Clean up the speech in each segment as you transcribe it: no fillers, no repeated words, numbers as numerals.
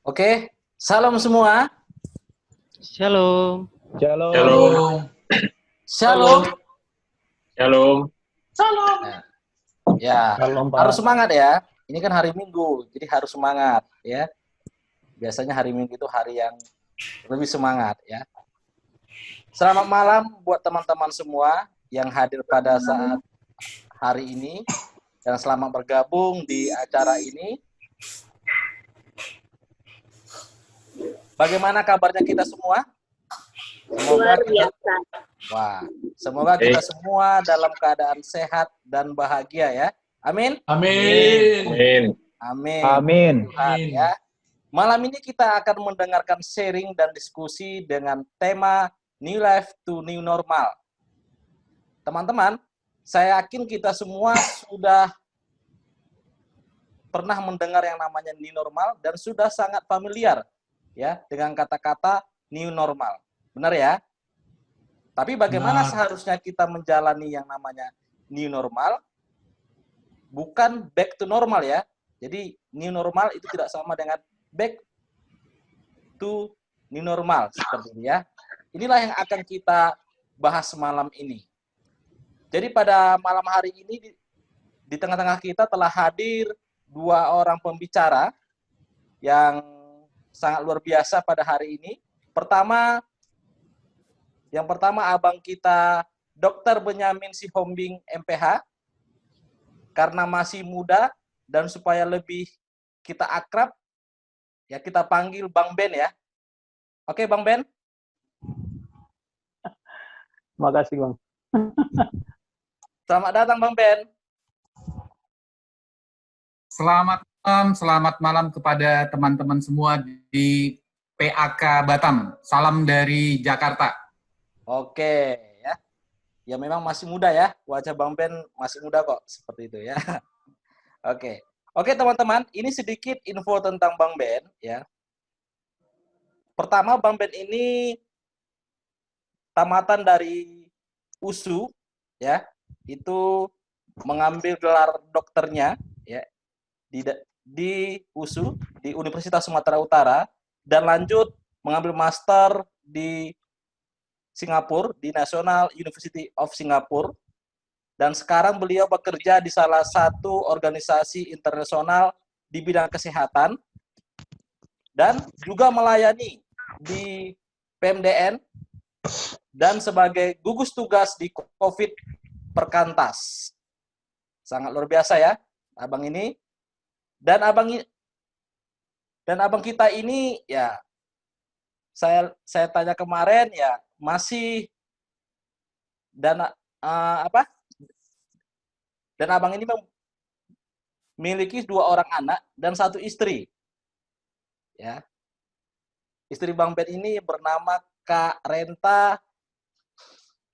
Oke, salam semua. Shalom. Shalom. Shalom. Shalom. Shalom. Nah, ya, Shalom, harus Pak. semangat ya. Ini kan hari Minggu, jadi harus semangat ya. Biasanya hari Minggu itu hari yang lebih semangat ya. Selamat malam buat teman-teman semua yang hadir pada saat hari ini dan selamat bergabung di acara ini. Bagaimana kabarnya kita semua? Luar biasa. Semoga kita semua dalam keadaan sehat dan bahagia ya. Amin. Amin. Amin. Amin. Tuhan ya. Malam ini kita akan mendengarkan sharing dan diskusi dengan tema New Life to New Normal. Teman-teman, saya yakin kita semua sudah pernah mendengar yang namanya new normal dan sudah sangat familiar ya dengan kata-kata new normal. Benar ya? Tapi bagaimana seharusnya kita menjalani yang namanya new normal? Bukan back to normal ya. Jadi new normal itu tidak sama dengan back to new normal seperti ini ya. Inilah yang akan kita bahas malam ini. Jadi pada malam hari ini di tengah-tengah kita telah hadir dua orang pembicara yang sangat luar biasa pada hari ini. Yang pertama abang kita Dr. Benyamin Sihombing MPH. Karena masih muda dan supaya lebih kita akrab, ya kita panggil Bang Ben ya. Oke Bang Ben. Makasih, Bang. Selamat datang Bang Ben. Selamat malam kepada teman-teman semua di PAK Batam. Salam dari Jakarta. Oke ya. Ya memang masih muda ya. Wajah Bang Ben masih muda kok seperti itu ya. Oke teman-teman, ini sedikit info tentang Bang Ben ya. Pertama Bang Ben ini tamatan dari USU ya. Itu mengambil gelar dokternya ya di USU di Universitas Sumatera Utara dan lanjut mengambil master di Singapura di National University of Singapore dan sekarang beliau bekerja di salah satu organisasi internasional di bidang kesehatan dan juga melayani di PMDN dan sebagai gugus tugas di COVID Perkantas. Sangat luar biasa ya, abang ini. Dan abang kita ini ya saya tanya kemarin ya masih dan dan abang ini memiliki 2 orang anak dan 1 istri. Ya. Istri Bang Ben ini bernama Kak Renta.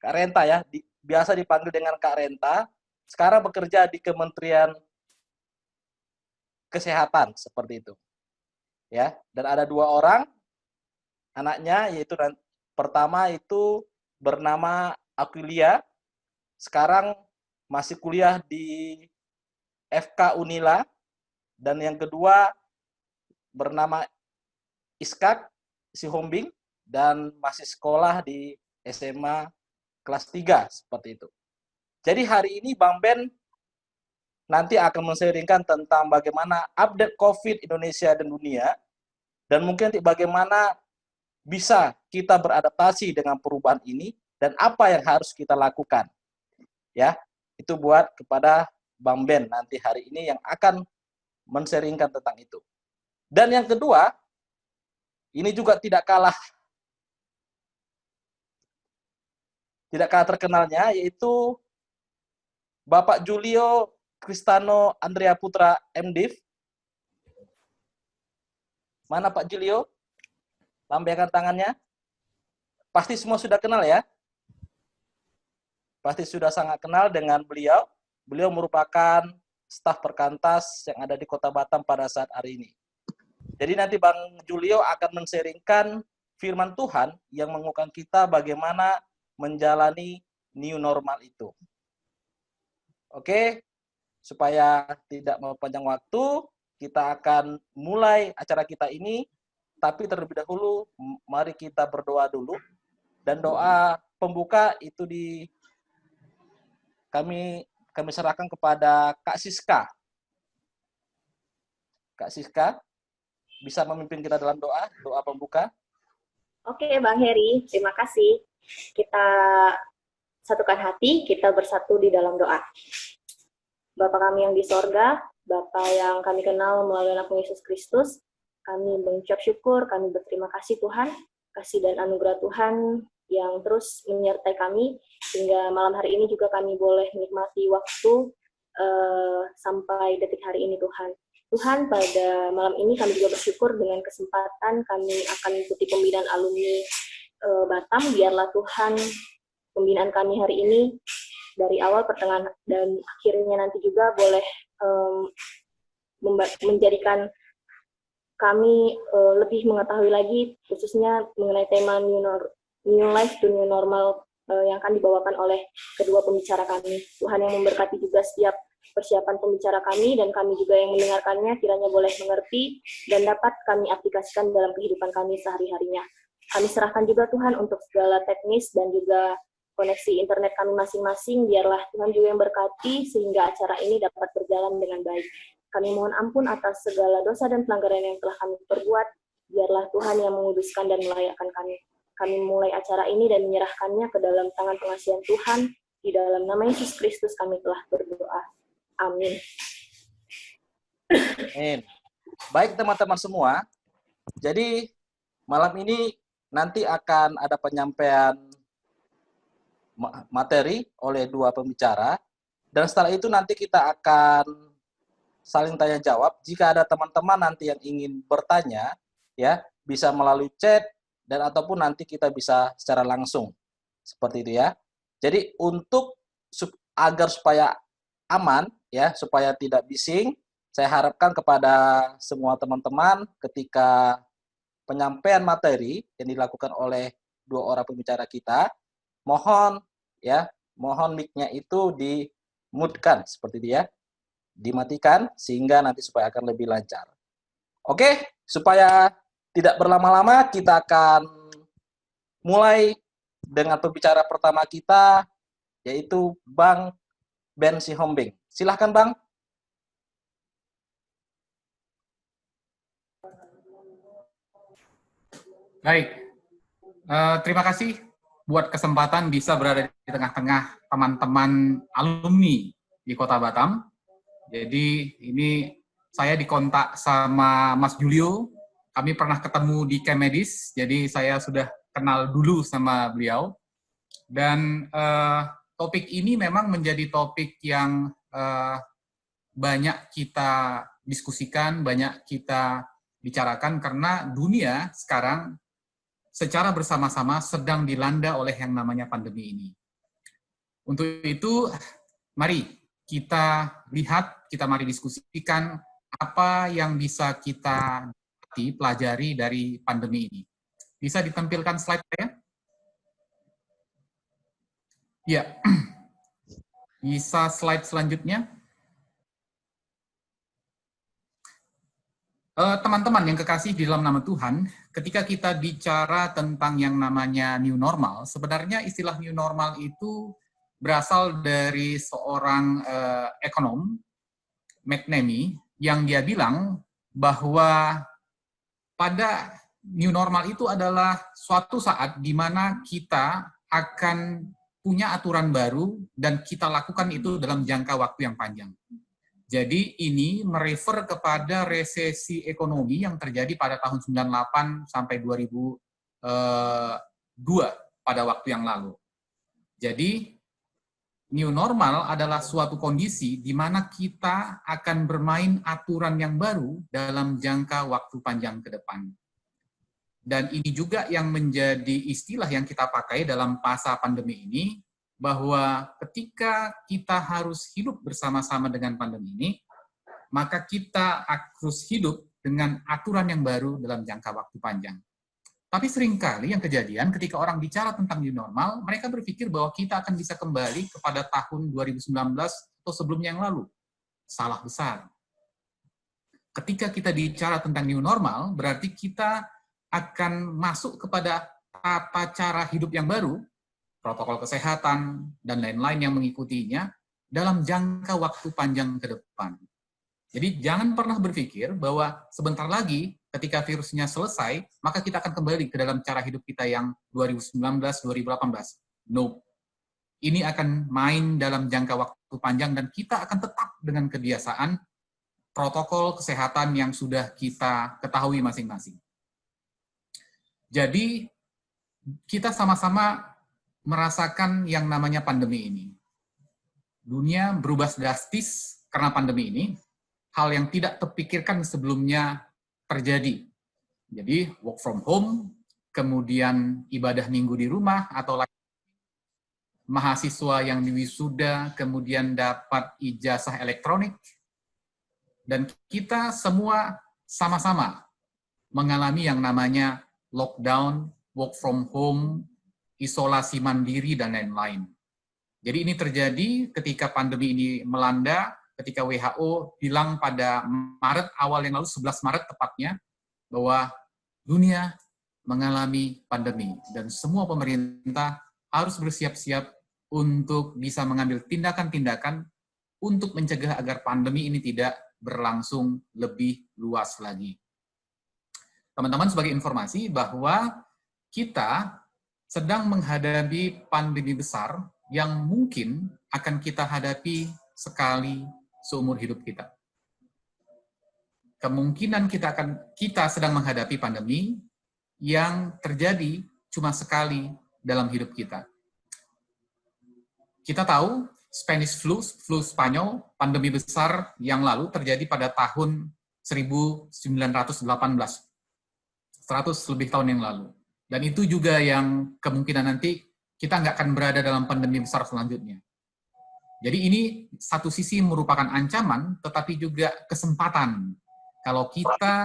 Kak Renta ya, biasa dipanggil dengan Kak Renta. Sekarang bekerja di Kementerian Kesehatan seperti itu. Ya, dan ada 2 orang anaknya, yaitu pertama itu bernama Aquilia, sekarang masih kuliah di FK Unila, dan yang kedua bernama Iskak Sihombing dan masih sekolah di SMA kelas 3 seperti itu. Jadi hari ini Bang Ben nanti akan men-sharingkan tentang bagaimana update COVID Indonesia dan dunia, dan mungkin nanti bagaimana bisa kita beradaptasi dengan perubahan ini dan apa yang harus kita lakukan. Ya, itu buat kepada Bang Ben nanti hari ini yang akan men-sharingkan tentang itu. Dan yang kedua, ini juga tidak kalah terkenalnya, yaitu Bapak Julio Kristano Andrea Putra MDiv. Mana Pak Julio? Lambaikan tangannya. Pasti semua sudah kenal ya? Pasti sudah sangat kenal dengan beliau. Beliau merupakan staf perkantas yang ada di Kota Batam pada saat hari ini. Jadi nanti Bang Julio akan men-sharingkan firman Tuhan yang menguatkan kita bagaimana menjalani new normal itu. Oke, supaya tidak mempanjang waktu, kita akan mulai acara kita ini tapi terlebih dahulu mari kita berdoa dulu. Dan doa pembuka itu kami serahkan kepada Kak Siska. Kak Siska bisa memimpin kita dalam doa pembuka. Oke, Bang Heri, terima kasih. Kita satukan hati, kita bersatu di dalam doa. Bapa kami yang di sorga, Bapa yang kami kenal melalui anak Yesus Kristus, kami mengucap syukur, kami berterima kasih Tuhan, kasih dan anugerah Tuhan yang terus menyertai kami, sehingga malam hari ini juga kami boleh menikmati waktu sampai detik hari ini Tuhan. Tuhan, pada malam ini kami juga bersyukur dengan kesempatan kami akan mengikuti pembinaan alumni Batam. Biarlah Tuhan pembinaan kami hari ini dari awal, pertengahan, dan akhirnya nanti juga boleh menjadikan kami lebih mengetahui lagi, khususnya mengenai tema New Life to New Normal yang akan dibawakan oleh kedua pembicara kami. Tuhan yang memberkati juga setiap persiapan pembicara kami, dan kami juga yang mendengarkannya kiranya boleh mengerti dan dapat kami aplikasikan dalam kehidupan kami sehari-harinya. Kami serahkan juga Tuhan untuk segala teknis dan juga koneksi internet kami masing-masing, biarlah Tuhan juga yang berkati sehingga acara ini dapat berjalan dengan baik. Kami mohon ampun atas segala dosa dan pelanggaran yang telah kami perbuat, biarlah Tuhan yang menguduskan dan melayakkan kami. Kami mulai acara ini dan menyerahkannya ke dalam tangan pengasihan Tuhan, di dalam nama Yesus Kristus kami telah berdoa. Amin. Amin. Baik teman-teman semua, jadi malam ini nanti akan ada penyampaian materi oleh dua pembicara, dan setelah itu nanti kita akan saling tanya jawab. Jika ada teman-teman nanti yang ingin bertanya, ya bisa melalui chat dan ataupun nanti kita bisa secara langsung, seperti itu ya. Jadi agar supaya aman, ya supaya tidak bising, saya harapkan kepada semua teman-teman ketika penyampaian materi yang dilakukan oleh dua orang pembicara kita, mohon mic-nya itu di-mute-kan seperti itu ya, dimatikan sehingga nanti supaya akan lebih lancar. Oke, supaya tidak berlama-lama kita akan mulai dengan pembicara pertama kita, yaitu Bang Ben Sihombing. Silahkan Bang. Baik, terima kasih buat kesempatan bisa berada di tengah-tengah teman-teman alumni di Kota Batam. Jadi ini saya dikontak sama Mas Julio, kami pernah ketemu di Kemedis, jadi saya sudah kenal dulu sama beliau. Dan topik ini memang menjadi topik yang banyak kita diskusikan, banyak kita bicarakan, karena dunia sekarang secara bersama-sama sedang dilanda oleh yang namanya pandemi ini. Untuk itu, mari kita lihat, mari diskusikan apa yang bisa kita pelajari dari pandemi ini. Bisa ditampilkan slide saya? Ya, bisa slide selanjutnya. Teman-teman yang kekasih di dalam nama Tuhan, ketika kita bicara tentang yang namanya new normal, sebenarnya istilah new normal itu berasal dari seorang ekonom, McNamee, yang dia bilang bahwa pada new normal itu adalah suatu saat di mana kita akan punya aturan baru dan kita lakukan itu dalam jangka waktu yang panjang. Jadi ini merefer kepada resesi ekonomi yang terjadi pada tahun 98 sampai 2002 pada waktu yang lalu. Jadi new normal adalah suatu kondisi di mana kita akan bermain aturan yang baru dalam jangka waktu panjang ke depan. Dan ini juga yang menjadi istilah yang kita pakai dalam masa pandemi ini, bahwa ketika kita harus hidup bersama-sama dengan pandemi ini, maka kita harus hidup dengan aturan yang baru dalam jangka waktu panjang. Tapi seringkali yang kejadian ketika orang bicara tentang new normal, mereka berpikir bahwa kita akan bisa kembali kepada tahun 2019 atau sebelumnya yang lalu. Salah besar. Ketika kita bicara tentang new normal, berarti kita akan masuk kepada tata cara hidup yang baru, protokol kesehatan, dan lain-lain yang mengikutinya dalam jangka waktu panjang ke depan. Jadi jangan pernah berpikir bahwa sebentar lagi ketika virusnya selesai, maka kita akan kembali ke dalam cara hidup kita yang 2019-2018. No. Ini akan main dalam jangka waktu panjang dan kita akan tetap dengan kebiasaan protokol kesehatan yang sudah kita ketahui masing-masing. Jadi kita sama-sama merasakan yang namanya pandemi ini. Dunia berubah drastis karena pandemi ini, hal yang tidak terpikirkan sebelumnya terjadi. Jadi work from home, kemudian ibadah minggu di rumah, atau mahasiswa yang diwisuda, kemudian dapat ijazah elektronik, dan kita semua sama-sama mengalami yang namanya lockdown, work from home, isolasi mandiri, dan lain-lain. Jadi ini terjadi ketika pandemi ini melanda, ketika WHO bilang pada Maret awal yang lalu, 11 Maret tepatnya, bahwa dunia mengalami pandemi. Dan semua pemerintah harus bersiap-siap untuk bisa mengambil tindakan-tindakan untuk mencegah agar pandemi ini tidak berlangsung lebih luas lagi. Teman-teman, sebagai informasi bahwa kita sedang menghadapi pandemi besar yang mungkin akan kita hadapi sekali seumur hidup kita. Kemungkinan kita sedang menghadapi pandemi yang terjadi cuma sekali dalam hidup kita. Kita tahu Spanish flu Spanyol, pandemi besar yang lalu terjadi pada tahun 1918, 100 lebih tahun yang lalu. Dan itu juga yang kemungkinan nanti kita nggak akan berada dalam pandemi besar selanjutnya. Jadi ini satu sisi merupakan ancaman, tetapi juga kesempatan. Kalau kita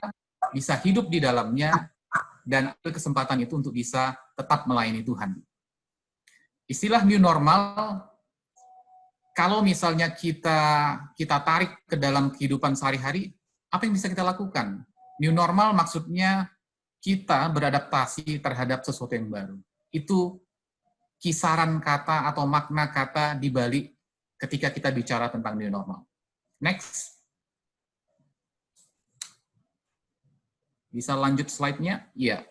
bisa hidup di dalamnya, dan ada kesempatan itu untuk bisa tetap melayani Tuhan. Istilah new normal, kalau misalnya kita tarik ke dalam kehidupan sehari-hari, apa yang bisa kita lakukan? New normal maksudnya kita beradaptasi terhadap sesuatu yang baru. Itu kisaran kata atau makna kata di balik ketika kita bicara tentang new normal. Next. Bisa lanjut slide-nya? Iya.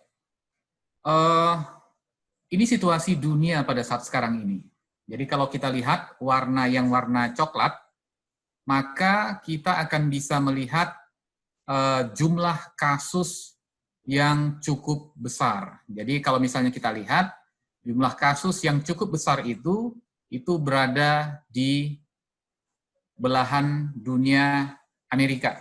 Ini situasi dunia pada saat sekarang ini. Jadi kalau kita lihat warna coklat, maka kita akan bisa melihat jumlah kasus yang cukup besar. Jadi kalau misalnya kita lihat jumlah kasus yang cukup besar itu berada di belahan dunia Amerika.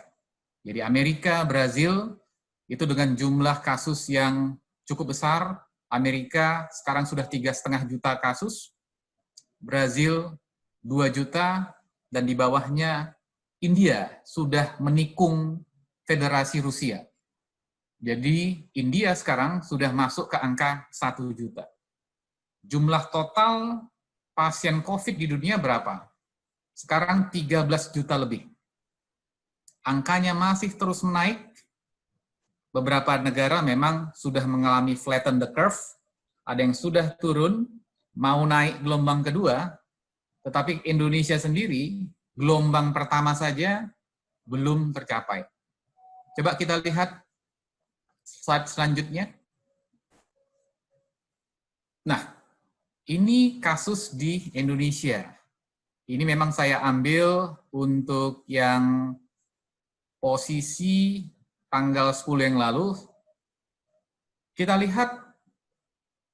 Jadi Amerika, Brazil itu dengan jumlah kasus yang cukup besar. Amerika sekarang sudah 3,5 juta kasus, Brazil 2 juta, dan di bawahnya India sudah menikung Federasi Rusia. Jadi India sekarang sudah masuk ke angka 1 juta. Jumlah total pasien COVID di dunia berapa? Sekarang 13 juta lebih. Angkanya masih terus menaik. Beberapa negara memang sudah mengalami flatten the curve, ada yang sudah turun, mau naik gelombang kedua, tetapi Indonesia sendiri, gelombang pertama saja belum tercapai. Coba kita lihat slide selanjutnya. Nah, ini kasus di Indonesia. Ini memang saya ambil untuk yang posisi tanggal 10 yang lalu. Kita lihat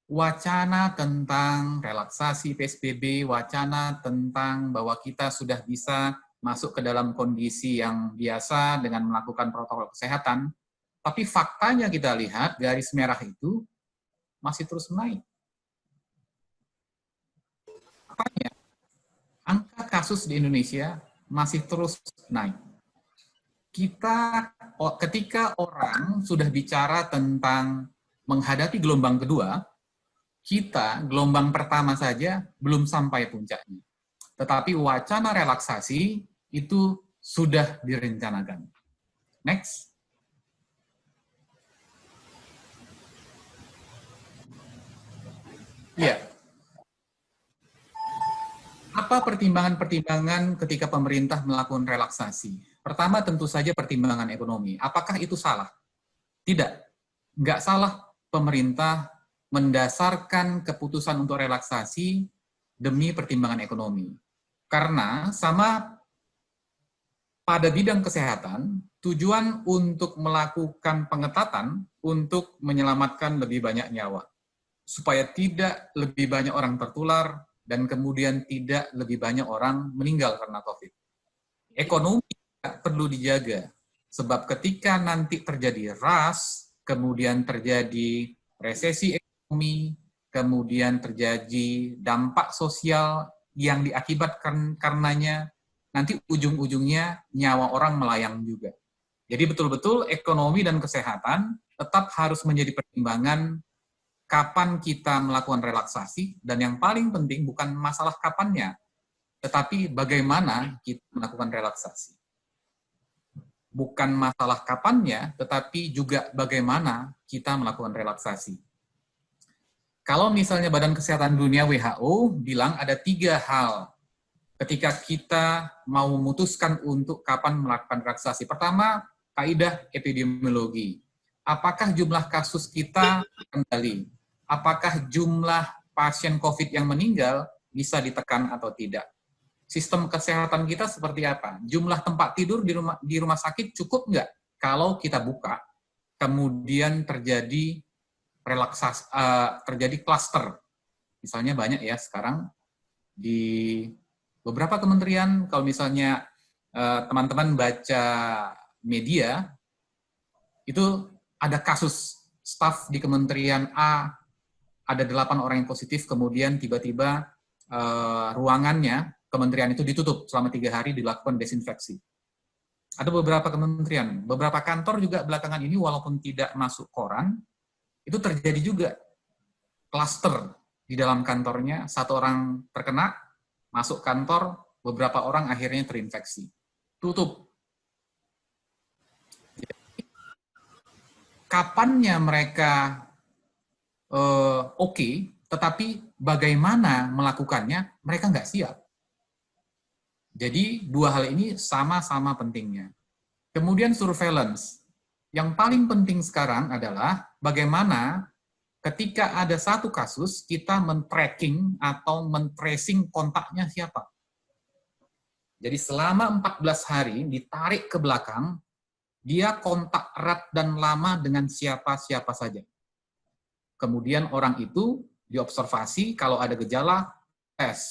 wacana tentang relaksasi PSBB, wacana tentang bahwa kita sudah bisa masuk ke dalam kondisi yang biasa dengan melakukan protokol kesehatan, tapi faktanya kita lihat garis merah itu masih terus naik. Makanya angka kasus di Indonesia masih terus naik. Ketika orang sudah bicara tentang menghadapi gelombang kedua, kita gelombang pertama saja belum sampai puncaknya. Tetapi wacana relaksasi itu sudah direncanakan. Next. Iya. Apa pertimbangan-pertimbangan ketika pemerintah melakukan relaksasi? Pertama, tentu saja pertimbangan ekonomi. Apakah itu salah? Tidak. Nggak salah pemerintah mendasarkan keputusan untuk relaksasi demi pertimbangan ekonomi. Karena sama pada bidang kesehatan, tujuan untuk melakukan pengetatan untuk menyelamatkan lebih banyak nyawa. Supaya tidak lebih banyak orang tertular, dan kemudian tidak lebih banyak orang meninggal karena COVID. Ekonomi perlu dijaga, sebab ketika nanti terjadi ras, kemudian terjadi resesi ekonomi, kemudian terjadi dampak sosial yang diakibatkan karenanya, nanti ujung-ujungnya nyawa orang melayang juga. Jadi betul-betul ekonomi dan kesehatan tetap harus menjadi pertimbangan kapan kita melakukan relaksasi, dan yang paling penting bukan masalah kapannya, tetapi bagaimana kita melakukan relaksasi. Bukan masalah kapannya, tetapi juga bagaimana kita melakukan relaksasi. Kalau misalnya Badan Kesehatan Dunia WHO bilang ada 3 hal ketika kita mau memutuskan untuk kapan melakukan relaksasi. Pertama, kaidah epidemiologi. Apakah jumlah kasus kita terkendali? Apakah jumlah pasien COVID yang meninggal bisa ditekan atau tidak? Sistem kesehatan kita seperti apa? Jumlah tempat tidur di rumah sakit cukup nggak? Kalau kita buka, kemudian terjadi relaksasi, terjadi klaster. Misalnya banyak ya sekarang di beberapa kementerian, kalau misalnya teman-teman baca media, itu ada kasus staf di kementerian A, ada 8 orang yang positif, kemudian tiba-tiba ruangannya, kementerian itu ditutup selama 3 hari, dilakukan desinfeksi. Ada beberapa kementerian, beberapa kantor juga belakangan ini walaupun tidak masuk koran, itu terjadi juga klaster di dalam kantornya, 1 orang terkena, masuk kantor, beberapa orang akhirnya terinfeksi. Tutup. Kapannya mereka oke, tetapi bagaimana melakukannya, mereka nggak siap. Jadi 2 hal ini sama-sama pentingnya. Kemudian surveillance. Yang paling penting sekarang adalah bagaimana ketika ada 1 kasus, kita men-tracking atau men-tracing kontaknya siapa. Jadi selama 14 hari ditarik ke belakang, dia kontak erat dan lama dengan siapa-siapa saja. Kemudian orang itu diobservasi, kalau ada gejala, tes.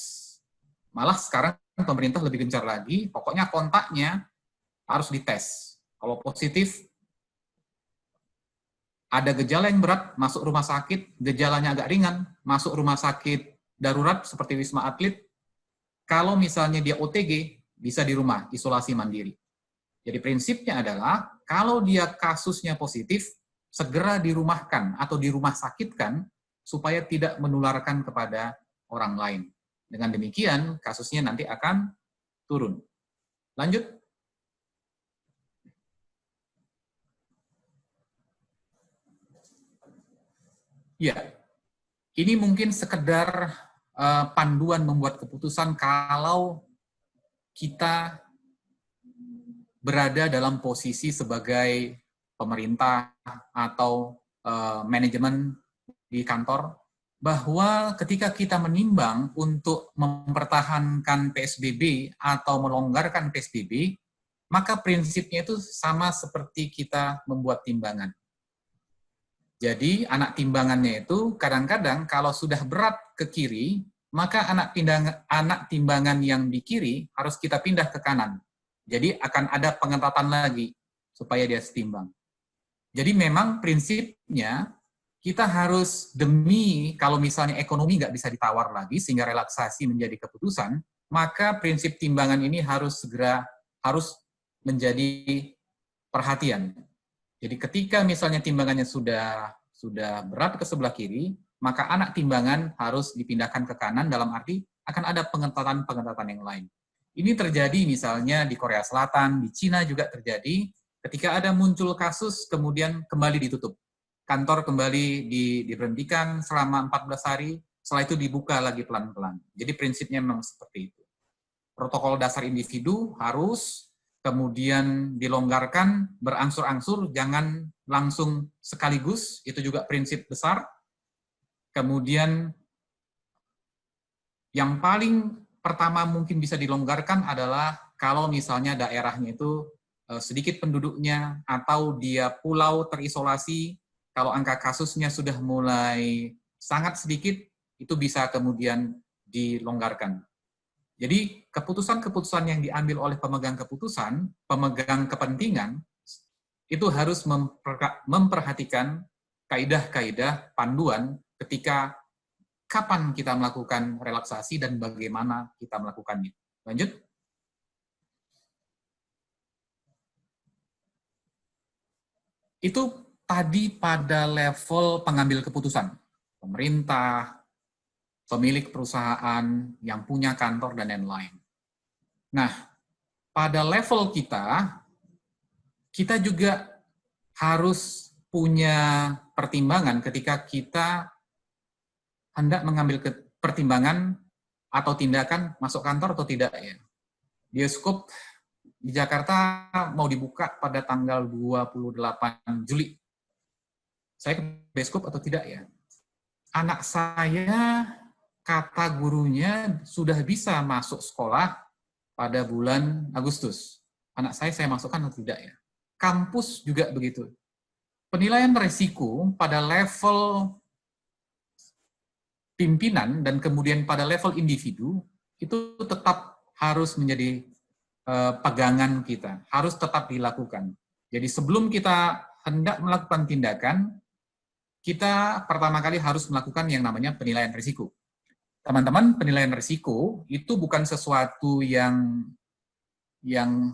Malah sekarang pemerintah lebih gencar lagi, pokoknya kontaknya harus dites. Kalau positif, ada gejala yang berat, masuk rumah sakit, gejalanya agak ringan, masuk rumah sakit darurat seperti Wisma Atlet. Kalau misalnya dia OTG, bisa di rumah, isolasi mandiri. Jadi prinsipnya adalah, kalau dia kasusnya positif, segera dirumahkan atau di rumah sakitkan, supaya tidak menularkan kepada orang lain. Dengan demikian, kasusnya nanti akan turun. Lanjut. Ya, ini mungkin sekedar panduan membuat keputusan kalau kita berada dalam posisi sebagai pemerintah atau manajemen di kantor, bahwa ketika kita menimbang untuk mempertahankan PSBB atau melonggarkan PSBB, maka prinsipnya itu sama seperti kita membuat timbangan. Jadi anak timbangannya itu kadang-kadang kalau sudah berat ke kiri, maka anak timbangan yang di kiri harus kita pindah ke kanan. Jadi akan ada pengetatan lagi supaya dia setimbang. Jadi memang prinsipnya kita harus demi, kalau misalnya ekonomi nggak bisa ditawar lagi sehingga relaksasi menjadi keputusan, maka prinsip timbangan ini harus menjadi perhatian. Jadi ketika misalnya timbangannya sudah berat ke sebelah kiri, maka anak timbangan harus dipindahkan ke kanan, dalam arti akan ada pengetatan-pengetatan yang lain. Ini terjadi misalnya di Korea Selatan, di Cina juga terjadi, ketika ada muncul kasus, kemudian kembali ditutup. Kantor kembali diberhentikan selama 14 hari, setelah itu dibuka lagi pelan-pelan. Jadi prinsipnya memang seperti itu. Protokol dasar individu harus, kemudian dilonggarkan berangsur-angsur, jangan langsung sekaligus, itu juga prinsip besar. Kemudian yang paling pertama mungkin bisa dilonggarkan adalah kalau misalnya daerahnya itu sedikit penduduknya atau dia pulau terisolasi, kalau angka kasusnya sudah mulai sangat sedikit, itu bisa kemudian dilonggarkan. Jadi keputusan-keputusan yang diambil oleh pemegang keputusan, pemegang kepentingan, itu harus memperhatikan kaidah-kaidah panduan ketika kapan kita melakukan relaksasi dan bagaimana kita melakukannya. Lanjut. Itu tadi pada level pengambil keputusan. Pemerintah, pemilik perusahaan, yang punya kantor, dan lain-lain. Nah, pada level kita juga harus punya pertimbangan ketika kita hendak mengambil pertimbangan atau tindakan masuk kantor atau tidak ya. Bioskop di Jakarta mau dibuka pada tanggal 28 Juli. Saya ke bioskop atau tidak ya? Anak saya, kata gurunya, sudah bisa masuk sekolah pada bulan Agustus. Anak saya masukkan atau tidak ya? Kampus juga begitu. Penilaian resiko pada level pimpinan dan kemudian pada level individu itu tetap harus menjadi pegangan kita, harus tetap dilakukan. Jadi sebelum kita hendak melakukan tindakan, kita pertama kali harus melakukan yang namanya penilaian risiko. Teman-teman, penilaian risiko itu bukan sesuatu yang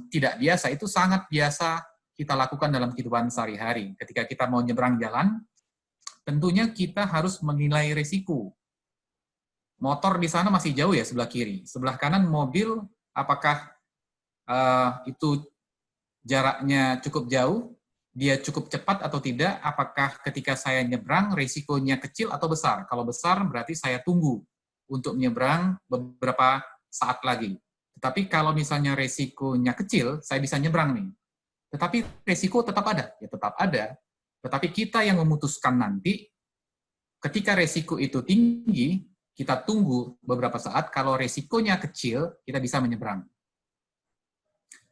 tidak biasa, itu sangat biasa kita lakukan dalam kehidupan sehari-hari. Ketika kita mau nyebrang jalan, tentunya kita harus menilai risiko. Motor di sana masih jauh ya, sebelah kiri. Sebelah kanan mobil, apakah itu jaraknya cukup jauh, dia cukup cepat atau tidak, apakah ketika saya nyebrang risikonya kecil atau besar. Kalau besar berarti saya tunggu untuk menyeberang beberapa saat lagi. Tetapi kalau misalnya risikonya kecil, saya bisa nyebrang nih. Tetapi risiko tetap ada, ya tetap ada. Tetapi kita yang memutuskan nanti, ketika risiko itu tinggi, kita tunggu beberapa saat, kalau risikonya kecil, kita bisa menyeberang.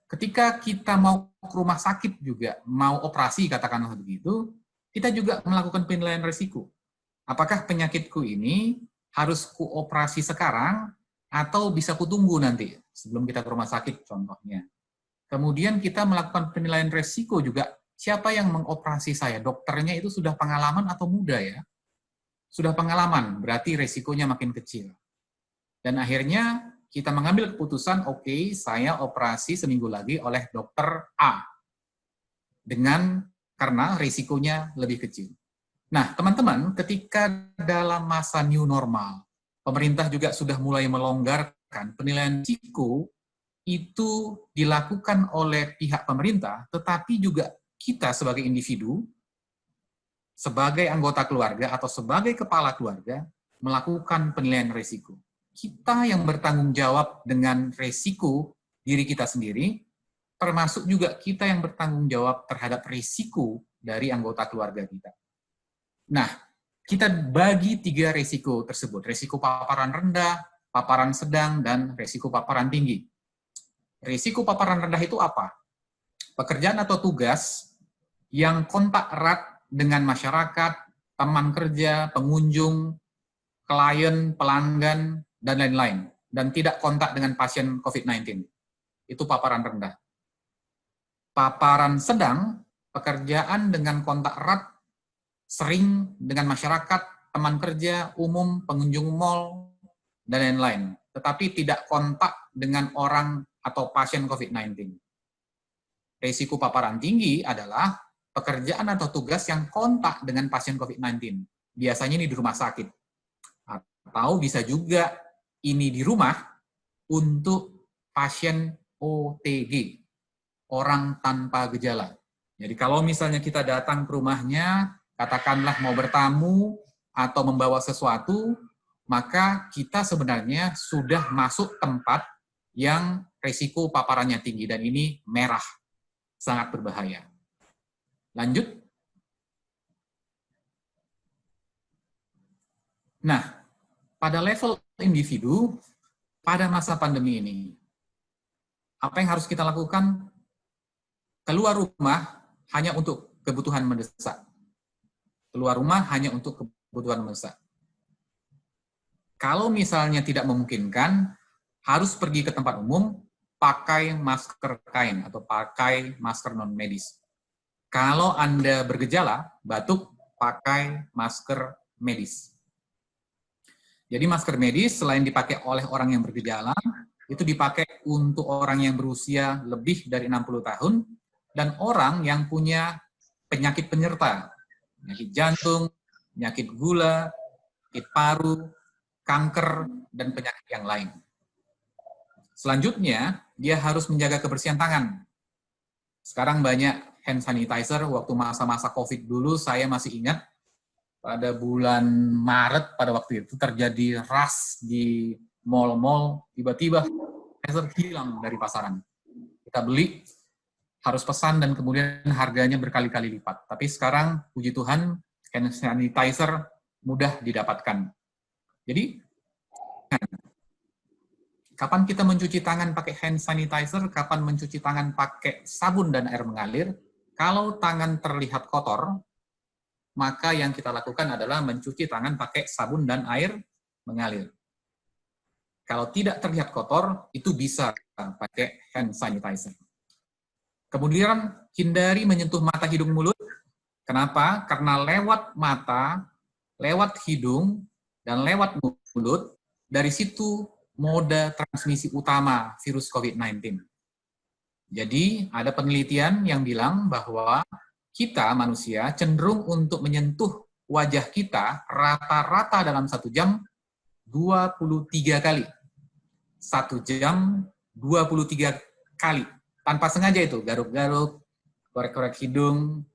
Ketika kita mau ke rumah sakit juga, mau operasi, katakanlah begitu, kita juga melakukan penilaian risiko. Apakah penyakitku ini harus kuoperasi sekarang, atau bisa kutunggu nanti, sebelum kita ke rumah sakit, contohnya. Kemudian kita melakukan penilaian risiko juga, siapa yang mengoperasi saya? Dokternya itu sudah pengalaman atau muda ya? Sudah pengalaman, berarti risikonya makin kecil. Dan akhirnya kita mengambil keputusan, oke, saya operasi seminggu lagi oleh dokter A. Karena risikonya lebih kecil. Nah, teman-teman, ketika dalam masa new normal, pemerintah juga sudah mulai melonggarkan penilaian risiko, itu dilakukan oleh pihak pemerintah, tetapi juga kita sebagai individu, sebagai anggota keluarga atau sebagai kepala keluarga, melakukan penilaian risiko. Kita yang bertanggung jawab dengan risiko diri kita sendiri, termasuk juga kita yang bertanggung jawab terhadap risiko dari anggota keluarga kita. Nah, kita bagi 3 risiko tersebut, risiko paparan rendah, paparan sedang, dan risiko paparan tinggi. Risiko paparan rendah itu apa? Pekerjaan atau tugas yang kontak erat dengan masyarakat, teman kerja, pengunjung, klien, pelanggan, dan lain-lain. Dan tidak kontak dengan pasien COVID-19. Itu paparan rendah. Paparan sedang, pekerjaan dengan kontak erat, sering dengan masyarakat, teman kerja, umum, pengunjung mal, dan lain-lain. Tetapi tidak kontak dengan orang atau pasien COVID-19. Risiko paparan tinggi adalah pekerjaan atau tugas yang kontak dengan pasien COVID-19. Biasanya ini di rumah sakit. Atau bisa juga ini di rumah untuk pasien OTG, orang tanpa gejala. Jadi kalau misalnya kita datang ke rumahnya, katakanlah mau bertamu atau membawa sesuatu, maka kita sebenarnya sudah masuk tempat yang resiko paparannya tinggi, dan ini merah, sangat berbahaya. Lanjut. Nah, pada level individu, pada masa pandemi ini, apa yang harus kita lakukan? Keluar rumah hanya untuk kebutuhan mendesak. Keluar rumah hanya untuk kebutuhan mendesak. Kalau misalnya tidak memungkinkan, harus pergi ke tempat umum, pakai masker kain atau pakai masker non-medis. Kalau Anda bergejala, batuk, pakai masker medis. Jadi masker medis selain dipakai oleh orang yang bergejala, itu dipakai untuk orang yang berusia lebih dari 60 tahun, dan orang yang punya penyakit penyerta, penyakit jantung, penyakit gula, penyakit paru, kanker, dan penyakit yang lain. Selanjutnya, dia harus menjaga kebersihan tangan. Sekarang banyak hand sanitizer, waktu masa-masa COVID dulu, saya masih ingat, pada bulan Maret pada waktu itu terjadi rush di mall-mall, tiba-tiba sanitizer hilang dari pasaran. Kita beli, harus pesan, dan kemudian harganya berkali-kali lipat. Tapi sekarang, puji Tuhan, hand sanitizer mudah didapatkan. Jadi, kapan kita mencuci tangan pakai hand sanitizer, kapan mencuci tangan pakai sabun dan air mengalir, kalau tangan terlihat kotor, maka yang kita lakukan adalah mencuci tangan pakai sabun dan air mengalir. Kalau tidak terlihat kotor, itu bisa pakai hand sanitizer. Kemudian, hindari menyentuh mata, hidung, mulut. Kenapa? Karena lewat mata, lewat hidung, dan lewat mulut, dari situ moda transmisi utama virus COVID-19. Jadi, ada penelitian yang bilang bahwa kita manusia cenderung untuk menyentuh wajah kita rata-rata dalam 1 jam 23 kali. 1 jam 23 kali. Tanpa sengaja itu, garuk-garuk, korek-korek hidung,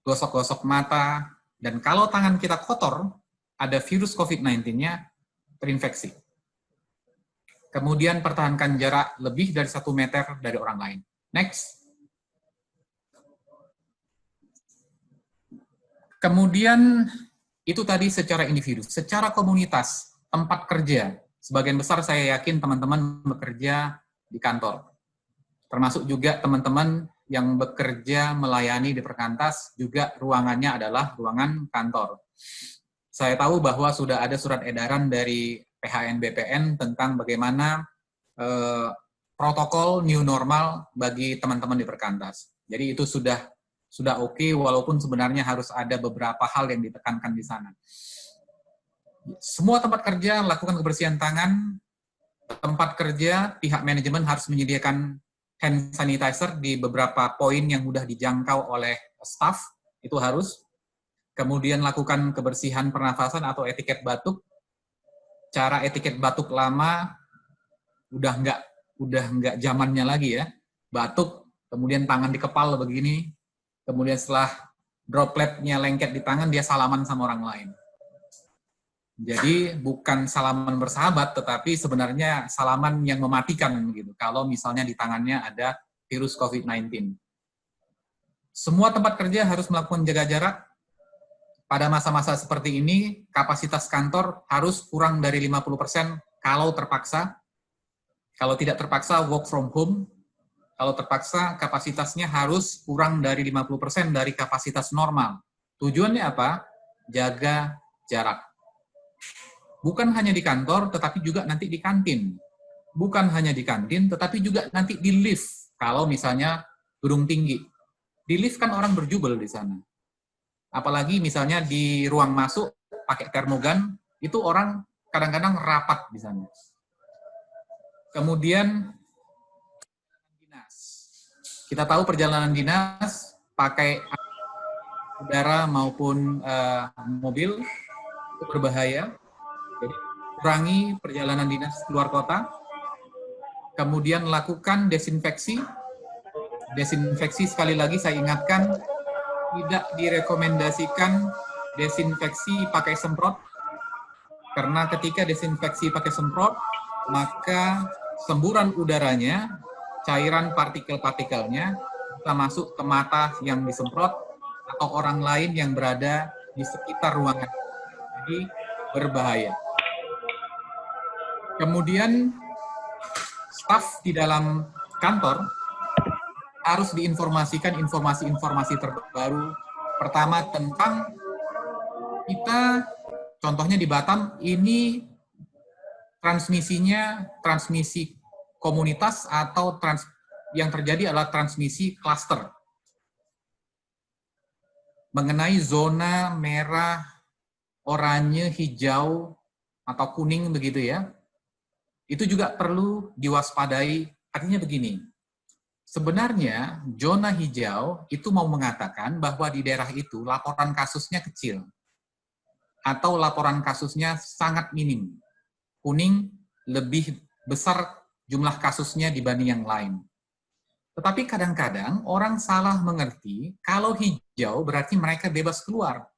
gosok-gosok mata, dan kalau tangan kita kotor, ada virus COVID-19-nya terinfeksi. Kemudian pertahankan jarak lebih dari 1 meter dari orang lain. Next. Kemudian, itu tadi secara individu. Secara komunitas, tempat kerja, sebagian besar saya yakin teman-teman bekerja di kantor. Termasuk juga teman-teman yang bekerja melayani di perkantas, juga ruangannya adalah ruangan kantor. Saya tahu bahwa sudah ada surat edaran dari PHN BPN tentang bagaimana protokol new normal bagi teman-teman di perkantas. Jadi itu sudah oke, walaupun sebenarnya harus ada beberapa hal yang ditekankan di sana. Semua tempat kerja lakukan kebersihan tangan. Tempat kerja, pihak manajemen harus menyediakan hand sanitizer di beberapa poin yang mudah dijangkau oleh staff, itu harus. Kemudian lakukan kebersihan pernafasan atau etiket batuk. Cara etiket batuk lama udah nggak zamannya lagi ya. Batuk, kemudian tangan di kepala begini, kemudian setelah dropletnya lengket di tangan, dia salaman sama orang lain. Jadi bukan salaman bersahabat, tetapi sebenarnya salaman yang mematikan gitu. Kalau misalnya di tangannya ada virus COVID-19. Semua tempat kerja harus melakukan jaga jarak. Pada masa-masa seperti ini, kapasitas kantor harus kurang dari 50% kalau terpaksa. Kalau tidak terpaksa, work from home. Kalau terpaksa, kapasitasnya harus kurang dari 50% dari kapasitas normal. Tujuannya apa? Jaga jarak. Bukan hanya di kantor, tetapi juga nanti di kantin. Bukan hanya di kantin, tetapi juga nanti di lift. Kalau misalnya gedung tinggi. Di lift kan orang berjubel di sana. Apalagi misalnya di ruang masuk, pakai termogan, itu orang kadang-kadang rapat di sana. Kemudian, dinas. Kita tahu perjalanan dinas, pakai udara maupun mobil, itu berbahaya. Jadi, kurangi perjalanan dinas keluar kota, kemudian lakukan desinfeksi. Desinfeksi sekali lagi saya ingatkan, tidak direkomendasikan desinfeksi pakai semprot, Karena ketika desinfeksi pakai semprot, maka semburan udaranya, cairan partikel-partikelnya bisa masuk ke mata yang disemprot atau orang lain yang berada di sekitar ruangan. Jadi berbahaya. Kemudian staf di dalam kantor harus diinformasikan informasi-informasi terbaru. Pertama tentang kita, contohnya di Batam, ini transmisi komunitas atau yang terjadi adalah transmisi klaster. Mengenai zona merah, oranye, hijau, atau kuning begitu ya, itu juga perlu diwaspadai. Artinya begini, sebenarnya zona hijau itu mau mengatakan bahwa di daerah itu laporan kasusnya kecil, atau laporan kasusnya sangat minim. Kuning lebih besar jumlah kasusnya dibanding yang lain. Tetapi kadang-kadang orang salah mengerti, kalau hijau berarti mereka bebas keluar.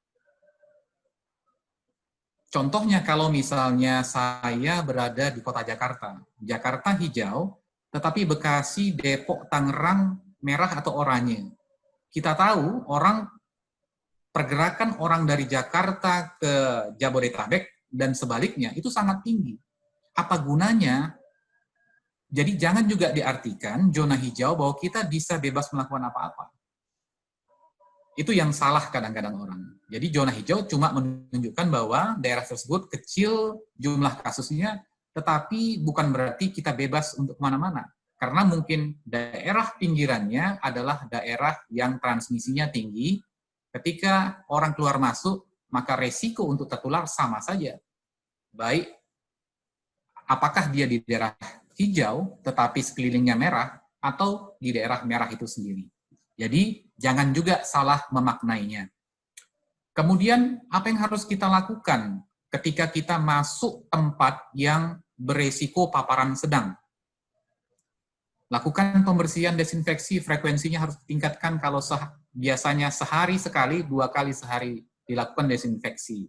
Contohnya kalau misalnya saya berada di kota Jakarta. Jakarta hijau, tetapi Bekasi, Depok, Tangerang merah atau oranye. Kita tahu pergerakan orang dari Jakarta ke Jabodetabek dan sebaliknya itu sangat tinggi. Apa gunanya? Jadi jangan juga diartikan zona hijau bahwa kita bisa bebas melakukan apa-apa. Itu yang salah kadang-kadang orang. Jadi zona hijau cuma menunjukkan bahwa daerah tersebut kecil jumlah kasusnya, tetapi bukan berarti kita bebas untuk kemana-mana. Karena mungkin daerah pinggirannya adalah daerah yang transmisinya tinggi. Ketika orang keluar masuk, maka resiko untuk tertular sama saja. Baik, apakah dia di daerah hijau, tetapi sekelilingnya merah, atau di daerah merah itu sendiri. Jadi, jangan juga salah memaknainya. Kemudian, apa yang harus kita lakukan ketika kita masuk tempat yang beresiko paparan sedang? Lakukan pembersihan desinfeksi, frekuensinya harus ditingkatkan. Kalau biasanya sehari sekali, 2 kali sehari dilakukan desinfeksi.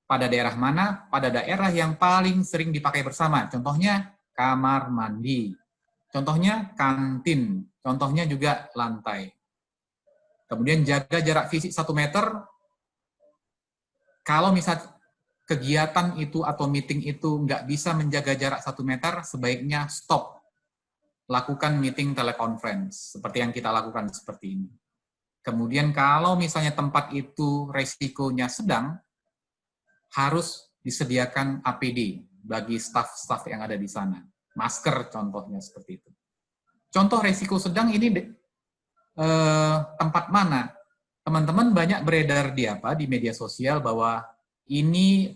Pada daerah mana? Pada daerah yang paling sering dipakai bersama. Contohnya kamar mandi. Contohnya kantin. Contohnya juga lantai. Kemudian jaga jarak fisik 1 meter. Kalau misal kegiatan itu atau meeting itu nggak bisa menjaga jarak 1 meter, sebaiknya stop. Lakukan meeting teleconference, seperti yang kita lakukan seperti ini. Kemudian kalau misalnya tempat itu resikonya sedang, harus disediakan APD bagi staf-staf yang ada di sana. Masker contohnya seperti itu. Contoh resiko sedang ini tempat mana? Teman-teman banyak beredar di media sosial bahwa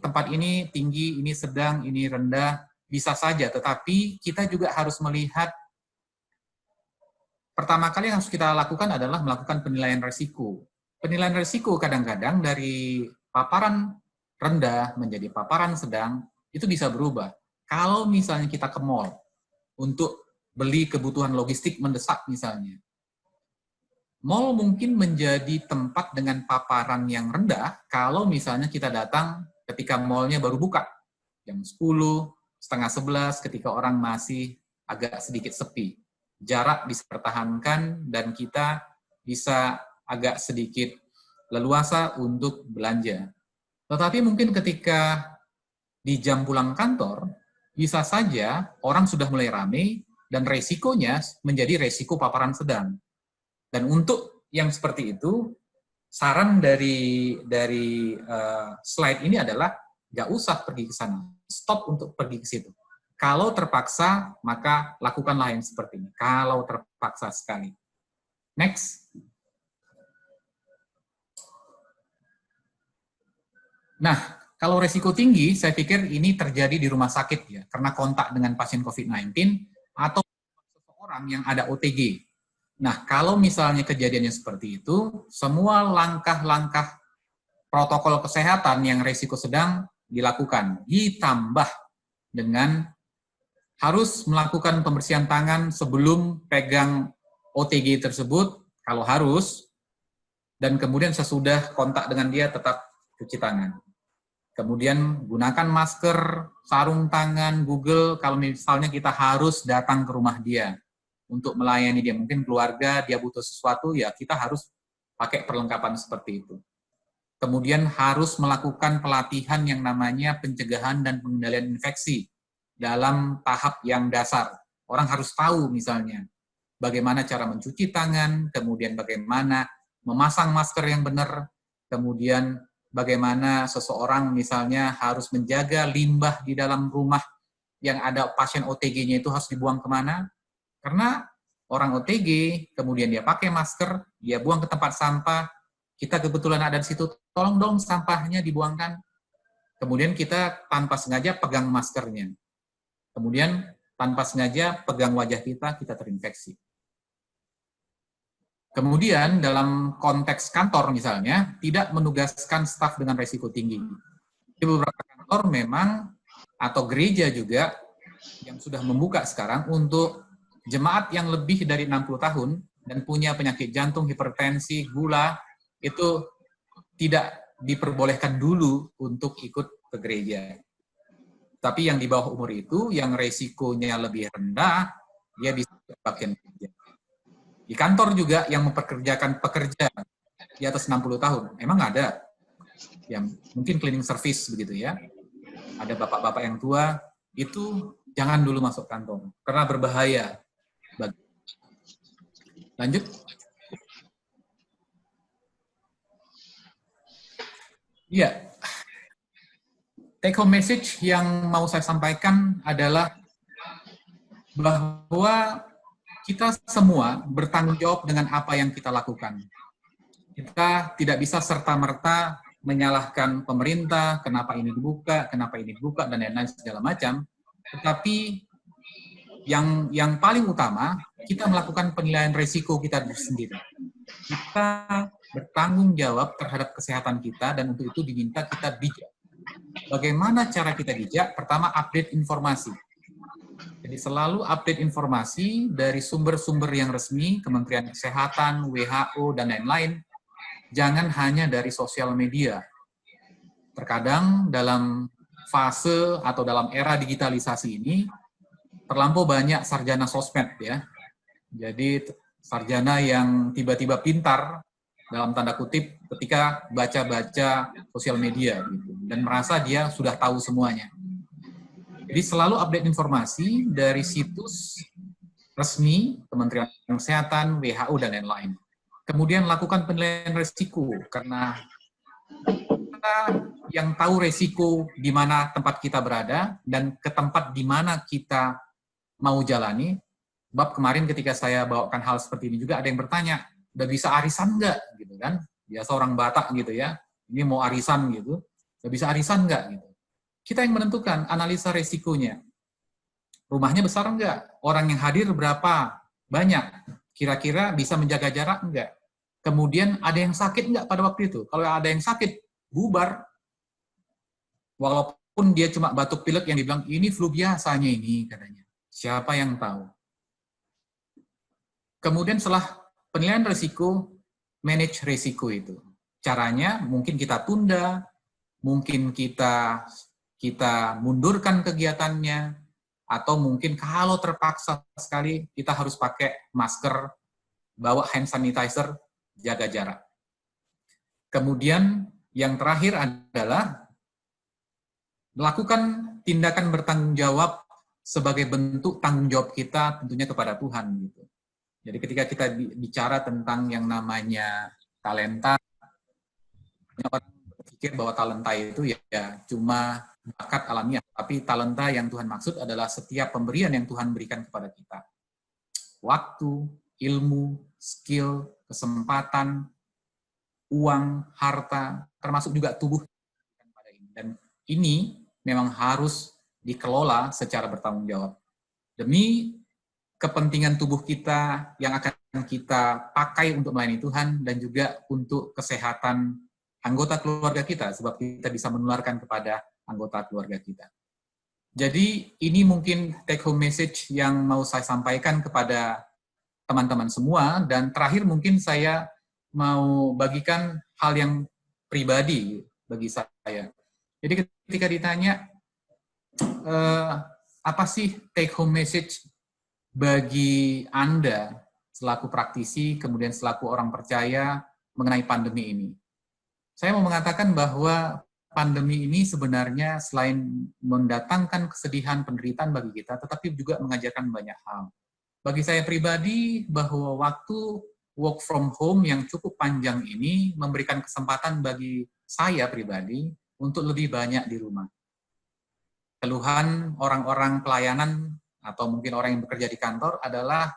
tempat ini tinggi, ini sedang, ini rendah, bisa saja. Tetapi kita juga harus melihat, pertama kali yang harus kita lakukan adalah melakukan penilaian risiko. Penilaian risiko kadang-kadang dari paparan rendah menjadi paparan sedang, itu bisa berubah. Kalau misalnya kita ke mall untuk beli kebutuhan logistik mendesak misalnya, mall mungkin menjadi tempat dengan paparan yang rendah kalau misalnya kita datang ketika mallnya baru buka, jam 10, setengah 11, ketika orang masih agak sedikit sepi. Jarak bisa dipertahankan dan kita bisa agak sedikit leluasa untuk belanja. Tetapi mungkin ketika di jam pulang kantor, bisa saja orang sudah mulai ramai dan resikonya menjadi resiko paparan sedang. Dan untuk yang seperti itu, saran dari slide ini adalah nggak usah pergi ke sana, stop untuk pergi ke situ. Kalau terpaksa, maka lakukanlah yang seperti ini. Kalau terpaksa sekali. Next. Nah, kalau resiko tinggi, saya pikir ini terjadi di rumah sakit ya, karena kontak dengan pasien COVID-19 atau seseorang yang ada OTG. Nah, kalau misalnya kejadiannya seperti itu, semua langkah-langkah protokol kesehatan yang resiko sedang dilakukan, ditambah dengan harus melakukan pembersihan tangan sebelum pegang OTG tersebut, kalau harus, dan kemudian sesudah kontak dengan dia tetap cuci tangan. Kemudian gunakan masker, sarung tangan, Google, kalau misalnya kita harus datang ke rumah dia untuk melayani dia. Mungkin keluarga, dia butuh sesuatu, ya kita harus pakai perlengkapan seperti itu. Kemudian harus melakukan pelatihan yang namanya pencegahan dan pengendalian infeksi dalam tahap yang dasar. Orang harus tahu misalnya bagaimana cara mencuci tangan, kemudian bagaimana memasang masker yang benar, kemudian bagaimana seseorang misalnya harus menjaga limbah di dalam rumah yang ada pasien OTG-nya itu harus dibuang kemana. Karena orang OTG, kemudian dia pakai masker, dia buang ke tempat sampah, kita kebetulan ada di situ, tolong dong sampahnya dibuangkan. Kemudian kita tanpa sengaja pegang maskernya. Kemudian tanpa sengaja pegang wajah kita terinfeksi. Kemudian dalam konteks kantor misalnya, tidak menugaskan staf dengan risiko tinggi. Di beberapa kantor memang, atau gereja juga, yang sudah membuka sekarang untuk jemaat yang lebih dari 60 tahun dan punya penyakit jantung, hipertensi, gula, itu tidak diperbolehkan dulu untuk ikut ke gereja. Tapi yang di bawah umur itu, yang resikonya lebih rendah, dia bisa bagian gereja. Di kantor juga yang mempekerjakan pekerja di atas 60 tahun, emang ada yang mungkin cleaning service begitu ya. Ada bapak-bapak yang tua, itu jangan dulu masuk kantor, karena berbahaya. Lanjut. Iya. Take home message yang mau saya sampaikan adalah bahwa kita semua bertanggung jawab dengan apa yang kita lakukan. Kita tidak bisa serta-merta menyalahkan pemerintah, kenapa ini dibuka, dan lain-lain segala macam. Tetapi yang paling utama, kita melakukan penilaian risiko kita sendiri. Kita bertanggung jawab terhadap kesehatan kita, dan untuk itu diminta kita bijak. Bagaimana cara kita bijak? Pertama, update informasi. Jadi selalu update informasi dari sumber-sumber yang resmi, Kementerian Kesehatan, WHO, dan lain-lain. Jangan hanya dari sosial media. Terkadang dalam fase atau dalam era digitalisasi ini, terlampau banyak sarjana sosmed ya. Jadi sarjana yang tiba-tiba pintar, dalam tanda kutip, ketika baca-baca sosial media gitu, dan merasa dia sudah tahu semuanya. Jadi selalu update informasi dari situs resmi, Kementerian Kesehatan, WHO, dan lain-lain. Kemudian lakukan penilaian risiko, karena kita yang tahu risiko di mana tempat kita berada, dan ke tempat di mana kita mau jalani. Bab kemarin ketika saya bawakan hal seperti ini juga ada yang bertanya, udah bisa arisan nggak? Gitu kan? Biasa orang Batak gitu ya, ini mau arisan gitu, udah bisa arisan nggak? Gitu. Kita yang menentukan analisa resikonya. Rumahnya besar nggak? Orang yang hadir berapa banyak? Kira-kira bisa menjaga jarak nggak? Kemudian ada yang sakit nggak pada waktu itu? Kalau ada yang sakit, bubar. Walaupun dia cuma batuk pilek yang dibilang, ini flu biasanya ini katanya. Siapa yang tahu? Kemudian setelah penilaian risiko, manage risiko itu. Caranya mungkin kita tunda, mungkin kita mundurkan kegiatannya, atau mungkin kalau terpaksa sekali kita harus pakai masker, bawa hand sanitizer, jaga jarak. Kemudian yang terakhir adalah melakukan tindakan bertanggung jawab sebagai bentuk tanggung jawab kita tentunya kepada Tuhan gitu. Jadi ketika kita bicara tentang yang namanya talenta, orang berpikir bahwa talenta itu ya cuma bakat alamiah, tapi talenta yang Tuhan maksud adalah setiap pemberian yang Tuhan berikan kepada kita. Waktu, ilmu, skill, kesempatan, uang, harta, termasuk juga tubuh. Dan ini memang harus dikelola secara bertanggung jawab. Demi kepentingan tubuh kita yang akan kita pakai untuk melayani Tuhan, dan juga untuk kesehatan anggota keluarga kita, sebab kita bisa menularkan kepada anggota keluarga kita. Jadi ini mungkin take home message yang mau saya sampaikan kepada teman-teman semua, dan terakhir mungkin saya mau bagikan hal yang pribadi bagi saya. Jadi ketika ditanya, apa sih take home message bagi Anda selaku praktisi, kemudian selaku orang percaya mengenai pandemi ini? Saya mau mengatakan bahwa pandemi ini sebenarnya selain mendatangkan kesedihan, penderitaan bagi kita, tetapi juga mengajarkan banyak hal. Bagi saya pribadi, bahwa waktu work from home yang cukup panjang ini memberikan kesempatan bagi saya pribadi untuk lebih banyak di rumah. Keluhan orang-orang pelayanan atau mungkin orang yang bekerja di kantor adalah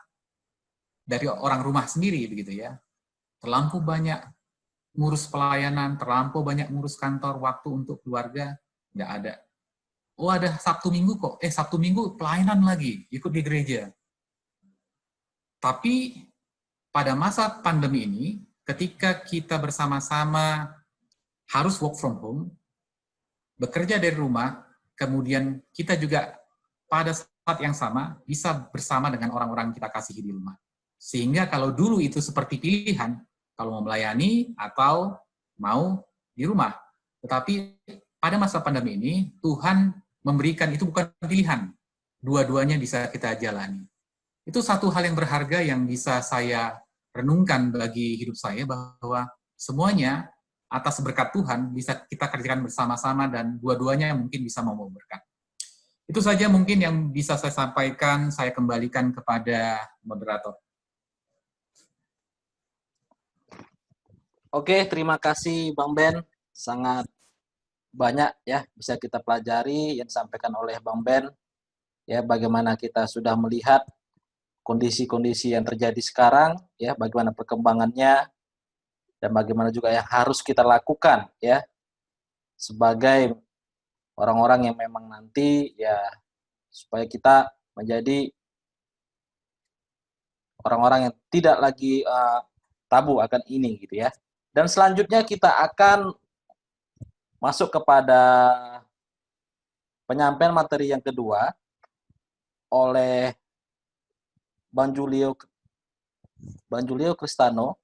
dari orang rumah sendiri, begitu ya. Terlampau banyak ngurus pelayanan, terlampau banyak ngurus kantor, waktu untuk keluarga nggak ada. Oh, ada Sabtu Minggu kok. Sabtu Minggu pelayanan lagi, ikut di gereja. Tapi pada masa pandemi ini, ketika kita bersama-sama harus work from home, bekerja dari rumah, kemudian kita juga pada saat yang sama bisa bersama dengan orang-orang kita kasihi di rumah. Sehingga kalau dulu itu seperti pilihan, kalau mau melayani atau mau di rumah. Tetapi pada masa pandemi ini, Tuhan memberikan itu bukan pilihan. Dua-duanya bisa kita jalani. Itu satu hal yang berharga yang bisa saya renungkan bagi hidup saya, bahwa semuanya atas berkat Tuhan bisa kita kerjakan bersama-sama dan dua-duanya mungkin bisa membawa berkat. Itu saja mungkin yang bisa saya sampaikan, saya kembalikan kepada moderator. Oke, terima kasih Bang Ben. Sangat banyak ya bisa kita pelajari yang disampaikan oleh Bang Ben. Ya, bagaimana kita sudah melihat kondisi-kondisi yang terjadi sekarang, ya, bagaimana perkembangannya, dan bagaimana juga yang harus kita lakukan, ya, sebagai orang-orang yang memang nanti, ya, supaya kita menjadi orang-orang yang tidak lagi tabu akan ini, gitu ya. Dan selanjutnya kita akan masuk kepada penyampaian materi yang kedua oleh Bang Julio Kristano.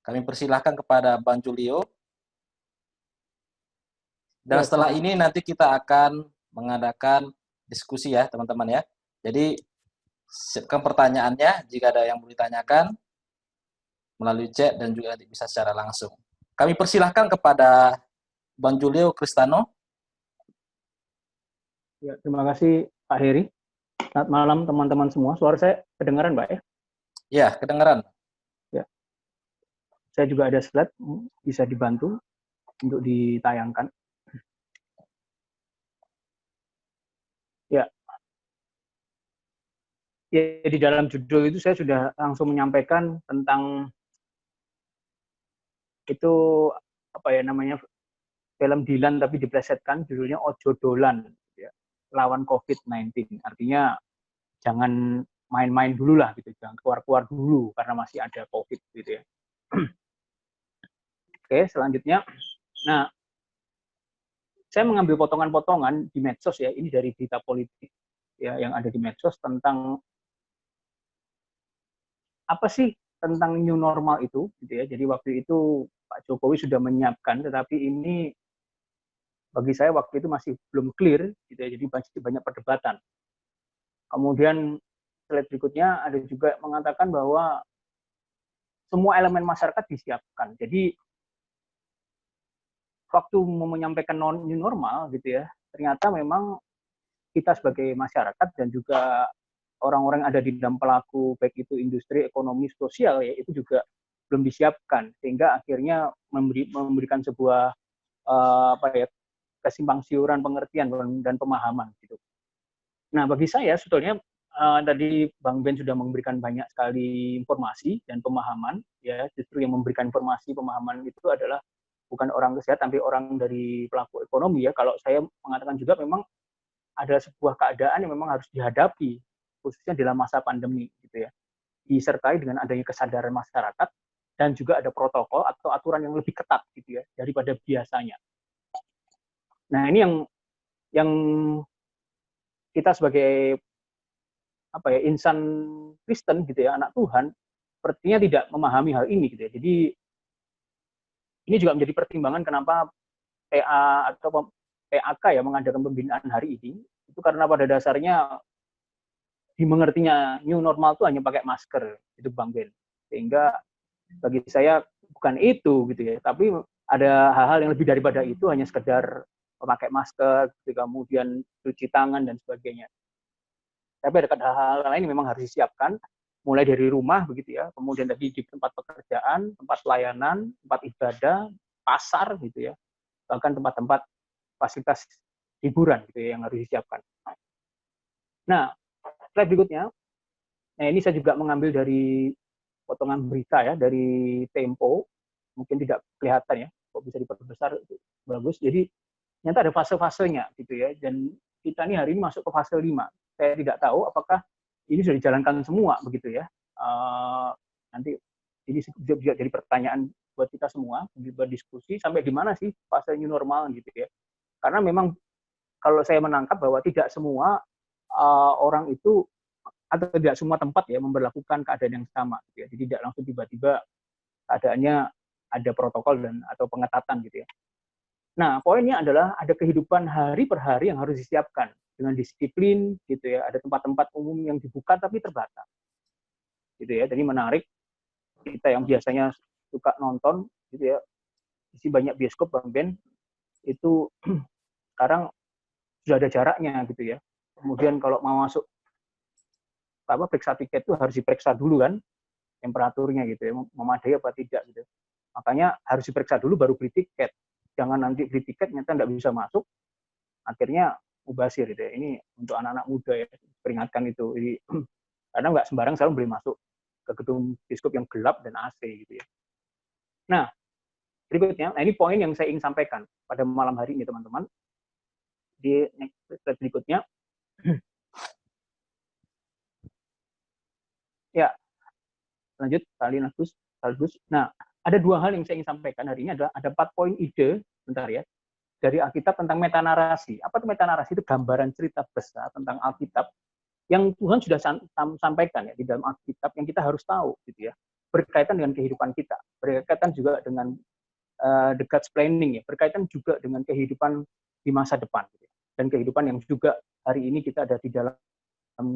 Kami persilahkan kepada Bang Julio. Dan setelah ini nanti kita akan mengadakan diskusi ya teman-teman ya. Jadi siapkan pertanyaannya jika ada yang mau ditanyakan melalui chat dan juga bisa secara langsung. Kami persilahkan kepada Bang Julio Kristano. Ya, terima kasih Pak Heri. Selamat malam teman-teman semua. Suara saya kedengaran, Mbak ya? Ya, kedengaran. Ya. Saya juga ada slide, bisa dibantu untuk ditayangkan. Ya. Ya, di dalam judul itu saya sudah langsung menyampaikan tentang itu apa ya namanya, film Dilan tapi diplesetkan, judulnya Ojo Dolan ya, lawan COVID-19. Artinya jangan main-main dulu lah gitu, jangan keluar-keluar dulu karena masih ada COVID gitu ya. Oke, selanjutnya, nah saya mengambil potongan-potongan di medsos ya, ini dari berita politik ya yang ada di medsos tentang apa sih tentang new normal itu gitu ya. Jadi waktu itu Pak Jokowi sudah menyiapkan, tetapi ini bagi saya waktu itu masih belum clear gitu ya, jadi masih banyak perdebatan. Kemudian slide berikutnya ada juga mengatakan bahwa semua elemen masyarakat disiapkan. Jadi waktu mau menyampaikan new normal gitu ya, ternyata memang kita sebagai masyarakat dan juga orang-orang yang ada di dalam pelaku baik itu industri, ekonomi, sosial ya, itu juga belum disiapkan, sehingga akhirnya memberikan sebuah apa ya, kesimpang siuran pengertian dan pemahaman gitu. Nah, bagi saya sebetulnya tadi Bang Ben sudah memberikan banyak sekali informasi dan pemahaman ya, justru yang memberikan informasi pemahaman itu adalah bukan orang kesehatan tapi orang dari pelaku ekonomi ya. Kalau saya mengatakan juga memang ada sebuah keadaan yang memang harus dihadapi khususnya dalam masa pandemi gitu ya, disertai dengan adanya kesadaran masyarakat dan juga ada protokol atau aturan yang lebih ketat gitu ya daripada biasanya. Nah, ini yang kita sebagai apa ya, insan Kristen gitu ya, anak Tuhan, sepertinya tidak memahami hal ini gitu ya. Jadi ini juga menjadi pertimbangan kenapa TA atau PAK ya mengadakan pembinaan hari ini itu karena pada dasarnya dimengertinya new normal itu hanya pakai masker itu Bang Ben, sehingga bagi saya bukan itu gitu ya, tapi ada hal-hal yang lebih daripada itu, hanya sekedar memakai masker, kemudian cuci tangan dan sebagainya. Tapi ada hal-hal lain yang memang harus disiapkan, mulai dari rumah begitu ya, kemudian tadi di tempat pekerjaan, tempat pelayanan, tempat ibadah, pasar gitu ya, bahkan tempat-tempat fasilitas hiburan gitu ya, yang harus disiapkan. Nah, slide berikutnya, nah ini saya juga mengambil dari potongan berita ya, dari Tempo, mungkin tidak kelihatan ya, kok bisa diperbesar, itu bagus. Jadi ternyata ada fase-fasenya gitu ya, dan kita ini hari ini masuk ke fase 5. Saya tidak tahu apakah ini sudah dijalankan semua begitu ya. Nanti ini juga jadi pertanyaan buat kita semua, berdiskusi sampai di mana sih fase new normal gitu ya. Karena memang kalau saya menangkap bahwa tidak semua orang itu atau tidak semua tempat ya memberlakukan keadaan yang sama gitu ya. Jadi tidak langsung tiba-tiba keadaannya ada protokol dan atau pengetatan gitu ya. Nah, poinnya adalah ada kehidupan hari per hari yang harus disiapkan dengan disiplin gitu ya. Ada tempat-tempat umum yang dibuka tapi terbatas. Gitu ya. Jadi menarik kita yang biasanya suka nonton gitu ya. Isi banyak bioskop Bang Ben itu sekarang sudah ada jaraknya gitu ya. Kemudian kalau mau masuk periksa tiket itu harus diperiksa dulu kan temperaturnya gitu ya, memadai apa tidak gitu. Makanya harus diperiksa dulu baru beli tiket. Jangan nanti beli tiket ternyata nggak bisa masuk, akhirnya mubazir gitu ya. Ini untuk anak-anak muda ya, peringatkan itu. Jadi, karena nggak sembarang selalu boleh masuk ke gedung bioskop yang gelap dan AC gitu ya. Nah, berikutnya, nah ini poin yang saya ingin sampaikan pada malam hari ini teman-teman. Di slide berikutnya, ya, lanjut, Agus. Nah, ada dua hal yang saya ingin sampaikan hari ini, ada 4 poin ide, bentar ya, dari Alkitab tentang metanarasi. Apa itu metanarasi? Itu gambaran cerita besar tentang Alkitab yang Tuhan sudah sampaikan ya di dalam Alkitab yang kita harus tahu gitu ya, berkaitan dengan kehidupan kita, berkaitan juga dengan the God's planning ya, berkaitan juga dengan kehidupan di masa depan gitu ya, dan kehidupan yang juga hari ini kita ada di dalam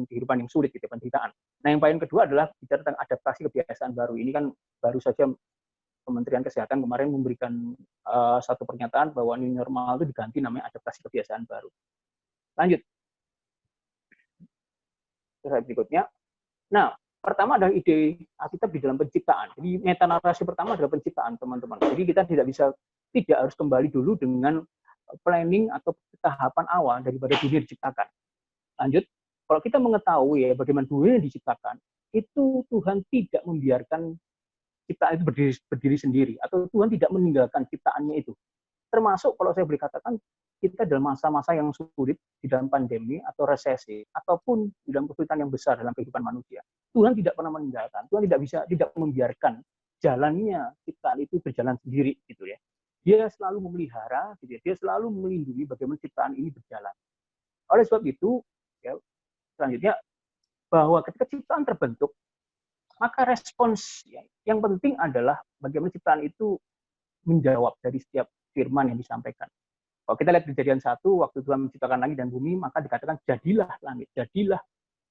kehidupan yang sulit gitu, penderitaan. Nah, yang poin kedua adalah bicara tentang adaptasi kebiasaan baru. Ini kan baru saja Kementerian Kesehatan kemarin memberikan satu pernyataan bahwa new normal itu diganti namanya adaptasi kebiasaan baru. Lanjut. Slide berikutnya. Nah, pertama adalah ide Alkitab di dalam penciptaan. Jadi metanarasi pertama adalah penciptaan, teman-teman. Jadi kita tidak harus kembali dulu dengan planning atau tahapan awal daripada dunia diciptakan. Lanjut. Kalau kita mengetahui ya bagaimana dunia diciptakan, itu Tuhan tidak membiarkan ciptaan itu berdiri sendiri, atau Tuhan tidak meninggalkan ciptaannya itu. Termasuk kalau saya boleh katakan, kita dalam masa-masa yang sulit, di dalam pandemi atau resesi, ataupun di dalam kesulitan yang besar dalam kehidupan manusia. Tuhan tidak pernah meninggalkan, Tuhan tidak membiarkan jalannya ciptaan itu berjalan sendiri gitu ya. Dia selalu memelihara, gitu ya. Dia selalu melindungi bagaimana ciptaan ini berjalan. Oleh sebab itu, ya, selanjutnya, bahwa ketika ciptaan terbentuk, maka respons yang penting adalah bagaimana ciptaan itu menjawab dari setiap firman yang disampaikan. Kalau kita lihat Kejadian 1, waktu Tuhan menciptakan langit dan bumi, maka dikatakan jadilah langit, jadilah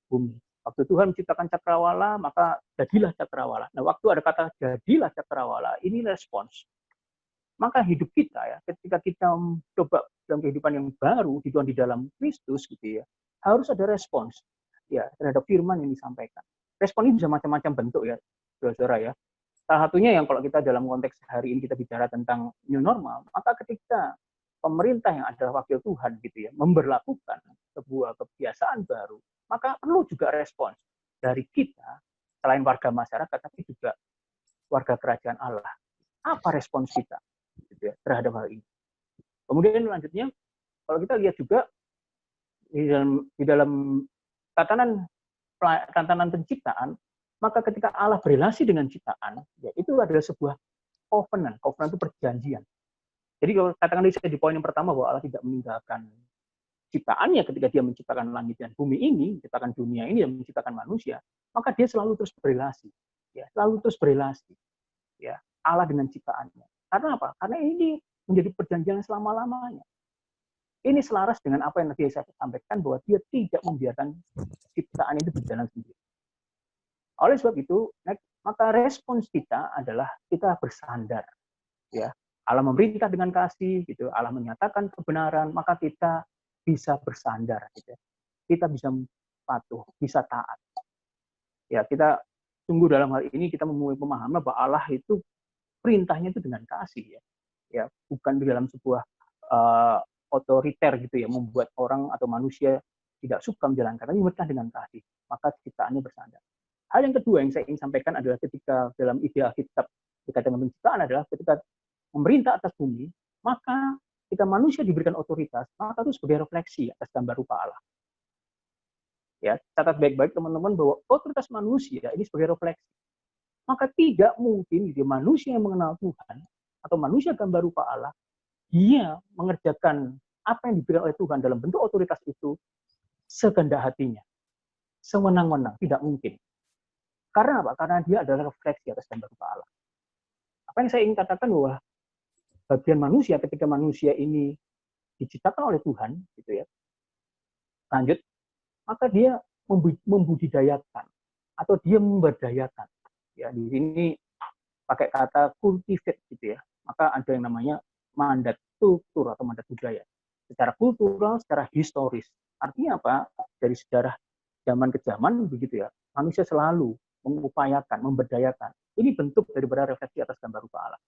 bumi. Waktu Tuhan menciptakan cakrawala, maka jadilah cakrawala. Nah, waktu ada kata jadilah cakrawala, ini respons. Maka hidup kita ya, ketika kita coba dalam kehidupan yang baru, di dalam Kristus gitu ya, harus ada respons ya terhadap firman yang disampaikan. Respon ini bisa macam-macam bentuk ya, saudara ya. Salah satunya yang kalau kita dalam konteks hari ini kita bicara tentang new normal, maka ketika pemerintah yang adalah wakil Tuhan gitu ya, memberlakukan sebuah kebiasaan baru, maka perlu juga respons dari kita selain warga masyarakat tapi juga warga kerajaan Allah. Apa respons kita gitu ya, terhadap hal ini? Kemudian selanjutnya kalau kita lihat juga di dalam tatanan penciptaan, maka ketika Allah berelasi dengan ciptaan, ya itu adalah sebuah covenant. Covenant itu perjanjian. Jadi kalau katakan di poin yang pertama bahwa Allah tidak meninggalkan ciptaannya ketika dia menciptakan langit dan bumi ini, menciptakan dunia ini dan menciptakan manusia, maka dia selalu terus berelasi. Ya, selalu terus berelasi. Ya, Allah dengan ciptaannya. Karena apa? Karena ini menjadi perjanjian selama-lamanya. Ini selaras dengan apa yang tadi saya sampaikan, bahwa dia tidak membiarkan ciptaan itu berjalan sendiri. Oleh sebab itu, maka respons kita adalah kita bersandar. Ya, Allah memerintah dengan kasih, gitu. Allah menyatakan kebenaran, maka kita bisa bersandar. Gitu. Kita bisa patuh, bisa taat. Ya, kita sungguh dalam hal ini kita memulai pemahaman bahwa Allah itu perintahnya itu dengan kasih, ya, bukan di dalam sebuah otoriter gitu ya, membuat orang atau manusia tidak suka menjalankan, tapi mereka dengan kasih, maka ciptaannya bersandar. Hal yang kedua yang saya ingin sampaikan adalah ketika dalam ide Alkitab berkaitan dengan penciptaan adalah ketika memerintah atas bumi, maka ketika manusia diberikan otoritas, maka itu sebagai refleksi atas gambar rupa Allah. Ya, catat baik-baik teman-teman bahwa otoritas manusia ini sebagai refleksi. Maka tidak mungkin dia manusia yang mengenal Tuhan atau manusia gambar rupa Allah, dia mengerjakan apa yang diberikan oleh Tuhan dalam bentuk otoritas itu sekehendak hatinya, sewenang-wenang, tidak mungkin. Karena apa? Karena dia adalah refleksi atas gambar rupa Allah. Apa yang saya ingin katakan bahwa bagian manusia ketika manusia ini diciptakan oleh Tuhan, gitu ya. Lanjut, maka dia membudidayakan atau dia memberdayakan. Ya, di sini pakai kata cultivate gitu ya. Maka ada yang namanya mandat kultur atau mandat budaya. Secara kultural, secara historis. Artinya apa? Dari sejarah zaman ke zaman begitu ya. Manusia selalu mengupayakan, memberdayakan. Ini bentuk daripada refleksi atas gambar rupa Allah.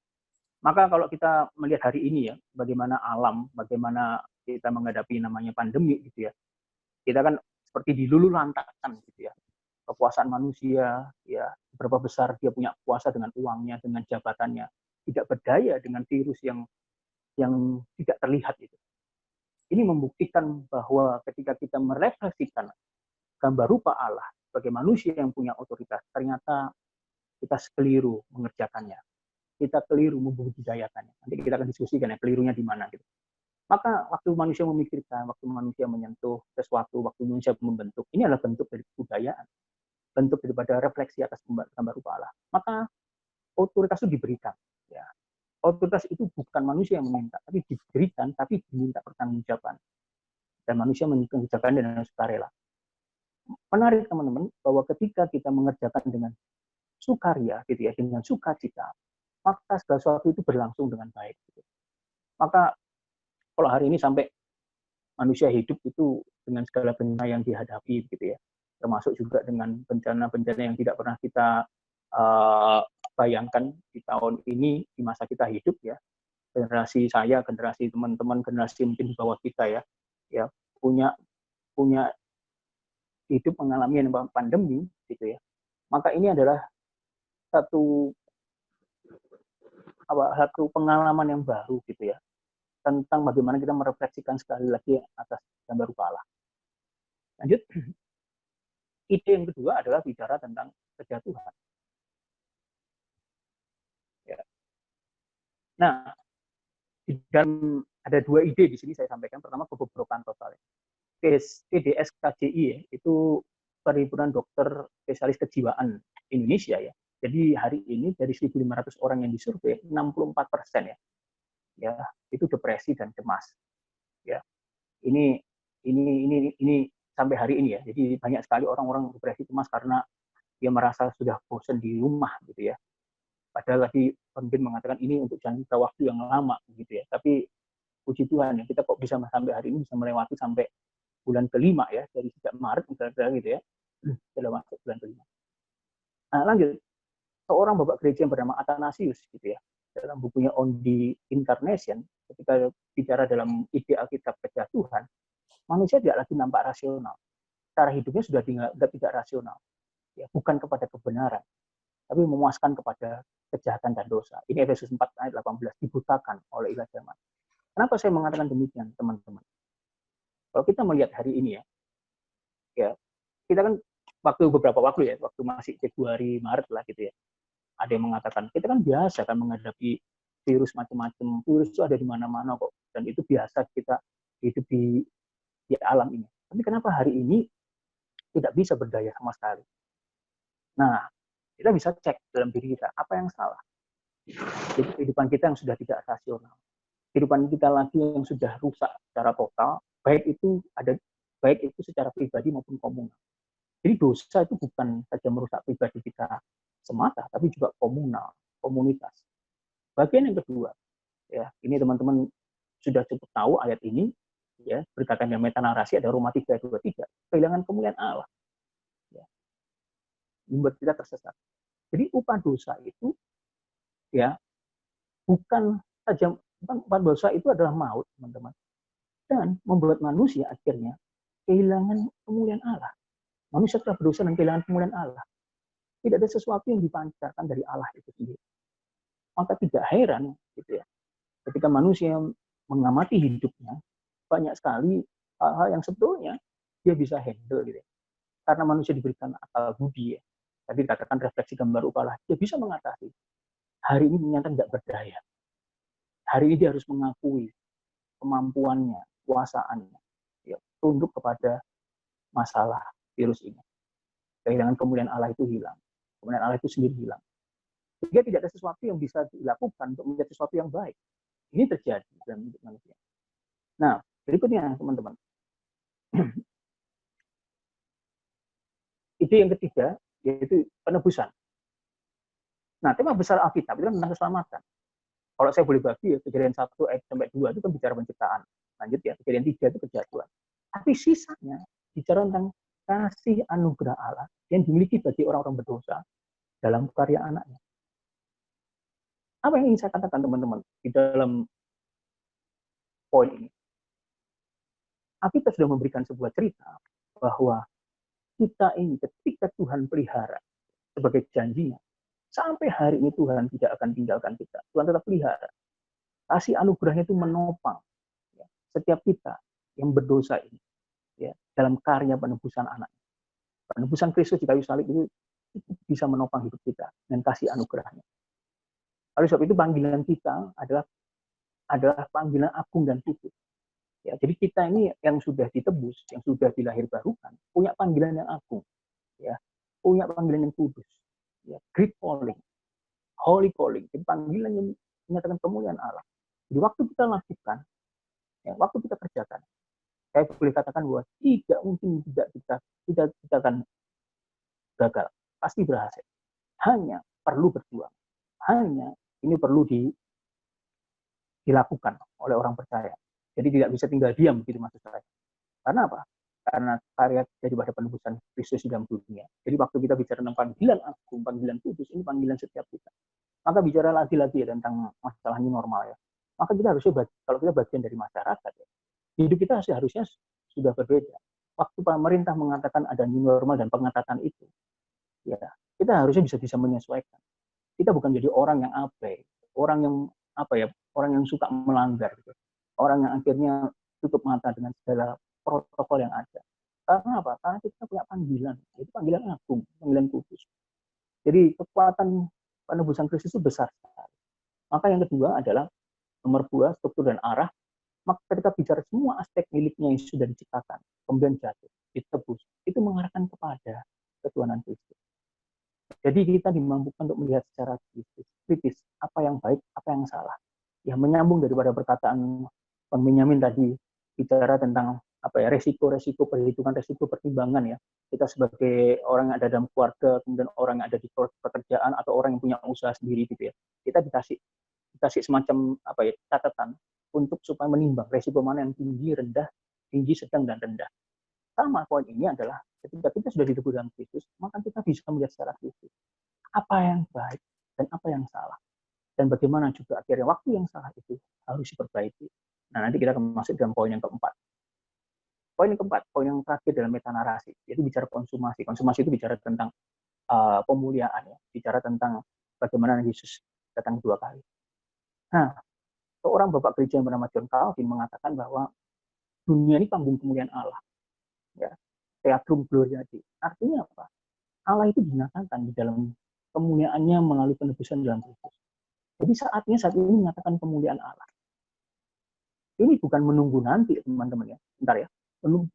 Maka kalau kita melihat hari ini ya, bagaimana alam, bagaimana kita menghadapi namanya pandemi gitu ya. Kita kan seperti dilululantakkan gitu ya. Kekuasaan manusia, ya berapa besar dia punya kuasa dengan uangnya, dengan jabatannya, tidak berdaya dengan virus yang tidak terlihat itu. Ini membuktikan bahwa ketika kita merefleksikan gambar rupa Allah sebagai manusia yang punya otoritas, ternyata kita keliru mengerjakannya, kita keliru membudidayakannya. Nanti kita akan diskusikan ya kelirunya di mana gitu. Maka waktu manusia memikirkan, waktu manusia menyentuh sesuatu, waktu manusia membentuk, ini adalah bentuk dari kebudayaan, bentuk daripada refleksi atas gambar rupa Allah. Maka otoritas itu diberikan. Ya. Otoritas itu bukan manusia yang meminta, tapi diberikan, tapi diminta pertanggungjawaban. Dan manusia mengerjakan dengan sukarela. Menarik teman-teman, bahwa ketika kita mengerjakan dengan sukaria, gitu ya, dengan sukacita, maka segala sesuatu itu berlangsung dengan baik. Gitu. Maka kalau hari ini sampai manusia hidup itu dengan segala bencana yang dihadapi, gitu ya, termasuk juga dengan bencana-bencana yang tidak pernah kita bayangkan di tahun ini, di masa kita hidup ya, generasi saya, generasi teman-teman, generasi mungkin di bawah kita ya punya hidup mengalami pandemi gitu ya. Maka ini adalah satu pengalaman yang baru gitu ya, tentang bagaimana kita merefleksikan sekali lagi atas gambar rupa Allah. Lanjut, ide yang kedua adalah bicara tentang kejatuhan. Ya. Nah, dan ada dua ide di sini saya sampaikan. Pertama, kebobrokan total. PDS KJI ya, itu Perhimpunan Dokter Spesialis Kejiwaan Indonesia ya. Jadi hari ini dari 1.500 orang yang disurvei, 64% ya itu depresi dan cemas. Ya, ini sampai hari ini ya. Jadi banyak sekali orang-orang depresi cemas karena dia merasa sudah bosan di rumah gitu ya. Padahal tadi pemimpin mengatakan ini untuk jangka waktu yang lama gitu ya. Tapi puji Tuhan ya, kita kok bisa sampai hari ini bisa melewati sampai bulan kelima ya, dari sejak Maret misalnya gitu ya, sudah masuk bulan kelima. Nah lanjut, seorang bapak gereja yang bernama Athanasius gitu ya, dalam bukunya On the Incarnation, ketika bicara dalam ide Alkitab kejatuhan, manusia tidak lagi nampak rasional. Cara hidupnya sudah tidak rasional. Ya, bukan kepada kebenaran, tapi memuaskan kepada kejahatan dan dosa. Ini Efesus 4 ayat 18, dibutakan oleh ilah zaman. Kenapa saya mengatakan demikian, teman-teman? Kalau kita melihat hari ini ya kita kan beberapa waktu ya, waktu masih Februari, Maret lah gitu ya, ada yang mengatakan kita kan biasa kan menghadapi virus macam-macam, virus itu ada di mana-mana kok, dan itu biasa kita hidup di alam ini. Tapi kenapa hari ini tidak bisa berdaya sama sekali? Nah, kita bisa cek dalam diri kita apa yang salah. Jadi kehidupan kita yang sudah tidak rasional. kehidupan kita lagi yang sudah rusak secara total, baik itu secara pribadi maupun komunal. Jadi dosa itu bukan saja merusak pribadi kita semata, tapi juga komunal, komunitas. Bagian yang kedua, ya ini teman-teman sudah cukup tahu ayat ini, ya berkaitan dengan metanarasi ada Roma 3:23, kehilangan kemuliaan Allah, ya, membuat kita tersesat. Jadi upah dosa itu, ya bukan upah dosa itu adalah maut, teman-teman, dan membuat manusia akhirnya kehilangan kemuliaan Allah. Manusia telah berdosa dan kehilangan kemuliaan Allah. Tidak ada sesuatu yang dipancarkan dari Allah itu sendiri. Maka tidak heran, gitu ya, ketika manusia mengamati hidupnya, banyak sekali hal-hal yang sebetulnya dia bisa handle, gitu ya. Karena manusia diberikan akal budi, ya. Tadi dikatakan refleksi gambar rupa Allah, dia bisa mengatasi. Hari ini ternyata tidak berdaya. Hari ini dia harus mengakui kemampuannya, kuasaannya, ya, tunduk kepada masalah virus ini. Kehilangan kemuliaan Allah itu hilang. Kemuliaan Allah itu sendiri hilang. Sehingga tidak ada sesuatu yang bisa dilakukan untuk menjadi sesuatu yang baik. Ini terjadi dalam hidup manusia. Nah, berikutnya teman-teman. Ide yang ketiga, yaitu penebusan. Nah, tema besar Alkitab itu kan tentang keselamatan. Kalau saya boleh bagi, ya, Kejadian 1 ayat sampai 2 itu kan bicara penciptaan. Lanjut ya, Kejadian 3 itu kejatuhan. Tapi sisanya bicara tentang kasih anugerah Allah yang dimiliki bagi orang-orang berdosa dalam karya anaknya. Apa yang ingin saya katakan teman-teman di dalam poin ini? Alkitab sudah memberikan sebuah cerita bahwa kita ini ketika Tuhan pelihara sebagai janjinya, sampai hari ini Tuhan tidak akan tinggalkan kita. Tuhan tetap pelihara. Kasih anugerahnya itu menopang, ya, setiap kita yang berdosa ini, ya, dalam karya penebusan anak. Penebusan Kristus di kayu salib itu bisa menopang hidup kita dan kasih anugerahnya. Oleh sebab itu panggilan kita adalah panggilan agung dan kudus. Ya, jadi kita ini yang sudah ditebus, yang sudah dilahirbarukan, punya panggilan yang agung, ya, punya panggilan yang kudus, ya, great calling, holy calling, jadi panggilan yang menyatakan kemuliaan Allah. Jadi waktu kita lakukan, ya, waktu kita kerjakan, saya boleh katakan bahwa tidak mungkin kita akan gagal, pasti berhasil. Hanya perlu berjuang, hanya ini perlu dilakukan oleh orang percaya. Jadi tidak bisa tinggal diam, begitu maksud saya. Karena apa? Karena karya daripada penebusan Kristus di dalam dunia. Jadi waktu kita bicara tentang panggilan agung, panggilan kudus, ini panggilan setiap kita. Maka bicara lagi-lagi ya tentang masalah new normal ya. Maka kita harusnya, kalau kita bagian dari masyarakat ya, hidup kita harusnya sudah berbeda. Waktu pemerintah mengatakan ada new normal dan pengetatan itu, ya kita harusnya bisa menyesuaikan. Kita bukan jadi orang yang abai, orang yang suka melanggar, gitu. Orang yang akhirnya tutup mata dengan segala protokol yang ada. Karena apa? Karena kita punya panggilan, itu panggilan agung, panggilan kudus. Jadi kekuatan penebusan Kristus itu besar sekali. Maka yang kedua adalah nomor 2, struktur dan arah. Maka ketika bicara semua aspek miliknya yang sudah diciptakan, kemudian jatuh, ditebus, itu mengarahkan kepada ketuhanan Kristus. Jadi kita dimampukan untuk melihat secara kritis apa yang baik, apa yang salah. Ya menyambung daripada perkataan Bang Benyamin tadi bicara tentang resiko-resiko perhitungan, resiko pertimbangan ya. Kita sebagai orang yang ada dalam keluarga, kemudian orang yang ada di pekerjaan atau orang yang punya usaha sendiri gitu ya. Kita dikasih semacam catatan untuk supaya menimbang resiko mana yang tinggi, rendah, tinggi, sedang dan rendah. Sama poin ini adalah ketika kita sudah ditebus dalam Kristus, maka kita bisa melihat secara kritis apa yang baik dan apa yang salah. Dan bagaimana juga akhirnya waktu yang salah itu harus diperbaiki. Nah, nanti kita akan masuk dalam poin yang keempat. Poin yang keempat, poin yang terakhir dalam metanarasi, yaitu bicara konsumasi. Konsumasi itu bicara tentang pemuliaan, ya. Bicara tentang bagaimana Yesus datang 2 kali. Nah, seorang bapak gereja yang bernama John Calvin mengatakan bahwa dunia ini panggung kemuliaan Allah. Ya, Theatrum Gloria Dei. Artinya apa? Allah itu dinyatakan di dalam kemuliaannya melalui penebusan dalam Kristus. Jadi saat ini menyatakan kemuliaan Allah. Ini bukan menunggu nanti, teman-teman ya. Bentar ya.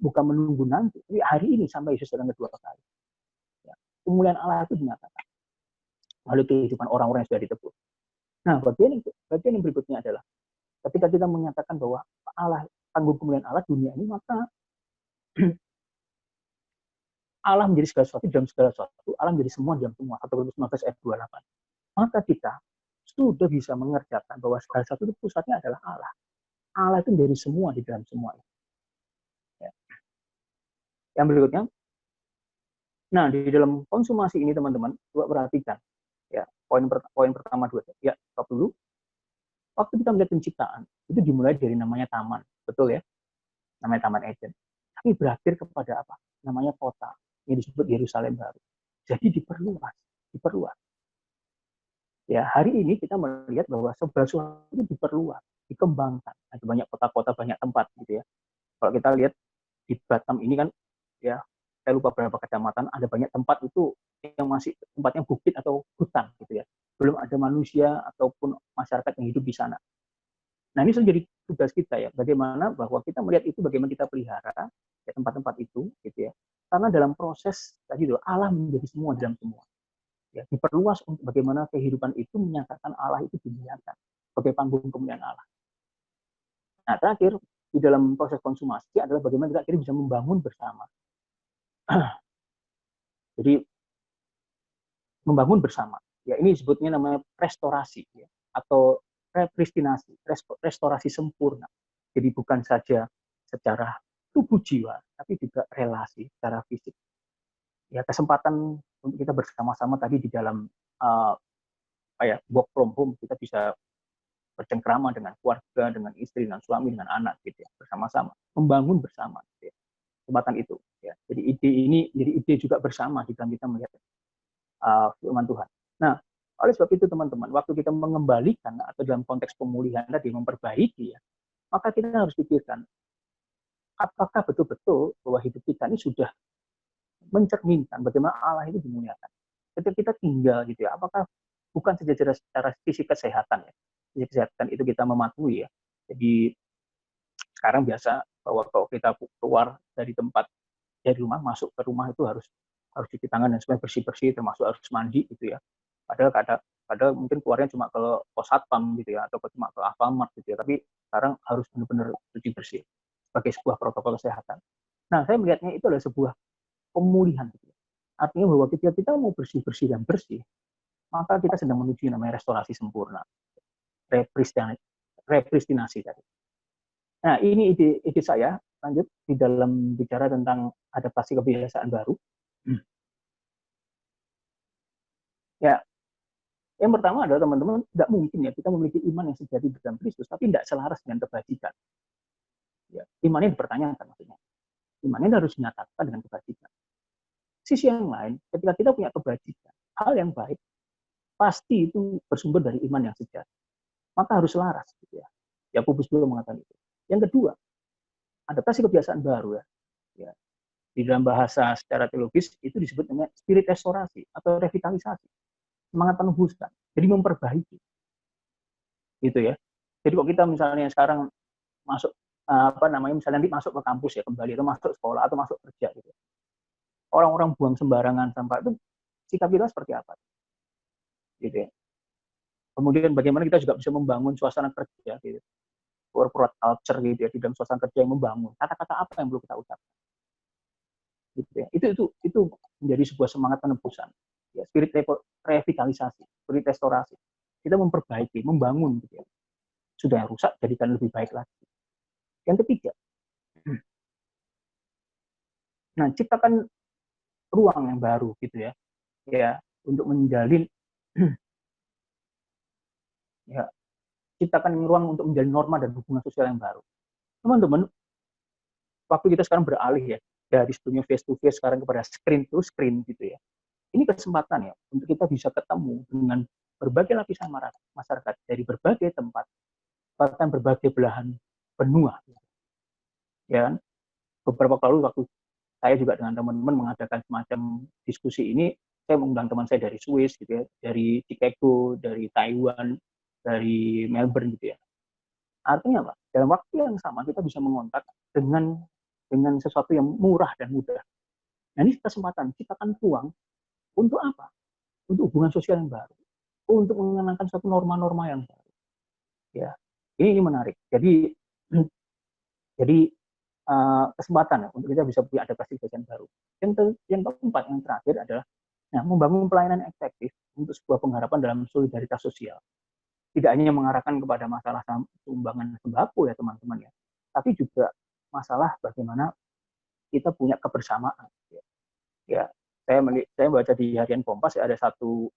Bukan menunggu nanti. Jadi hari ini sampai Yesus datang kedua kali. Ya. Kemuliaan Allah itu dinyatakan melalui kehidupan orang-orang yang sudah ditebus. Nah, bagian yang berikutnya adalah ketika kita menyatakan bahwa Allah, tanggung kemuliaan Allah dunia ini, maka Allah menjadi segala sesuatu dalam segala sesuatu, Allah menjadi semua dalam semua. 1 Korintus 15 ayat 28. Maka kita sudah bisa mengerjakan bahwa segala sesuatu itu pusatnya adalah Allah. Allah itu menjadi semua di dalam semua. Ya. Yang berikutnya, nah di dalam konsumasi ini teman-teman, coba perhatikan. Ya, poin pertama dua. Ya, stop dulu. Waktu kita melihat penciptaan, itu dimulai dari namanya taman. Betul ya? Namanya Taman Eden. Tapi berakhir kepada apa? Namanya kota. Yang disebut Yerusalem baru. Jadi diperluas. Ya, hari ini kita melihat bahwa segala sesuatu itu diperluas, dikembangkan. Ada banyak kota-kota, banyak tempat gitu ya. Kalau kita lihat di Batam ini kan, ya, saya lupa berapa kecamatan, ada banyak tempat itu yang masih tempatnya bukit atau hutan gitu ya. Belum ada manusia ataupun masyarakat yang hidup di sana. Nah, ini sudah jadi tugas kita ya, bagaimana bahwa kita melihat itu, bagaimana kita pelihara ya, tempat-tempat itu gitu ya. Karena dalam proses tadi itu Allah menjadi semua dalam semua. Ya, diperluas untuk bagaimana kehidupan itu menyatakan Allah itu dimuliakan sebagai panggung kemuliaan Allah. Nah, terakhir di dalam proses konsumasi adalah bagaimana kita akhirnya bisa membangun bersama. Jadi membangun bersama. Ya, ini sebutnya namanya restorasi ya, atau repristinasi, restorasi sempurna. Jadi bukan saja secara tubuh jiwa, tapi juga relasi secara fisik. Ya, kesempatan untuk kita bersama-sama tadi di dalam work from home, kita bisa bercengkrama dengan keluarga, dengan istri, dengan suami, dengan anak gitu ya, bersama-sama, membangun bersama gitu ya. Kesempatan itu ya. Jadi ide ini jadi ide juga bersama di dalam kita melihat firman Tuhan. Nah, oleh sebab itu teman-teman, waktu kita mengembalikan atau dalam konteks pemulihan tadi memperbaiki ya, maka kita harus pikirkan apakah betul-betul bahwa hidup kita ini sudah mencerminkan bagaimana Allah itu dimuliakan. Ketika kita tinggal gitu ya, apakah bukan saja secara sisi kesehatan ya, sisi kesehatan itu kita mematuhi ya. Jadi sekarang biasa bahwa kalau kita keluar dari rumah masuk ke rumah itu harus cuci tangan dan semuanya bersih-bersih, termasuk harus mandi gitu ya. Padahal mungkin keluarnya cuma ke pos satpam gitu ya, atau cuma ke Alfamart gitu ya, tapi sekarang harus benar-benar cuci bersih sebagai sebuah protokol kesehatan. Nah, saya melihatnya itu adalah sebuah pemulihan gitu ya. Artinya bahwa ketika kita mau bersih-bersih dan bersih, maka kita sedang menuju namanya restorasi sempurna, repristinasi tadi. Nah, ini ide saya. Lanjut di dalam bicara tentang adaptasi kebiasaan baru. Ya, yang pertama adalah teman-teman, tidak mungkin ya kita memiliki iman yang sejati dalam Kristus, tapi tidak selaras dengan kebajikan. Ya, imannya dipertanyakan maksudnya. Imannya harus dinyatakan dengan kebajikan. Sisi yang lain, ketika kita punya kebajikan, hal yang baik, pasti itu bersumber dari iman yang sejati. Maka harus selaras. Gitu ya. Yakobus dulu mengatakan itu. Yang kedua, adaptasi kebiasaan baru ya. Di dalam bahasa secara teologis itu disebut namanya spirit restorasi atau revitalisasi, semangat penebusan, jadi memperbaiki, gitu ya. Jadi kalau kita misalnya sekarang masuk misalnya nanti masuk ke kampus ya kembali, atau masuk sekolah atau masuk kerja gitu, orang-orang buang sembarangan sampah itu sikap kita seperti apa, gitu ya. Kemudian bagaimana kita juga bisa membangun suasana kerja gitu, corporate culture gitu ya, di dalam suasana kerja yang membangun. Kata-kata apa yang perlu kita ucapkan? Gitu ya. Itu menjadi sebuah semangat penebusan. Ya, spirit revitalisasi, spirit restorasi. Kita memperbaiki, membangun gitu ya. Sudah yang rusak jadikan lebih baik lagi. Yang ketiga, nah ciptakan ruang yang baru gitu ya. Ya, untuk menjalin ya, ciptakan ruang untuk menjalin norma dan hubungan sosial yang baru. Teman-teman, waktu kita sekarang beralih ya dari sebelumnya face to face sekarang kepada screen to screen gitu ya. Ini kesempatan ya untuk kita bisa ketemu dengan berbagai lapisan masyarakat dari berbagai tempat, bahkan berbagai belahan benua. Ya, beberapa kali waktu saya juga dengan teman-teman mengadakan semacam diskusi ini, saya mengundang teman saya dari Swiss gitu ya, dari Chicago, dari Taiwan, dari Melbourne gitu ya. Artinya apa? Dalam waktu yang sama kita bisa mengontak dengan sesuatu yang murah dan mudah. Nah, ini kesempatan, ciptakan peluang untuk apa? Untuk hubungan sosial yang baru, untuk mengenangkan suatu norma-norma yang baru. Ya, Ini menarik. Jadi kesempatan ya, untuk kita bisa punya adaptasi kebiasaan baru. Yang keempat, yang terakhir adalah membangun pelayanan efektif untuk sebuah pengharapan dalam solidaritas sosial. Tidak hanya mengarahkan kepada masalah sumbangan sembako ya teman-teman ya, tapi juga masalah bagaimana kita punya kebersamaan. Ya, saya baca di Harian Kompas ada satu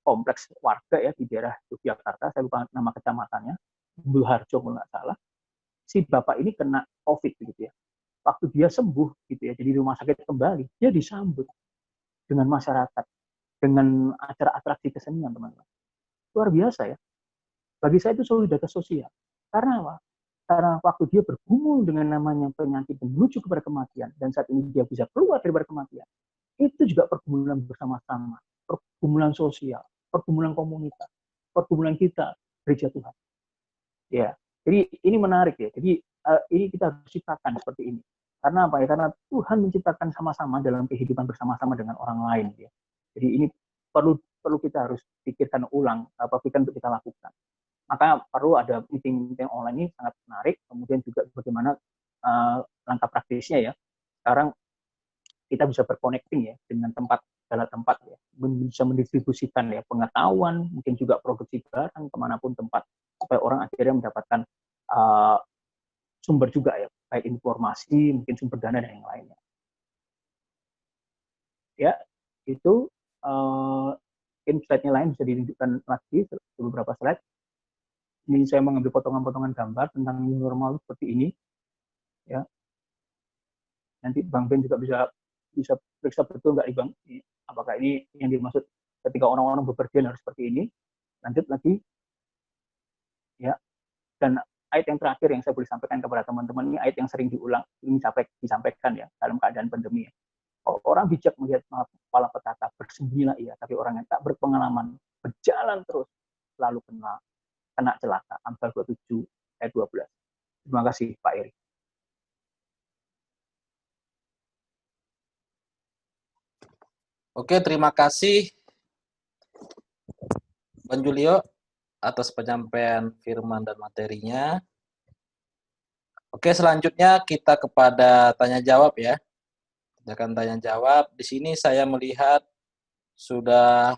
kompleks warga ya di daerah Yogyakarta, saya lupa nama kecamatannya, Buluharjo kalau nggak salah. Si bapak ini kena COVID gitu ya. Waktu dia sembuh gitu ya, jadi rumah sakit kembali, dia disambut dengan masyarakat, dengan acara atraksi kesenian teman-teman. Luar biasa ya. Bagi saya itu solidaritas sosial. Karena apa? Karena waktu dia bergumul dengan namanya penyakit menuju kepada kematian, dan saat ini dia bisa keluar dari kematian, itu juga pergumulan bersama-sama, pergumulan sosial, pergumulan komunitas, pergumulan kita gereja Tuhan. Ya, jadi ini menarik ya. Jadi ini kita harus ciptakan seperti ini. Karena apa ya? Karena Tuhan menciptakan sama-sama dalam kehidupan bersama-sama dengan orang lain ya. Jadi ini perlu kita harus pikirkan ulang apa untuk kita lakukan. Maka perlu ada meeting online ini sangat menarik. Kemudian juga bagaimana langkah praktisnya ya. Sekarang kita bisa berconnecting ya dengan segala tempat ya, bisa mendistribusikan ya pengetahuan, mungkin juga produksi barang kemanapun tempat, supaya orang akhirnya mendapatkan sumber juga ya, baik informasi, mungkin sumber dana dan yang lainnya. Ya, itu slide-nya lain bisa ditunjukkan lagi beberapa slide. Ini saya mengambil potongan-potongan gambar tentang new normal seperti ini. Ya. Nanti Bang Ben juga bisa periksa betul nggak Bang, apakah ini yang dimaksud ketika orang-orang bepergian harus seperti ini. Lanjut lagi. Ya. Dan ayat yang terakhir yang saya boleh sampaikan kepada teman-teman, ini ayat yang sering disampaikan ya dalam keadaan pandemi. Orang bijak melihat kepala petaka, bersembunyilah ia, tapi orang yang tak berpengalaman berjalan terus lalu kena celaka. Amsal 27 ayat 12. Terima kasih Pak Eri. Oke, terima kasih Bang Julio atas penyampaian firman dan materinya. Oke, selanjutnya kita kepada tanya jawab ya. Kita akan tanya jawab. Di sini saya melihat sudah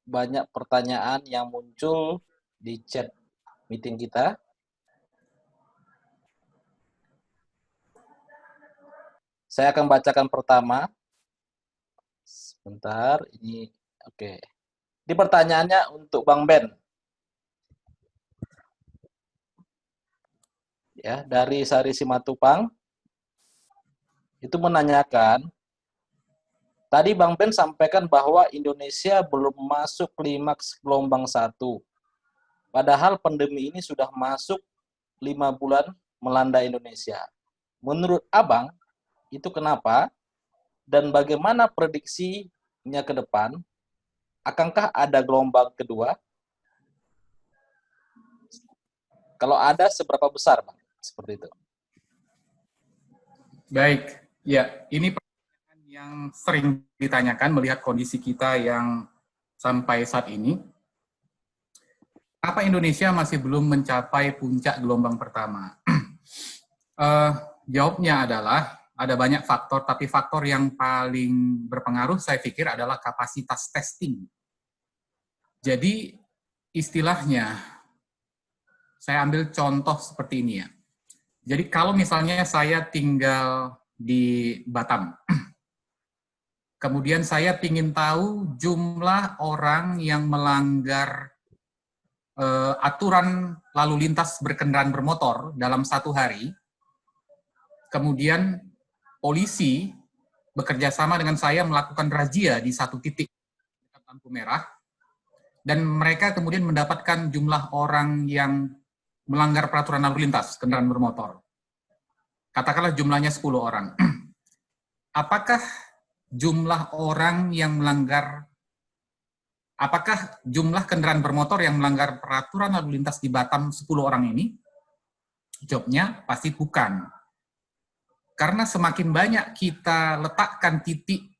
banyak pertanyaan yang muncul di chat meeting kita. Saya akan bacakan pertama. Sebentar, ini oke. Ini pertanyaannya untuk Bang Ben. Ya, dari Sari Simatupang. Itu menanyakan, tadi Bang Ben sampaikan bahwa Indonesia belum masuk klimaks gelombang 1. Padahal pandemi ini sudah masuk 5 bulan melanda Indonesia. Menurut Abang, itu kenapa? Dan bagaimana prediksinya ke depan? Akankah ada gelombang kedua? Kalau ada, seberapa besar, Bang? Seperti itu. Baik, ya ini pertanyaan yang sering ditanyakan melihat kondisi kita yang sampai saat ini. Apa Indonesia masih belum mencapai puncak gelombang pertama? Jawabnya adalah ada banyak faktor, tapi faktor yang paling berpengaruh saya pikir adalah kapasitas testing. Jadi istilahnya, saya ambil contoh seperti ini ya. Jadi kalau misalnya saya tinggal di Batam, kemudian saya ingin tahu jumlah orang yang melanggar aturan lalu lintas berkendaraan bermotor dalam satu hari, kemudian polisi bekerja sama dengan saya melakukan razia di satu titik dekat lampu merah, dan mereka kemudian mendapatkan jumlah orang yang melanggar peraturan lalu lintas kendaraan bermotor. Katakanlah jumlahnya 10 orang. Apakah jumlah orang yang melanggar, apakah jumlah kendaraan bermotor yang melanggar peraturan lalu lintas di Batam 10 orang ini? Jawabnya pasti bukan. Karena semakin banyak kita letakkan titik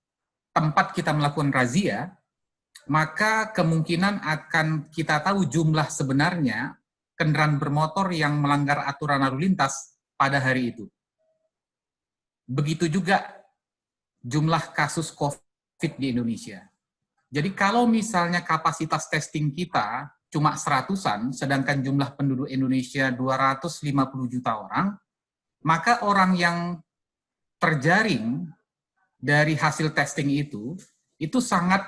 tempat kita melakukan razia, maka kemungkinan akan kita tahu jumlah sebenarnya kendaraan bermotor yang melanggar aturan lalu lintas pada hari itu. Begitu juga jumlah kasus COVID di Indonesia. Jadi kalau misalnya kapasitas testing kita cuma 100-an, sedangkan jumlah penduduk Indonesia 250 juta orang, maka orang yang terjaring dari hasil testing itu sangat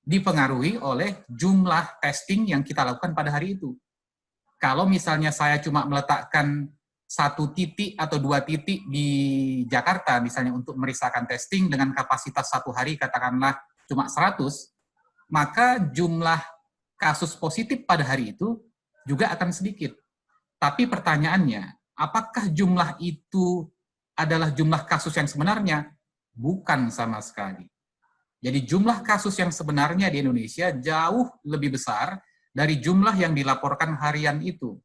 dipengaruhi oleh jumlah testing yang kita lakukan pada hari itu. Kalau misalnya saya cuma meletakkan 1 titik atau 2 titik di Jakarta, misalnya untuk merissakan testing dengan kapasitas 1 hari katakanlah cuma 100, maka jumlah kasus positif pada hari itu juga akan sedikit. Tapi pertanyaannya, apakah jumlah itu adalah jumlah kasus yang sebenarnya? Bukan sama sekali. Jadi jumlah kasus yang sebenarnya di Indonesia jauh lebih besar dari jumlah yang dilaporkan harian itu.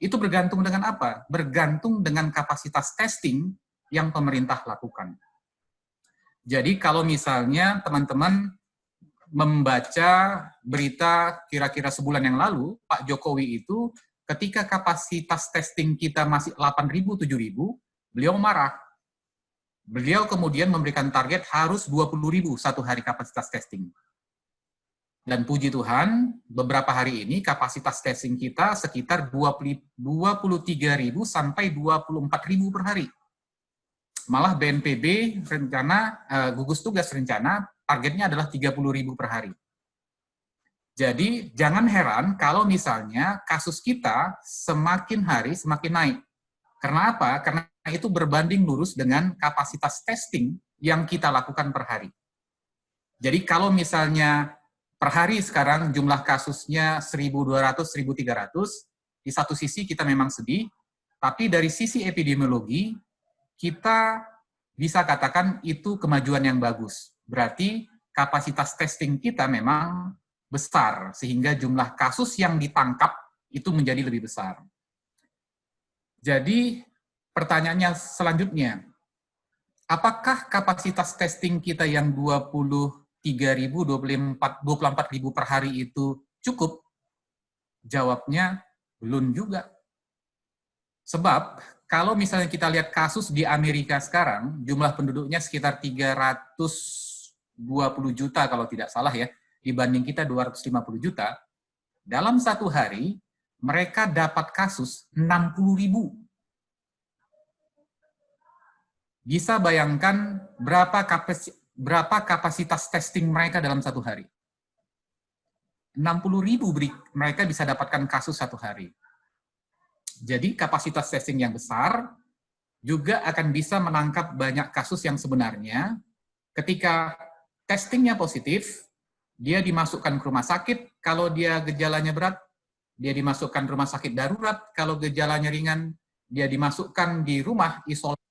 Itu bergantung dengan apa? Bergantung dengan kapasitas testing yang pemerintah lakukan. Jadi kalau misalnya teman-teman membaca berita kira-kira sebulan yang lalu, Pak Jokowi itu ketika kapasitas testing kita masih 8.000, 7.000, beliau marah. Beliau kemudian memberikan target harus 20.000 satu hari kapasitas testing. Dan puji Tuhan, beberapa hari ini kapasitas testing kita sekitar 23.000 sampai 24.000 per hari. Malah BNPB rencana, gugus tugas rencana, targetnya adalah 30.000 per hari. Jadi jangan heran kalau misalnya kasus kita semakin hari semakin naik. Karena apa? Karena itu berbanding lurus dengan kapasitas testing yang kita lakukan per hari. Jadi kalau misalnya per hari sekarang jumlah kasusnya 1.200, 1.300, di satu sisi kita memang sedih, tapi dari sisi epidemiologi, kita bisa katakan itu kemajuan yang bagus. Berarti kapasitas testing kita memang besar, sehingga jumlah kasus yang ditangkap itu menjadi lebih besar. Jadi, pertanyaannya selanjutnya, apakah kapasitas testing kita yang 23.000, 24.000 per hari itu cukup? Jawabnya, belum juga. Sebab, kalau misalnya kita lihat kasus di Amerika sekarang, jumlah penduduknya sekitar 320 juta kalau tidak salah ya, dibanding kita 250 juta, dalam satu hari, mereka dapat kasus 60.000. Bisa bayangkan berapa kapasitas testing mereka dalam satu hari. 60.000 mereka bisa dapatkan kasus satu hari. Jadi kapasitas testing yang besar juga akan bisa menangkap banyak kasus yang sebenarnya ketika testingnya positif, dia dimasukkan ke rumah sakit kalau dia gejalanya berat, dia dimasukkan rumah sakit darurat kalau gejalanya ringan, dia dimasukkan di rumah isolasi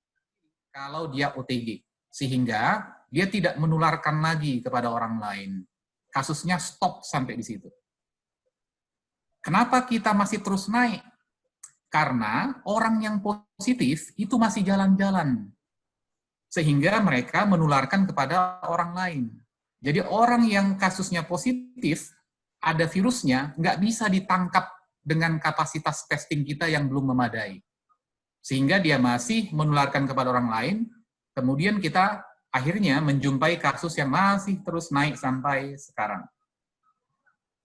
kalau dia OTG. Sehingga dia tidak menularkan lagi kepada orang lain. Kasusnya stop sampai di situ. Kenapa kita masih terus naik? Karena orang yang positif itu masih jalan-jalan. Sehingga mereka menularkan kepada orang lain. Jadi orang yang kasusnya positif, ada virusnya, nggak bisa ditangkap dengan kapasitas testing kita yang belum memadai. Sehingga dia masih menularkan kepada orang lain, kemudian kita akhirnya menjumpai kasus yang masih terus naik sampai sekarang.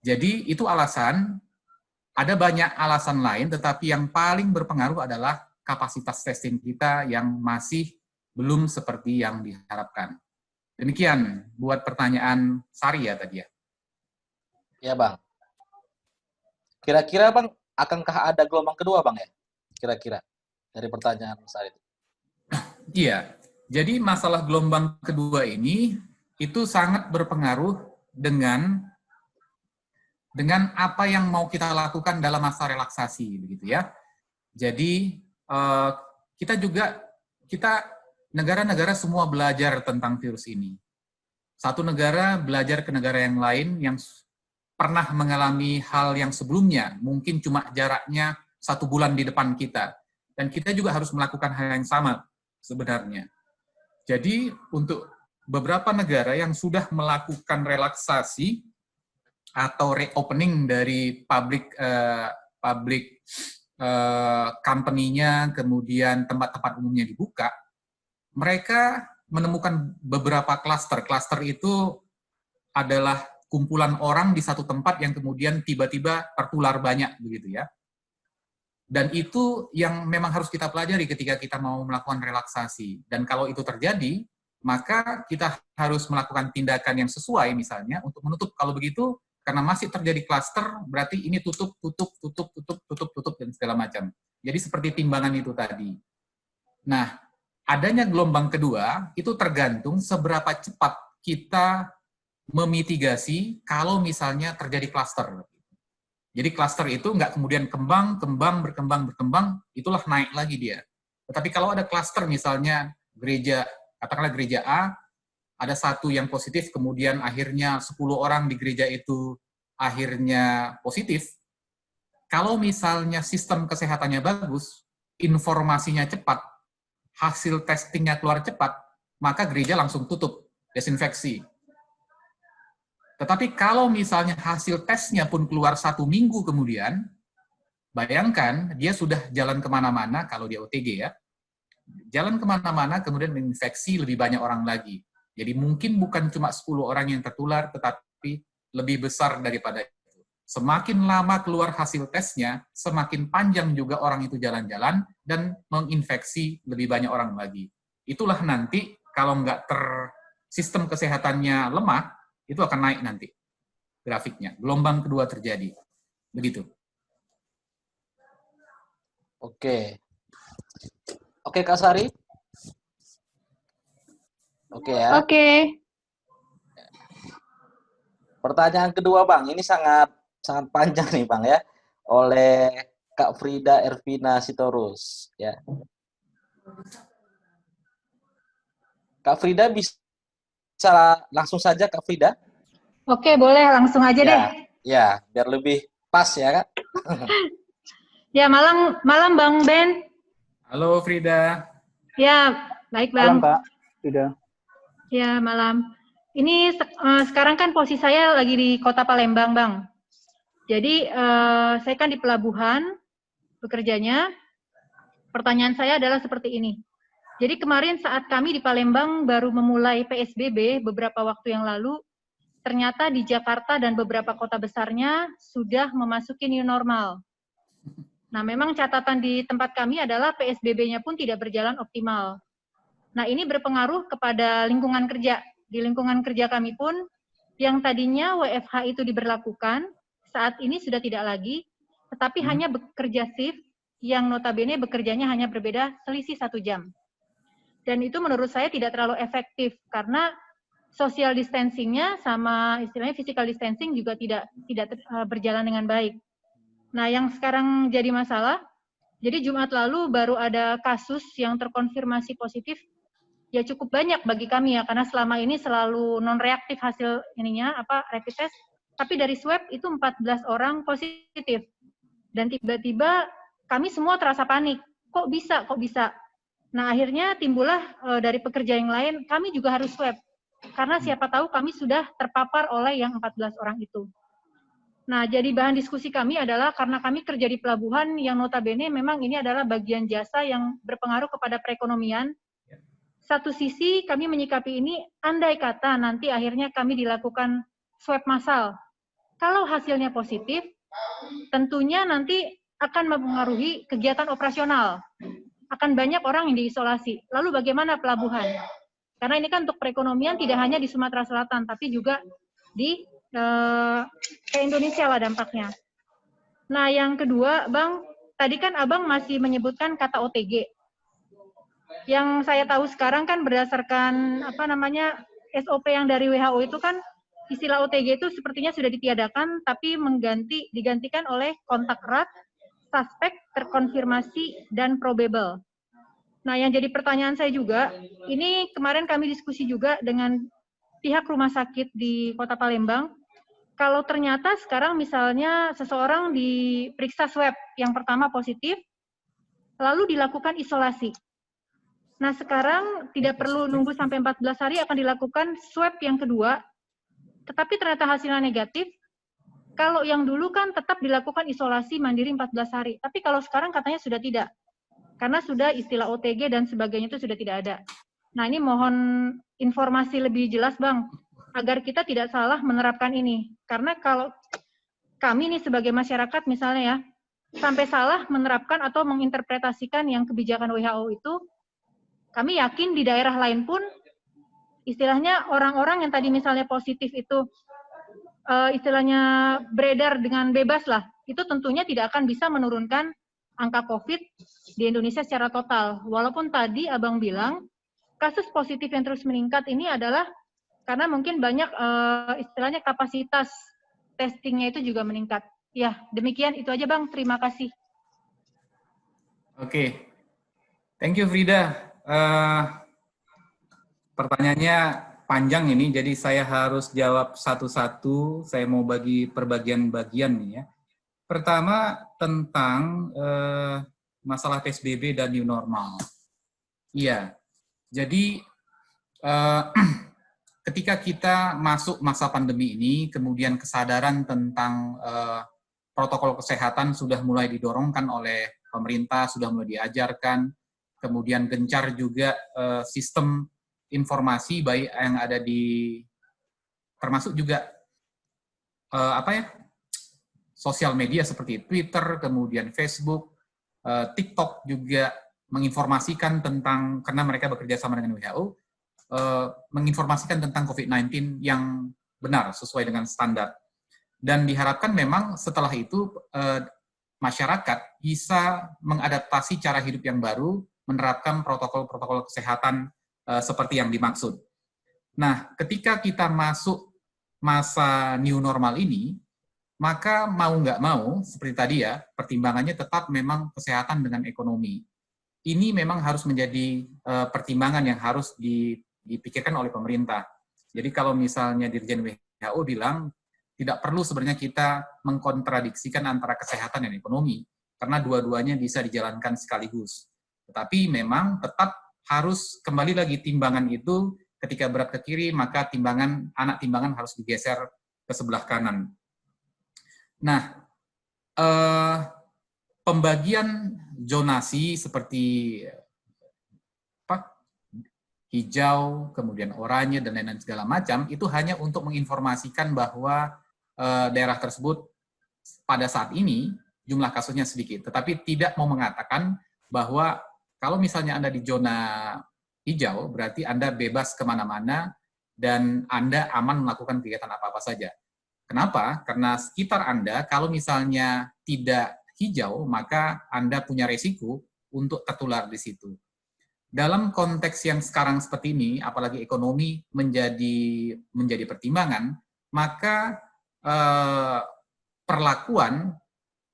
Jadi itu alasan, ada banyak alasan lain, tetapi yang paling berpengaruh adalah kapasitas testing kita yang masih belum seperti yang diharapkan. Demikian buat pertanyaan Sari ya tadi ya. Ya Bang. Kira-kira Bang, akankah ada gelombang kedua Bang ya? Kira-kira dari pertanyaan Sari itu. Iya, jadi masalah gelombang kedua ini itu sangat berpengaruh dengan apa yang mau kita lakukan dalam masa relaksasi, begitu ya. Jadi negara-negara semua belajar tentang virus ini. Satu negara belajar ke negara yang lain yang pernah mengalami hal yang sebelumnya, mungkin cuma jaraknya 1 bulan di depan kita. Dan kita juga harus melakukan hal yang sama sebenarnya. Jadi untuk beberapa negara yang sudah melakukan relaksasi atau reopening dari public public company-nya, kemudian tempat-tempat umumnya dibuka, mereka menemukan beberapa klaster. Klaster itu adalah kumpulan orang di satu tempat yang kemudian tiba-tiba tertular banyak, begitu ya. Dan itu yang memang harus kita pelajari ketika kita mau melakukan relaksasi. Dan kalau itu terjadi, maka kita harus melakukan tindakan yang sesuai, misalnya untuk menutup. Kalau begitu, karena masih terjadi klaster, berarti ini tutup, dan segala macam. Jadi seperti timbangan itu tadi. Nah, adanya gelombang kedua, itu tergantung seberapa cepat kita memitigasi kalau misalnya terjadi klaster. Jadi klaster itu nggak kemudian berkembang, itulah naik lagi dia. Tetapi kalau ada klaster misalnya gereja, katakanlah gereja A, ada satu yang positif, kemudian akhirnya 10 orang di gereja itu akhirnya positif, kalau misalnya sistem kesehatannya bagus, informasinya cepat, hasil testingnya keluar cepat, maka gereja langsung tutup, desinfeksi. Tetapi kalau misalnya hasil tesnya pun keluar 1 minggu kemudian, bayangkan dia sudah jalan kemana-mana, kalau dia OTG ya, jalan kemana-mana kemudian menginfeksi lebih banyak orang lagi. Jadi mungkin bukan cuma 10 orang yang tertular, tetapi lebih besar daripada itu. Semakin lama keluar hasil tesnya, semakin panjang juga orang itu jalan-jalan dan menginfeksi lebih banyak orang lagi. Itulah nanti kalau nggak sistem kesehatannya lemah, itu akan naik nanti grafiknya. Gelombang kedua terjadi. Begitu. Oke. Oke, Kak Sari? Oke ya. Oke. Pertanyaan kedua, Bang. Ini sangat panjang nih, Bang ya. Oleh Kak Frida Ervina Sitorus, ya. Kak Frida bisa langsung saja, Kak Frida? Oke, boleh langsung aja deh. Ya, biar lebih pas ya, Kak. Ya, malam Bang Ben. Halo Frida. Ya, baik Bang. Malam Kak Frida. Ya, malam. Ini sekarang kan posisi saya lagi di Kota Palembang, Bang. Jadi, saya kan di pelabuhan bekerjanya. Pertanyaan saya adalah seperti ini. Jadi kemarin saat kami di Palembang baru memulai PSBB beberapa waktu yang lalu, ternyata di Jakarta dan beberapa kota besarnya sudah memasuki new normal. Nah, memang catatan di tempat kami adalah PSBB-nya pun tidak berjalan optimal. Nah, ini berpengaruh kepada lingkungan kerja. Di lingkungan kerja kami pun, yang tadinya WFH itu diberlakukan, saat ini sudah tidak lagi, tetapi hanya bekerja shift, yang notabene bekerjanya hanya berbeda selisih 1 jam. Dan itu menurut saya tidak terlalu efektif, karena social distancing-nya sama istilahnya physical distancing juga tidak berjalan dengan baik. Nah, yang sekarang jadi masalah, jadi Jumat lalu baru ada kasus yang terkonfirmasi positif, ya cukup banyak bagi kami ya, karena selama ini selalu non-reaktif hasil rapid test, tapi dari swab itu 14 orang positif. Dan tiba-tiba kami semua terasa panik, kok bisa? Nah, akhirnya timbullah dari pekerja yang lain, kami juga harus swab, karena siapa tahu kami sudah terpapar oleh yang 14 orang itu. Nah, jadi bahan diskusi kami adalah karena kami kerja di pelabuhan yang notabene memang ini adalah bagian jasa yang berpengaruh kepada perekonomian. Satu sisi kami menyikapi ini, andai kata nanti akhirnya kami dilakukan swab massal. Kalau hasilnya positif, tentunya nanti akan mempengaruhi kegiatan operasional. Akan banyak orang yang diisolasi. Lalu bagaimana pelabuhan? Karena ini kan untuk perekonomian tidak hanya di Sumatera Selatan, tapi juga di ke Indonesia lah dampaknya. Nah, yang kedua, Bang, tadi kan Abang masih menyebutkan kata OTG. Yang saya tahu sekarang kan berdasarkan SOP yang dari WHO itu kan istilah OTG itu sepertinya sudah ditiadakan, tapi digantikan oleh kontak erat, suspek, terkonfirmasi, dan probable. Nah, yang jadi pertanyaan saya juga, ini kemarin kami diskusi juga dengan pihak rumah sakit di Kota Palembang, kalau ternyata sekarang misalnya seseorang diperiksa swab yang pertama positif, lalu dilakukan isolasi. Nah, sekarang tidak perlu nunggu sampai 14 hari akan dilakukan swab yang kedua, tetapi ternyata hasilnya negatif, Kalau yang dulu kan tetap dilakukan isolasi mandiri 14 hari, tapi kalau sekarang katanya sudah tidak. Karena sudah istilah OTG dan sebagainya itu sudah tidak ada. Nah, ini mohon informasi lebih jelas, Bang, agar kita tidak salah menerapkan ini. Karena kalau kami nih sebagai masyarakat misalnya ya, sampai salah menerapkan atau menginterpretasikan yang kebijakan WHO itu, kami yakin di daerah lain pun, istilahnya orang-orang yang tadi misalnya positif itu, istilahnya beredar dengan bebas lah, itu tentunya tidak akan bisa menurunkan angka COVID di Indonesia secara total. Walaupun tadi Abang bilang, kasus positif yang terus meningkat ini adalah karena mungkin banyak istilahnya kapasitas testingnya itu juga meningkat. Ya, demikian itu aja Bang, terima kasih. Oke, thank you Frida. Pertanyaannya panjang ini, jadi saya harus jawab satu-satu. Saya mau bagi perbagian-bagian nih ya. Pertama tentang masalah PSBB dan new normal. Iya, jadi ketika kita masuk masa pandemi ini, kemudian kesadaran tentang protokol kesehatan sudah mulai didorongkan oleh pemerintah, sudah mulai diajarkan, kemudian gencar juga sistem informasi baik yang ada di, termasuk juga sosial media seperti Twitter, kemudian Facebook, TikTok juga menginformasikan tentang, karena mereka bekerja sama dengan WHO, menginformasikan tentang COVID-19 yang benar, sesuai dengan standar. Dan diharapkan memang setelah itu masyarakat bisa mengadaptasi cara hidup yang baru, menerapkan protokol-protokol kesehatan seperti yang dimaksud. Nah, ketika kita masuk masa new normal ini, maka mau nggak mau, seperti tadi ya, pertimbangannya tetap memang kesehatan dengan ekonomi. Ini memang harus menjadi pertimbangan yang harus dipikirkan oleh pemerintah. Jadi kalau misalnya Dirjen WHO bilang, tidak perlu sebenarnya kita mengkontradiksikan antara kesehatan dan ekonomi, karena dua-duanya bisa dijalankan sekaligus. Tetapi memang tetap harus kembali lagi timbangan itu, ketika berat ke kiri, maka anak timbangan harus digeser ke sebelah kanan. Nah, pembagian zonasi seperti hijau, kemudian oranye, dan lain-lain segala macam, itu hanya untuk menginformasikan bahwa daerah tersebut pada saat ini jumlah kasusnya sedikit, tetapi tidak mau mengatakan bahwa kalau misalnya Anda di zona hijau, berarti Anda bebas kemana-mana dan Anda aman melakukan kegiatan apa-apa saja. Kenapa? Karena sekitar Anda, kalau misalnya tidak hijau, maka Anda punya resiko untuk tertular di situ. Dalam konteks yang sekarang seperti ini, apalagi ekonomi menjadi pertimbangan, maka perlakuan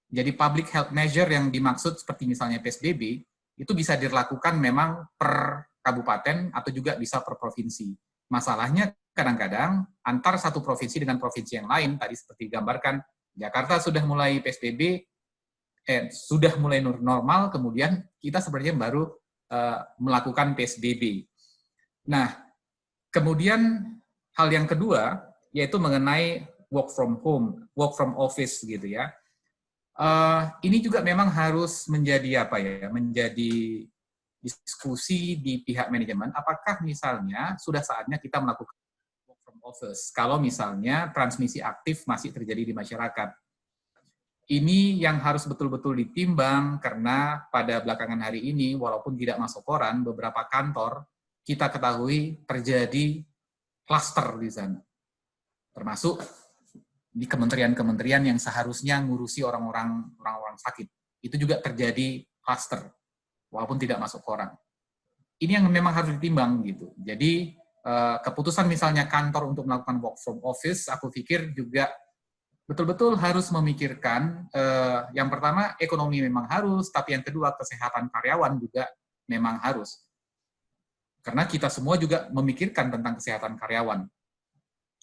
jadi public health measure yang dimaksud seperti misalnya PSBB, itu bisa dilakukan memang per kabupaten atau juga bisa per provinsi. Masalahnya kadang-kadang antar satu provinsi dengan provinsi yang lain, tadi seperti digambarkan, Jakarta sudah mulai PSBB, sudah mulai normal, kemudian kita sebenarnya baru melakukan PSBB. Nah, kemudian hal yang kedua, yaitu mengenai work from home, work from office gitu ya. Ini juga memang harus menjadi menjadi diskusi di pihak manajemen, apakah misalnya sudah saatnya kita melakukan work from office, kalau misalnya transmisi aktif masih terjadi di masyarakat. Ini yang harus betul-betul ditimbang, karena pada belakangan hari ini, walaupun tidak masuk koran, beberapa kantor kita ketahui terjadi klaster di sana. Termasuk di kementerian-kementerian yang seharusnya ngurusi orang-orang sakit. Itu juga terjadi klaster, walaupun tidak masuk koran. Ini yang memang harus ditimbang gitu. Jadi keputusan misalnya kantor untuk melakukan work from office, aku pikir juga betul-betul harus memikirkan, yang pertama ekonomi memang harus, tapi yang kedua kesehatan karyawan juga memang harus. Karena kita semua juga memikirkan tentang kesehatan karyawan.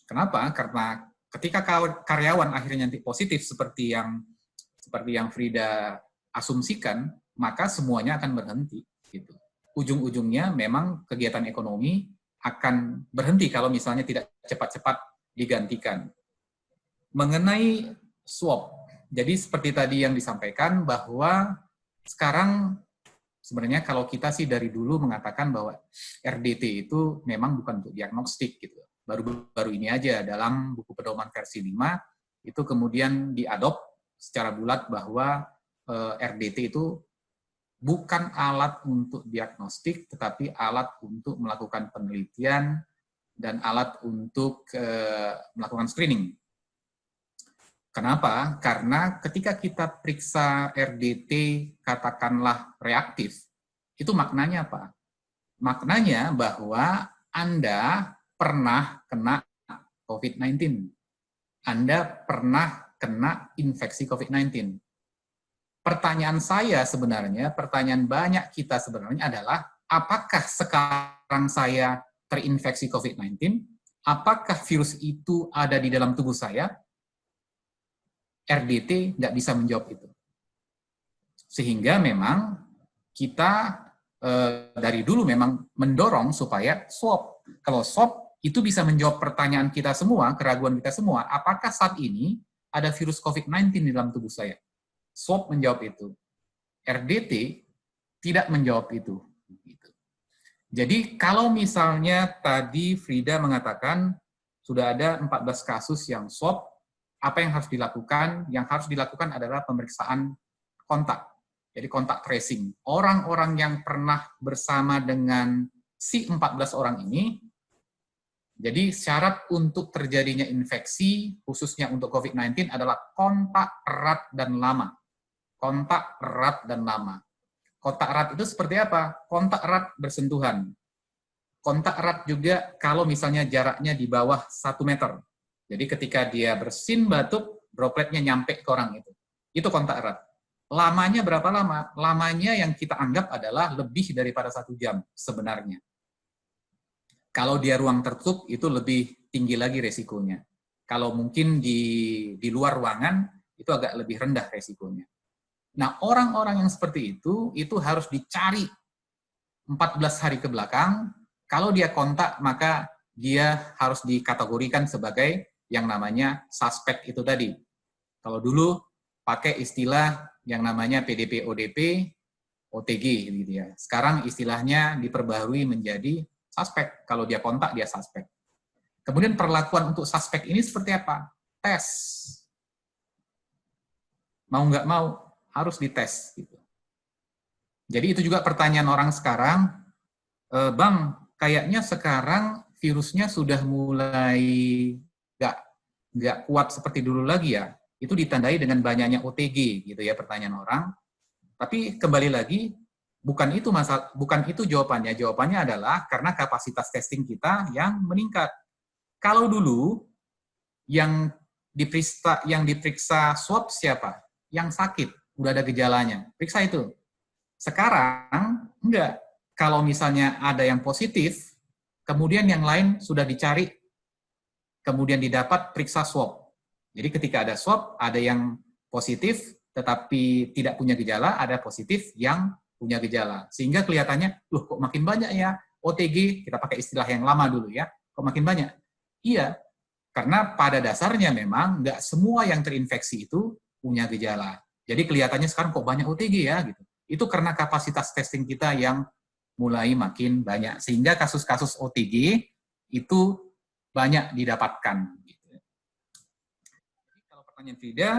Kenapa? Karena ketika karyawan akhirnya nanti positif seperti yang Frida asumsikan, maka semuanya akan berhenti. Gitu. Ujung-ujungnya memang kegiatan ekonomi akan berhenti kalau misalnya tidak cepat-cepat digantikan. Mengenai swab. Jadi seperti tadi yang disampaikan bahwa sekarang sebenarnya kalau kita sih dari dulu mengatakan bahwa RDT itu memang bukan untuk diagnostik gitu. Baru-baru ini aja dalam buku pedoman versi 5 itu kemudian diadop secara bulat bahwa RDT itu bukan alat untuk diagnostik, tetapi alat untuk melakukan penelitian dan alat untuk melakukan screening. Kenapa? Karena ketika kita periksa RDT katakanlah reaktif, itu maknanya apa? Maknanya bahwa Anda pernah kena COVID-19. Anda pernah kena infeksi COVID-19. Pertanyaan saya sebenarnya, pertanyaan banyak kita sebenarnya adalah, apakah sekarang saya terinfeksi COVID-19? Apakah virus itu ada di dalam tubuh saya? RDT nggak bisa menjawab itu. Sehingga memang kita dari dulu memang mendorong supaya swab. Kalau swab itu bisa menjawab pertanyaan kita semua, keraguan kita semua, apakah saat ini ada virus COVID-19 di dalam tubuh saya? Swab menjawab itu. RDT tidak menjawab itu. Jadi kalau misalnya tadi Frida mengatakan sudah ada 14 kasus yang swab, apa yang harus dilakukan? Yang harus dilakukan adalah pemeriksaan kontak. Jadi kontak tracing. Orang-orang yang pernah bersama dengan si 14 orang ini, jadi syarat untuk terjadinya infeksi, khususnya untuk COVID-19, adalah kontak erat dan lama. Kontak erat dan lama. Kontak erat itu seperti apa? Kontak erat bersentuhan. Kontak erat juga kalau misalnya jaraknya di bawah 1 meter. Jadi ketika dia bersin batuk, dropletnya nyampe ke orang itu. Itu kontak erat. Lamanya berapa lama? Lamanya yang kita anggap adalah lebih daripada 1 jam sebenarnya. Kalau dia ruang tertutup, itu lebih tinggi lagi resikonya. Kalau mungkin di luar ruangan, itu agak lebih rendah resikonya. Nah, orang-orang yang seperti itu harus dicari 14 hari ke belakang. Kalau dia kontak, maka dia harus dikategorikan sebagai yang namanya suspek itu tadi. Kalau dulu pakai istilah yang namanya PDP ODP, OTG gitu ya. Sekarang istilahnya diperbaharui menjadi suspek. Kalau dia kontak, dia suspek. Kemudian perlakuan untuk suspek ini seperti apa? Tes. Mau nggak mau, harus dites. Gitu. Jadi itu juga pertanyaan orang sekarang, Bang, kayaknya sekarang virusnya sudah mulai nggak kuat seperti dulu lagi ya. Itu ditandai dengan banyaknya OTG gitu ya pertanyaan orang. Tapi kembali lagi, bukan itu jawabannya. Jawabannya adalah karena kapasitas testing kita yang meningkat. Kalau dulu yang diperiksa swab siapa? Yang sakit, udah ada gejalanya. Periksa itu. Sekarang enggak. Kalau misalnya ada yang positif, kemudian yang lain sudah dicari, kemudian didapat periksa swab. Jadi ketika ada swab, ada yang positif tetapi tidak punya gejala, ada positif yang punya gejala. Sehingga kelihatannya, loh kok makin banyak ya OTG, kita pakai istilah yang lama dulu ya, kok makin banyak? Iya, karena pada dasarnya memang nggak semua yang terinfeksi itu punya gejala. Jadi kelihatannya sekarang kok banyak OTG ya, gitu. Itu karena kapasitas testing kita yang mulai makin banyak. Sehingga kasus-kasus OTG itu banyak didapatkan. Gitu. Jadi kalau pertanyaan Frida,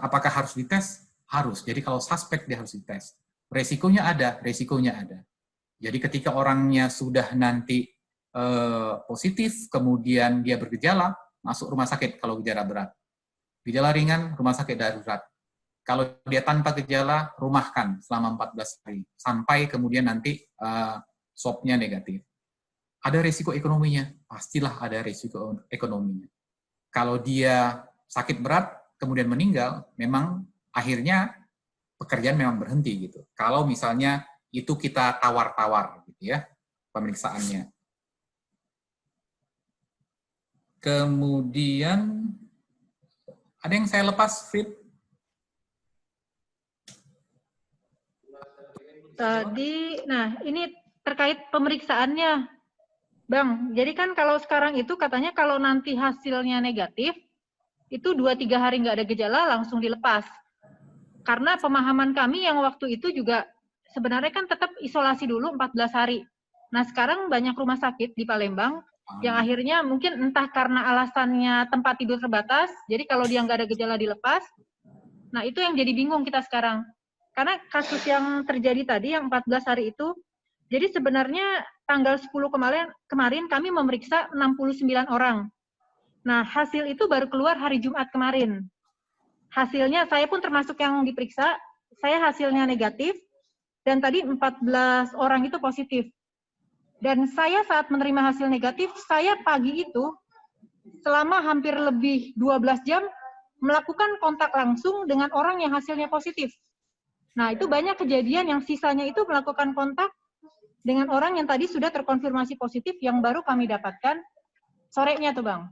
apakah harus dites? Harus. Jadi kalau suspek dia harus dites. Resikonya ada. Jadi ketika orangnya sudah nanti positif, kemudian dia bergejala, masuk rumah sakit kalau gejala berat. Gejala ringan, rumah sakit darurat. Kalau dia tanpa gejala, rumahkan selama 14 hari. Sampai kemudian nanti swab-nya negatif. Ada risiko ekonominya? Pastilah ada risiko ekonominya. Kalau dia sakit berat, kemudian meninggal, memang akhirnya pekerjaan memang berhenti gitu. Kalau misalnya itu kita tawar-tawar gitu ya, pemeriksaannya. Kemudian, ada yang saya lepas, Fit? Tadi, nah ini terkait pemeriksaannya, Bang. Jadi kan kalau sekarang itu katanya kalau nanti hasilnya negatif, itu 2-3 hari nggak ada gejala langsung dilepas. Karena pemahaman kami yang waktu itu juga sebenarnya kan tetap isolasi dulu 14 hari. Nah sekarang banyak rumah sakit di Palembang yang akhirnya mungkin entah karena alasannya tempat tidur terbatas, jadi kalau dia nggak ada gejala dilepas. Nah itu yang jadi bingung kita sekarang. Karena kasus yang terjadi tadi yang 14 hari itu, jadi sebenarnya tanggal 10 kemarin kami memeriksa 69 orang. Nah hasil itu baru keluar hari Jumat kemarin. Hasilnya saya pun termasuk yang diperiksa, saya hasilnya negatif, dan tadi 14 orang itu positif. Dan saya saat menerima hasil negatif, saya pagi itu selama hampir lebih 12 jam melakukan kontak langsung dengan orang yang hasilnya positif. Nah, itu banyak kejadian yang sisanya itu melakukan kontak dengan orang yang tadi sudah terkonfirmasi positif yang baru kami dapatkan sorenya tuh Bang.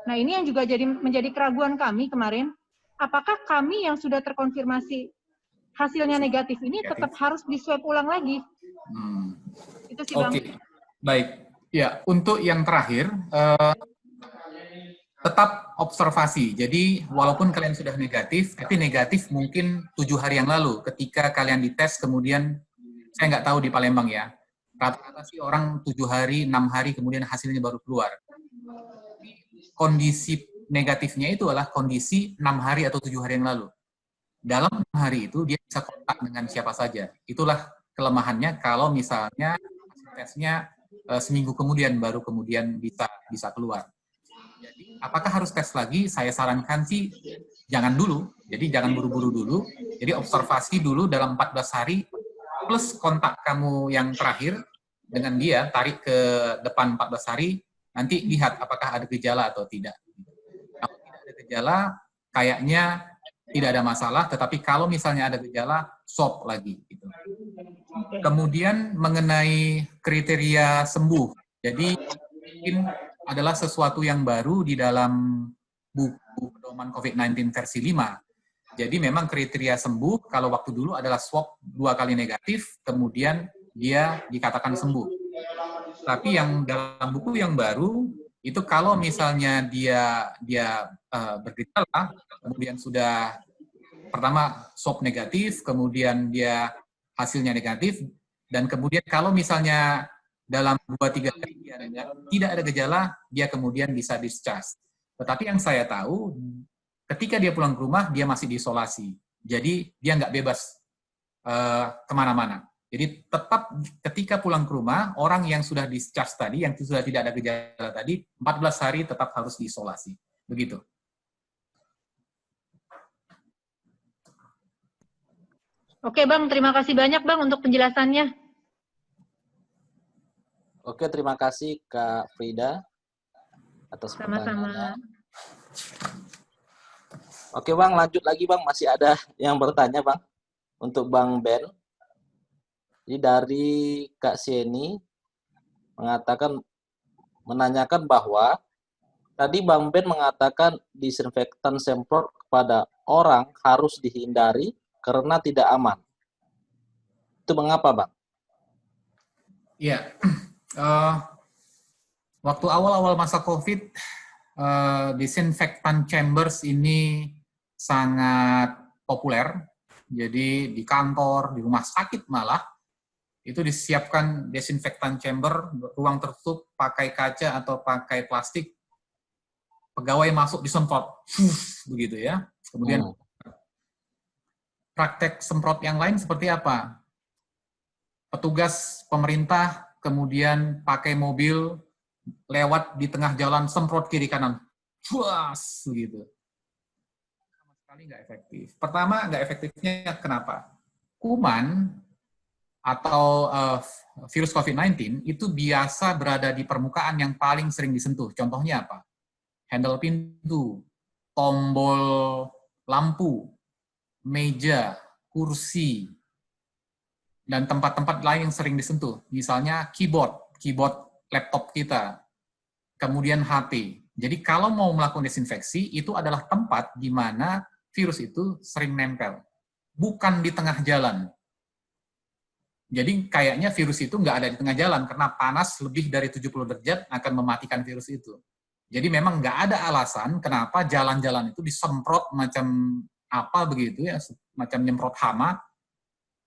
Nah, ini yang juga menjadi keraguan kami kemarin, apakah kami yang sudah terkonfirmasi hasilnya negatif ini tetap harus di-swab ulang lagi? Itu sih Bang. Oke, baik. Ya, untuk yang terakhir, tetap observasi. Jadi, walaupun kalian sudah negatif, tapi negatif mungkin 7 hari yang lalu, ketika kalian dites, kemudian, saya nggak tahu di Palembang ya, rata-rata sih orang 7 hari, 6 hari, kemudian hasilnya baru keluar. Kondisi negatifnya itu adalah kondisi 6 hari atau 7 hari yang lalu. Dalam 6 hari itu, dia bisa kontak dengan siapa saja. Itulah kelemahannya kalau misalnya tesnya seminggu kemudian, baru kemudian bisa keluar. Jadi, apakah harus tes lagi? Saya sarankan sih, jangan dulu. Jadi, jangan buru-buru dulu. Jadi, observasi dulu dalam 14 hari, plus kontak kamu yang terakhir dengan dia, tarik ke depan 14 hari, nanti lihat apakah ada gejala atau tidak. Kalau tidak ada gejala, kayaknya tidak ada masalah, tetapi kalau misalnya ada gejala, swab lagi. Gitu. Kemudian mengenai kriteria sembuh, jadi mungkin adalah sesuatu yang baru di dalam buku pedoman COVID-19 versi 5. Jadi memang kriteria sembuh, kalau waktu dulu adalah swab 2 kali negatif, kemudian dia dikatakan sembuh. Tapi yang dalam buku yang baru, itu kalau misalnya dia bergejala, kemudian sudah pertama swab negatif, kemudian dia hasilnya negatif, dan kemudian kalau misalnya dalam 2-3 hari dia tidak ada gejala, dia kemudian bisa discharge. Tetapi yang saya tahu, ketika dia pulang ke rumah, dia masih diisolasi. Jadi dia nggak bebas kemana-mana. Jadi tetap ketika pulang ke rumah, orang yang sudah discharge tadi, yang sudah tidak ada gejala tadi, 14 hari tetap harus diisolasi. Begitu. Oke Bang, terima kasih banyak Bang untuk penjelasannya. Oke, terima kasih Kak Frida atas pertanyaannya. Sama-sama. Oke Bang, lanjut lagi Bang, masih ada yang bertanya Bang untuk Bang Ben. Jadi dari Kak Sieni menanyakan bahwa tadi Bang Ben mengatakan disinfektan semprot kepada orang harus dihindari karena tidak aman. Itu mengapa Bang? Iya, waktu awal-awal masa COVID, disinfektan chambers ini sangat populer. Jadi di kantor, di rumah sakit malah, itu disiapkan desinfektan chamber, ruang tertutup, pakai kaca atau pakai plastik, pegawai masuk disemprot, begitu ya. Kemudian praktek semprot yang lain seperti apa? Petugas pemerintah kemudian pakai mobil lewat di tengah jalan, semprot kiri kanan, puas, begitu. Sama sekali nggak efektif. Pertama, nggak efektifnya kenapa? Kuman atau virus COVID-19 itu biasa berada di permukaan yang paling sering disentuh. Contohnya apa? Handle pintu, tombol lampu, meja, kursi, dan tempat-tempat lain yang sering disentuh. Misalnya keyboard laptop kita, kemudian HP. Jadi kalau mau melakukan desinfeksi, itu adalah tempat di mana virus itu sering nempel. Bukan di tengah jalan. Jadi kayaknya virus itu nggak ada di tengah jalan, karena panas lebih dari 70 derajat akan mematikan virus itu. Jadi memang nggak ada alasan kenapa jalan-jalan itu disemprot macam apa begitu ya, macam nyemprot hama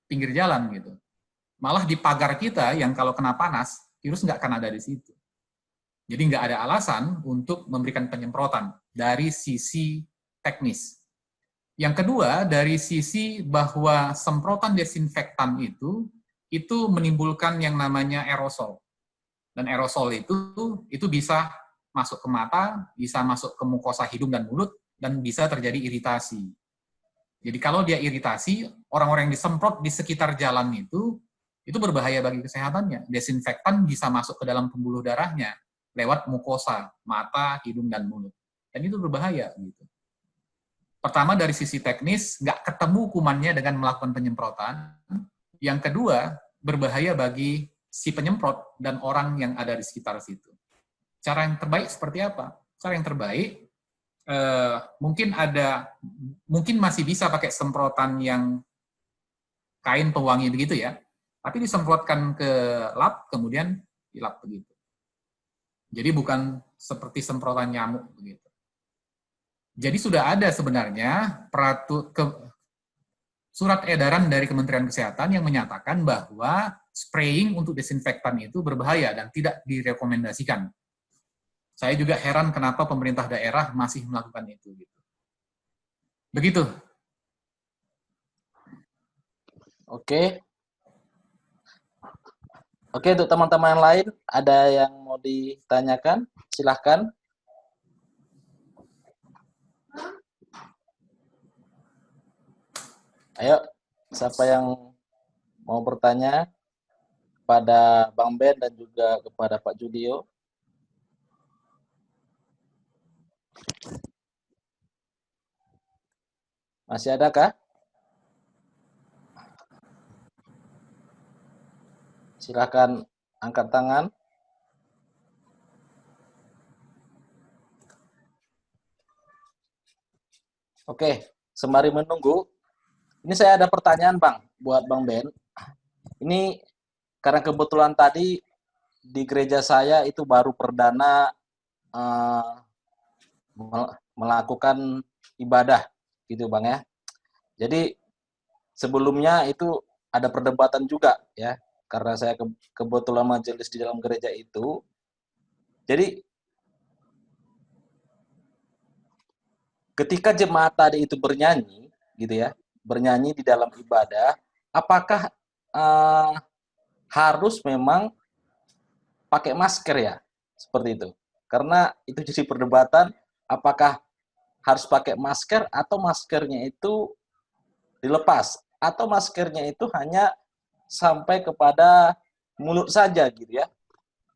pinggir jalan gitu. Malah di pagar kita yang kalau kena panas, virus nggak akan ada di situ. Jadi nggak ada alasan untuk memberikan penyemprotan dari sisi teknis. Yang kedua, dari sisi bahwa semprotan desinfektan itu menimbulkan yang namanya aerosol. Dan aerosol itu bisa masuk ke mata, bisa masuk ke mukosa hidung dan mulut, dan bisa terjadi iritasi. Jadi kalau dia iritasi, orang-orang yang disemprot di sekitar jalan itu berbahaya bagi kesehatannya. Desinfektan bisa masuk ke dalam pembuluh darahnya lewat mukosa, mata, hidung, dan mulut. Dan itu berbahaya. Gitu. Pertama, dari sisi teknis, nggak ketemu kumannya dengan melakukan penyemprotan. Yang kedua, berbahaya bagi si penyemprot dan orang yang ada di sekitar situ. Cara yang terbaik seperti apa? Cara yang terbaik, mungkin masih bisa pakai semprotan yang kain pewangi begitu ya, tapi disemprotkan ke lap, kemudian dilap begitu. Jadi bukan seperti semprotan nyamuk begitu. Jadi sudah ada sebenarnya surat edaran dari Kementerian Kesehatan yang menyatakan bahwa spraying untuk desinfektan itu berbahaya dan tidak direkomendasikan. Saya juga heran kenapa pemerintah daerah masih melakukan itu. Begitu. Oke. Oke, untuk teman-teman yang lain, ada yang mau ditanyakan? Silahkan. Ayo, siapa yang mau bertanya kepada Bang Ben dan juga kepada Pak Judio? Masih ada kah? Silakan angkat tangan. Oke, sembari menunggu, ini saya ada pertanyaan Bang, buat Bang Ben. Ini karena kebetulan tadi di gereja saya itu baru perdana melakukan ibadah, gitu Bang ya. Jadi sebelumnya itu ada perdebatan juga ya, karena saya kebetulan majelis di dalam gereja itu. Jadi ketika jemaat tadi itu bernyanyi, gitu ya, bernyanyi di dalam ibadah, apakah harus memang pakai masker ya, seperti itu? Karena itu jadi perdebatan, apakah harus pakai masker atau maskernya itu dilepas, atau maskernya itu hanya sampai kepada mulut saja, gitu ya,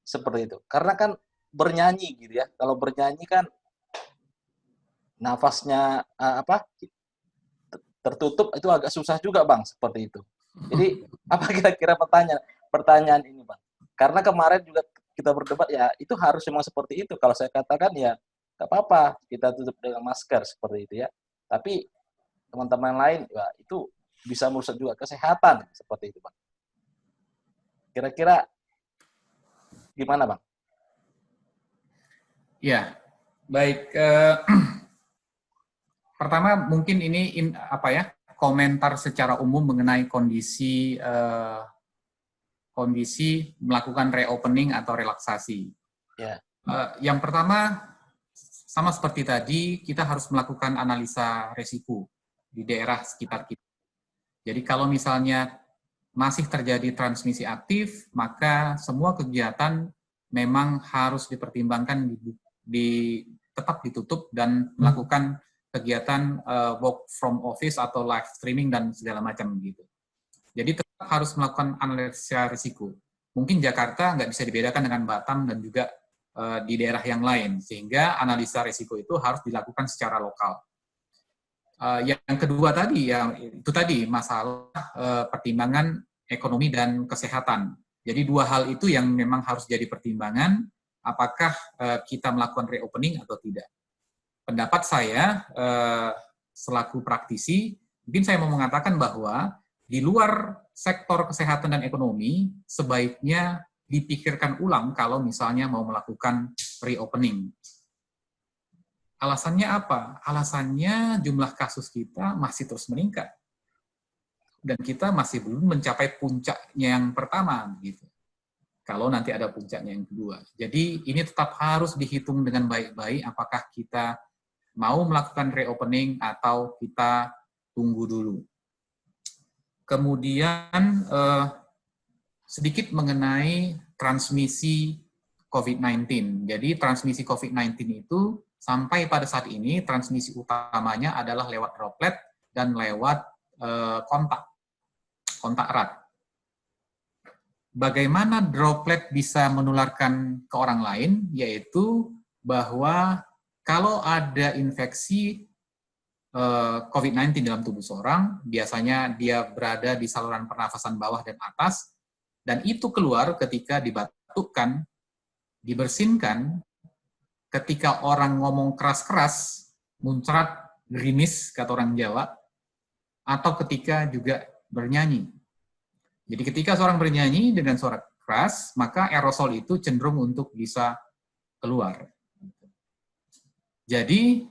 seperti itu. Karena kan bernyanyi, gitu ya, kalau bernyanyi kan nafasnya tertutup, itu agak susah juga Bang, seperti itu. Jadi apa kira-kira pertanyaan ini Bang? Karena kemarin juga kita berdebat ya, itu harus memang seperti itu. Kalau saya katakan ya nggak apa-apa, kita tutup dengan masker seperti itu ya. Tapi teman-teman lain ya itu bisa merusak juga kesehatan seperti itu Bang. Kira-kira gimana Bang? Ya, baik. Pertama mungkin ini komentar secara umum mengenai kondisi melakukan reopening atau relaksasi. Yeah. Yang pertama, sama seperti tadi, kita harus melakukan analisa resiko di daerah sekitar kita. Jadi kalau misalnya masih terjadi transmisi aktif, maka semua kegiatan memang harus dipertimbangkan tetap ditutup dan melakukan kegiatan work from office atau live streaming dan segala macam gitu. Jadi tetap harus melakukan analisa risiko. Mungkin Jakarta nggak bisa dibedakan dengan Batam dan juga di daerah yang lain, sehingga analisa risiko itu harus dilakukan secara lokal. Yang kedua tadi, itu tadi masalah pertimbangan ekonomi dan kesehatan. Jadi dua hal itu yang memang harus jadi pertimbangan, apakah kita melakukan reopening atau tidak. Pendapat saya, selaku praktisi, mungkin saya mau mengatakan bahwa di luar sektor kesehatan dan ekonomi, sebaiknya dipikirkan ulang kalau misalnya mau melakukan reopening. Alasannya apa? Alasannya jumlah kasus kita masih terus meningkat. Dan kita masih belum mencapai puncaknya yang pertama, gitu. Kalau nanti ada puncaknya yang kedua. Jadi ini tetap harus dihitung dengan baik-baik apakah kita mau melakukan reopening atau kita tunggu dulu. Kemudian sedikit mengenai transmisi COVID-19. Jadi transmisi COVID-19 itu sampai pada saat ini transmisi utamanya adalah lewat droplet dan lewat kontak erat. Bagaimana droplet bisa menularkan ke orang lain, yaitu bahwa kalau ada infeksi COVID-19 dalam tubuh seorang, biasanya dia berada di saluran pernafasan bawah dan atas, dan itu keluar ketika dibatukkan, dibersinkan, ketika orang ngomong keras-keras, muncrat, gerimis, kata orang Jawa, atau ketika juga bernyanyi. Jadi ketika seorang bernyanyi dengan suara keras, maka aerosol itu cenderung untuk bisa keluar. Jadi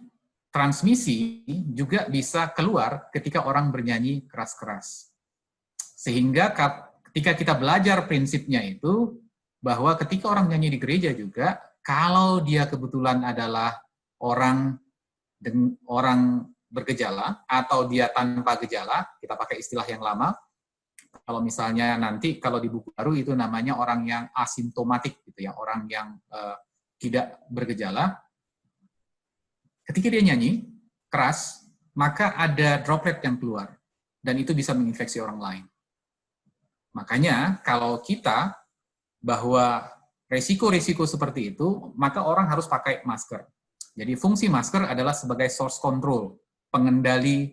transmisi juga bisa keluar ketika orang bernyanyi keras-keras. Sehingga ketika kita belajar prinsipnya itu, bahwa ketika orang nyanyi di gereja juga, kalau dia kebetulan adalah orang bergejala, atau dia tanpa gejala, kita pakai istilah yang lama, kalau misalnya nanti kalau di buku baru itu namanya orang yang asimptomatik gitu ya, orang yang tidak bergejala. Ketika dia nyanyi keras, maka ada droplet yang keluar dan itu bisa menginfeksi orang lain. Makanya kalau kita bahwa resiko-resiko seperti itu, maka orang harus pakai masker. Jadi fungsi masker adalah sebagai source control, pengendali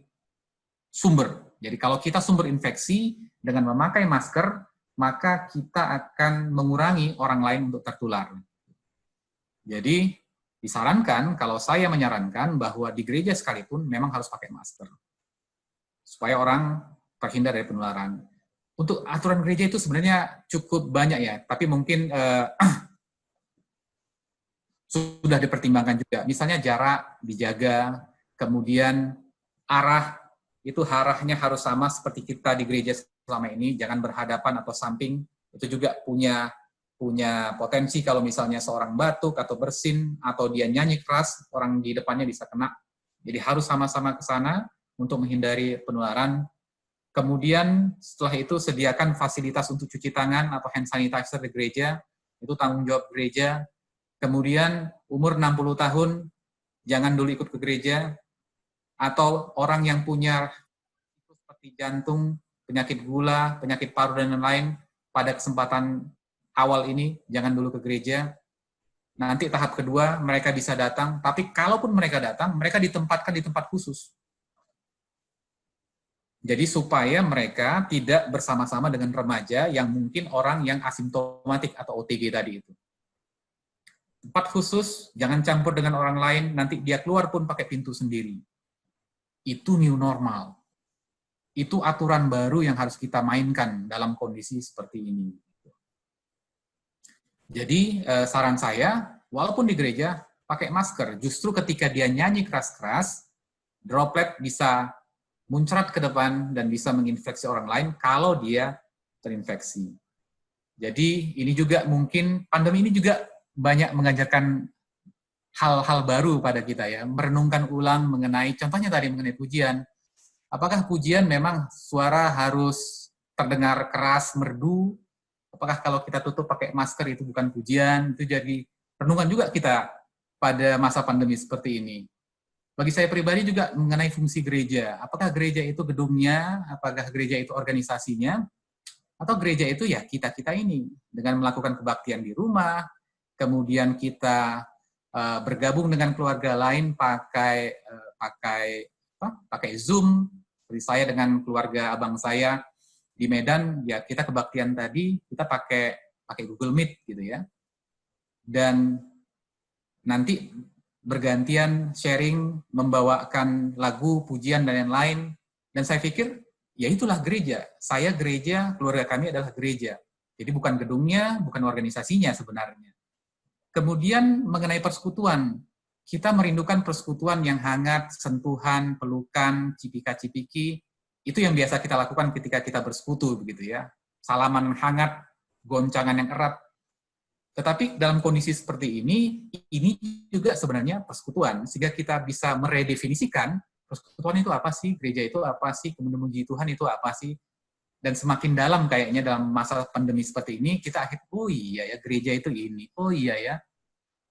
sumber. Jadi kalau kita sumber infeksi, dengan memakai masker, maka kita akan mengurangi orang lain untuk tertular. Jadi, disarankan, kalau saya menyarankan bahwa di gereja sekalipun memang harus pakai masker. Supaya orang terhindar dari penularan. Untuk aturan gereja itu sebenarnya cukup banyak ya, tapi mungkin sudah dipertimbangkan juga. Misalnya jarak dijaga, kemudian arahnya harus sama seperti kita di gereja selama ini, jangan berhadapan atau samping. Itu juga punya potensi kalau misalnya seorang batuk atau bersin atau dia nyanyi keras, orang di depannya bisa kena. Jadi harus sama-sama ke sana untuk menghindari penularan. Kemudian setelah itu sediakan fasilitas untuk cuci tangan atau hand sanitizer di gereja, itu tanggung jawab gereja. Kemudian umur 60 tahun jangan dulu ikut ke gereja, atau orang yang punya seperti jantung, penyakit gula, penyakit paru, dan lain-lain, pada kesempatan awal ini, jangan dulu ke gereja. Nanti tahap kedua, mereka bisa datang, tapi kalaupun mereka datang, mereka ditempatkan di tempat khusus. Jadi supaya mereka tidak bersama-sama dengan remaja yang mungkin orang yang asimptomatik atau OTG tadi itu. Tempat khusus, jangan campur dengan orang lain, nanti dia keluar pun pakai pintu sendiri. Itu new normal. Itu aturan baru yang harus kita mainkan dalam kondisi seperti ini. Jadi saran saya, walaupun di gereja pakai masker, justru ketika dia nyanyi keras-keras, droplet bisa muncrat ke depan dan bisa menginfeksi orang lain kalau dia terinfeksi. Jadi ini juga mungkin, pandemi ini juga banyak mengajarkan hal-hal baru pada kita ya, merenungkan ulang mengenai, contohnya tadi mengenai pujian. Apakah pujian memang suara harus terdengar keras, merdu? Apakah kalau kita tutup pakai masker itu bukan pujian? Itu jadi renungan juga kita pada masa pandemi seperti ini. Bagi saya pribadi juga mengenai fungsi gereja. Apakah gereja itu gedungnya? Apakah gereja itu organisasinya? Atau gereja itu ya kita-kita ini, dengan melakukan kebaktian di rumah, kemudian kita bergabung dengan keluarga lain pakai Zoom, seperti saya dengan keluarga abang saya di Medan, ya kita kebaktian tadi, kita pakai Google Meet gitu ya. Dan nanti bergantian sharing, membawakan lagu, pujian, dan lain-lain. Dan saya pikir, ya itulah gereja. Saya gereja, keluarga kami adalah gereja. Jadi bukan gedungnya, bukan organisasinya sebenarnya. Kemudian mengenai persekutuan, kita merindukan persekutuan yang hangat, sentuhan, pelukan, cipika-cipiki, itu yang biasa kita lakukan ketika kita bersekutu, begitu ya. Salaman hangat, goncangan yang erat. Tetapi dalam kondisi seperti ini juga sebenarnya persekutuan, sehingga kita bisa meredefinisikan persekutuan itu apa sih, gereja itu apa sih, kemudian memuji Tuhan itu apa sih. Dan semakin dalam kayaknya dalam masa pandemi seperti ini, kita akhirnya, oh iya ya, gereja itu ini, oh iya ya,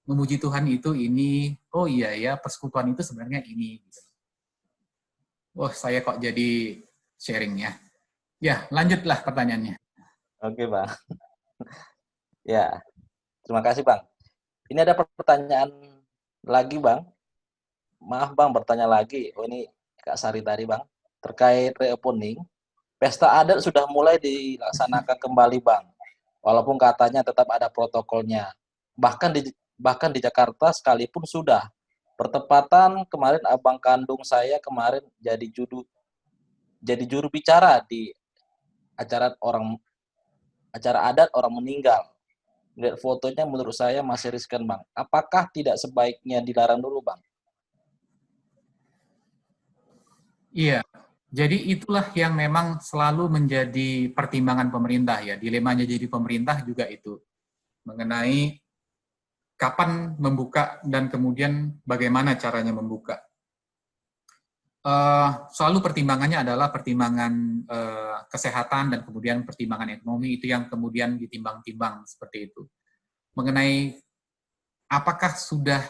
memuji Tuhan itu ini, oh iya ya, persekutuan itu sebenarnya ini. Wah, saya kok jadi sharing ya. Ya, lanjutlah pertanyaannya. Oke, Bang. Ya, terima kasih, Bang. Ini ada pertanyaan lagi, Bang. Maaf, Bang, bertanya lagi. Oh, ini Kak Sari tadi, Bang. Terkait reopening, pesta adat sudah mulai dilaksanakan kembali, Bang. Walaupun katanya tetap ada protokolnya. Bahkan di Jakarta sekalipun sudah. Bertepatan kemarin abang kandung saya kemarin jadi juru bicara di acara adat orang meninggal. Lihat fotonya menurut saya masih riskan, Bang. Apakah tidak sebaiknya dilarang dulu, Bang? Iya, jadi itulah yang memang selalu menjadi pertimbangan pemerintah ya. Dilemanya jadi pemerintah juga itu. Mengenai kapan membuka dan kemudian bagaimana caranya membuka. Selalu pertimbangannya adalah pertimbangan kesehatan dan kemudian pertimbangan ekonomi, itu yang kemudian ditimbang-timbang seperti itu. Mengenai apakah sudah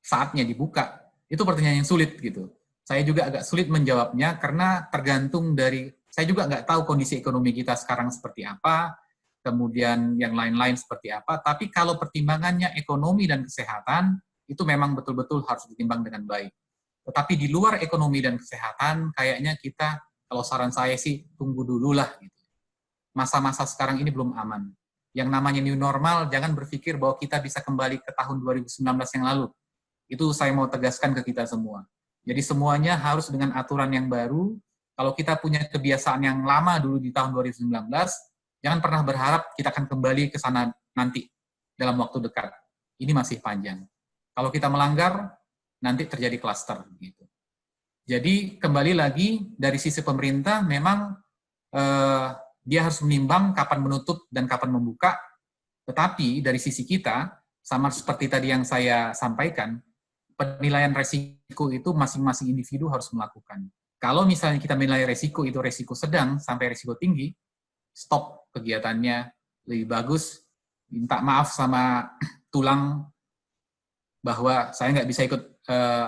saatnya dibuka, itu pertanyaan yang sulit gitu. Saya juga agak sulit menjawabnya karena tergantung dari, saya juga nggak tahu kondisi ekonomi kita sekarang seperti apa, kemudian yang lain-lain seperti apa, tapi kalau pertimbangannya ekonomi dan kesehatan, itu memang betul-betul harus ditimbang dengan baik. Tetapi di luar ekonomi dan kesehatan, kayaknya kita, kalau saran saya sih, tunggu dulu lah. Gitu. Masa-masa sekarang ini belum aman. Yang namanya new normal, jangan berpikir bahwa kita bisa kembali ke tahun 2019 yang lalu. Itu saya mau tegaskan ke kita semua. Jadi semuanya harus dengan aturan yang baru. Kalau kita punya kebiasaan yang lama dulu di tahun 2019, jangan pernah berharap kita akan kembali ke sana nanti dalam waktu dekat. Ini masih panjang. Kalau kita melanggar, nanti terjadi klaster. Gitu. Jadi kembali lagi dari sisi pemerintah, memang dia harus menimbang kapan menutup dan kapan membuka. Tetapi dari sisi kita, sama seperti tadi yang saya sampaikan, penilaian resiko itu masing-masing individu harus melakukan. Kalau misalnya kita menilai resiko itu resiko sedang sampai resiko tinggi, stop kegiatannya, lebih bagus minta maaf sama tulang bahwa saya nggak bisa ikut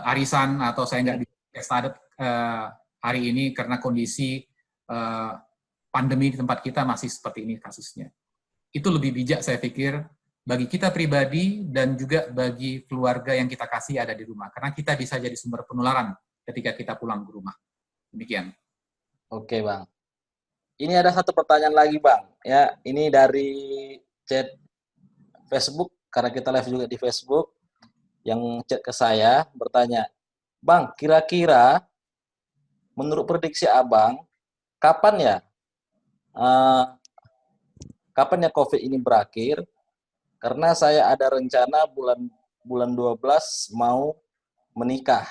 arisan atau saya nggak bisa pesta adat hari ini karena kondisi pandemi di tempat kita masih seperti ini kasusnya. Itu lebih bijak saya pikir bagi kita pribadi dan juga bagi keluarga yang kita kasih ada di rumah. Karena kita bisa jadi sumber penularan ketika kita pulang ke rumah. Demikian. Oke, Bang. Ini ada satu pertanyaan lagi, Bang. Ya, ini dari chat Facebook, karena kita live juga di Facebook, yang chat ke saya, bertanya, Bang, kira-kira menurut prediksi Abang, kapan ya COVID ini berakhir? Karena saya ada rencana bulan 12 mau menikah.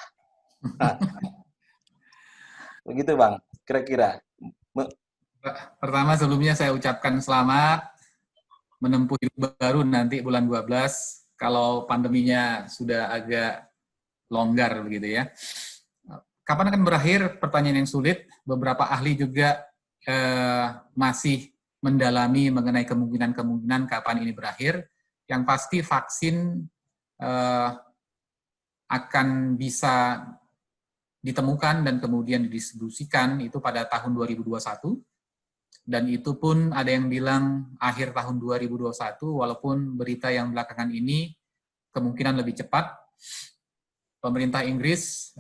Begitu, Bang, kira-kira. Pertama, sebelumnya saya ucapkan selamat menempuh hidup baru nanti bulan 12, kalau pandeminya sudah agak longgar begitu ya. Kapan akan berakhir? Pertanyaan yang sulit. Beberapa ahli juga masih mendalami mengenai kemungkinan-kemungkinan kapan ini berakhir. Yang pasti vaksin akan bisa ditemukan dan kemudian didistribusikan itu pada tahun 2021. Dan itu pun ada yang bilang akhir tahun 2021, walaupun berita yang belakangan ini kemungkinan lebih cepat. Pemerintah Inggris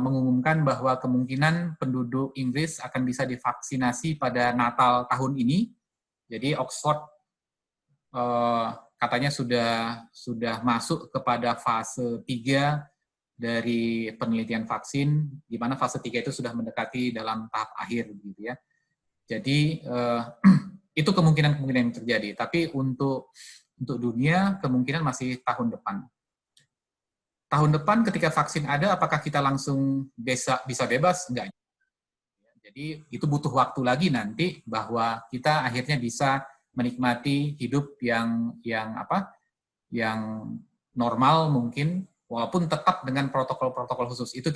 mengumumkan bahwa kemungkinan penduduk Inggris akan bisa divaksinasi pada Natal tahun ini. Jadi Oxford katanya sudah masuk kepada fase 3 dari penelitian vaksin, di mana fase 3 itu sudah mendekati dalam tahap akhir, gitu ya. Jadi itu kemungkinan yang terjadi. Tapi untuk dunia kemungkinan masih tahun depan. tahun depan ketika vaksin ada, apakah kita langsung bisa bebas? Enggak. Jadi itu butuh waktu lagi nanti bahwa kita akhirnya bisa menikmati hidup yang normal mungkin, walaupun tetap dengan protokol-protokol khusus. Kita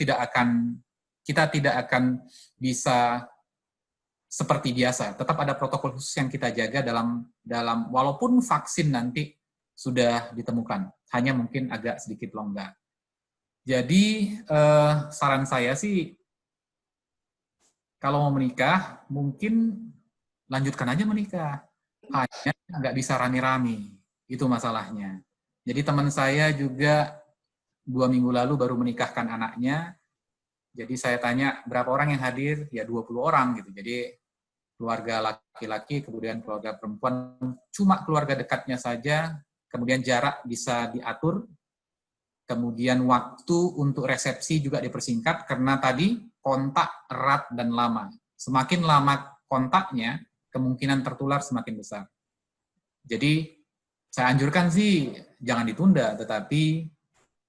tidak akan bisa seperti biasa. Tetap ada protokol khusus yang kita jaga dalam walaupun vaksin nanti sudah ditemukan, hanya mungkin agak sedikit longgar. Jadi saran saya sih, kalau mau menikah, mungkin lanjutkan aja menikah. Hanya nggak bisa rame-rame. Itu masalahnya. Jadi teman saya juga 2 minggu lalu baru menikahkan anaknya. Jadi saya tanya, berapa orang yang hadir? Ya 20 orang gitu. Jadi keluarga laki-laki, kemudian keluarga perempuan, cuma keluarga dekatnya saja, kemudian jarak bisa diatur, kemudian waktu untuk resepsi juga dipersingkat, karena tadi kontak erat dan lama. Semakin lama kontaknya, kemungkinan tertular semakin besar. Jadi, saya anjurkan sih, jangan ditunda, tetapi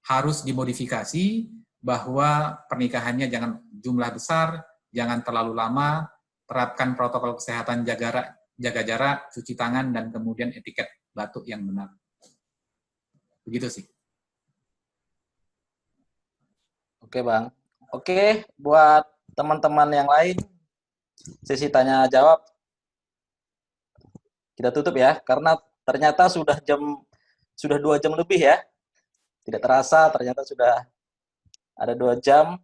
harus dimodifikasi, bahwa pernikahannya jangan jumlah besar, jangan terlalu lama, terapkan protokol kesehatan, jaga jarak, cuci tangan, dan kemudian etiket batuk yang benar. Begitu sih. Oke, Bang. Oke, buat teman-teman yang lain, sesi tanya jawab kita tutup ya, karena ternyata sudah 2 jam lebih ya. Tidak terasa ternyata sudah ada 2 jam.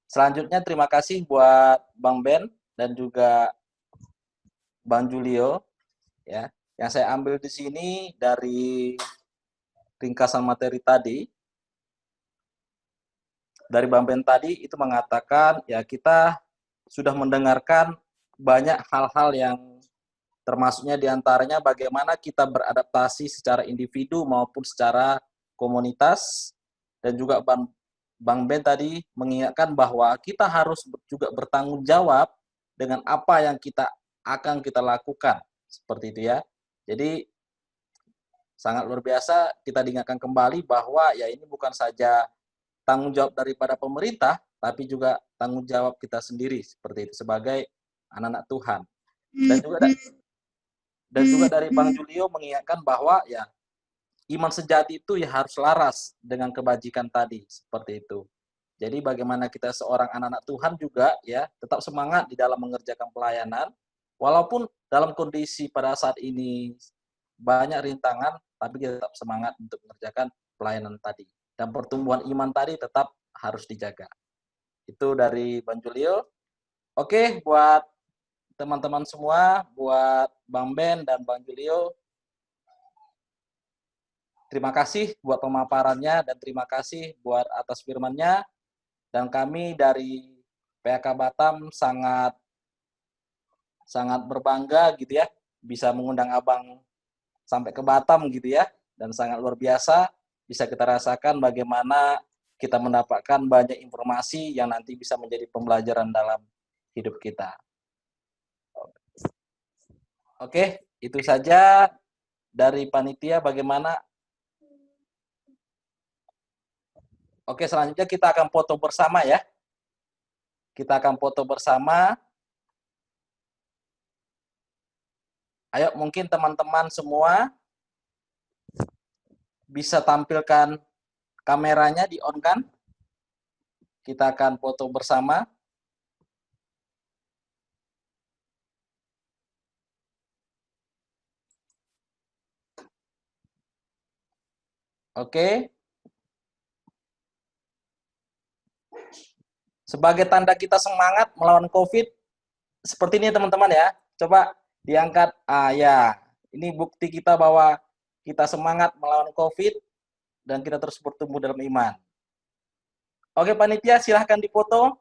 Selanjutnya terima kasih buat Bang Ben dan juga Bang Julio ya. Yang saya ambil di sini dari ringkasan materi tadi, dari Bang Ben tadi itu mengatakan ya kita sudah mendengarkan banyak hal-hal yang termasuknya diantaranya bagaimana kita beradaptasi secara individu maupun secara komunitas, dan juga Bang Ben tadi mengingatkan bahwa kita harus juga bertanggung jawab dengan apa yang akan kita lakukan, seperti itu ya. Jadi sangat luar biasa kita diingatkan kembali bahwa ya ini bukan saja tanggung jawab daripada pemerintah, tapi juga tanggung jawab kita sendiri, seperti itu, sebagai anak-anak Tuhan. Dan juga dari Bang Julio mengingatkan bahwa ya iman sejati itu ya harus laras dengan kebajikan tadi, seperti itu. Jadi bagaimana kita seorang anak-anak Tuhan juga ya tetap semangat di dalam mengerjakan pelayanan, walaupun dalam kondisi pada saat ini banyak rintangan, tapi kita tetap semangat untuk mengerjakan pelayanan tadi. Dan pertumbuhan iman tadi tetap harus dijaga. Itu dari Bang Julio. Oke, buat teman-teman semua, buat Bang Ben dan Bang Julio, terima kasih buat pemaparannya dan terima kasih buat atas firman-Nya. Dan kami dari PAK Batam sangat berbangga gitu ya, bisa mengundang Abang sampai ke Batam gitu ya, dan sangat luar biasa bisa kita rasakan bagaimana kita mendapatkan banyak informasi yang nanti bisa menjadi pembelajaran dalam hidup kita. Oke, itu saja dari panitia. Bagaimana? Oke, selanjutnya kita akan foto bersama ya. Kita akan foto bersama. Ayo, mungkin teman-teman semua bisa tampilkan kameranya, di-on kan? Kita akan foto bersama. Oke. Sebagai tanda kita semangat melawan COVID, seperti ini teman-teman ya. Coba diangkat. Ya, ini bukti kita bahwa kita semangat melawan COVID dan kita terus bertumbuh dalam iman. Oke, panitia silahkan dipoto.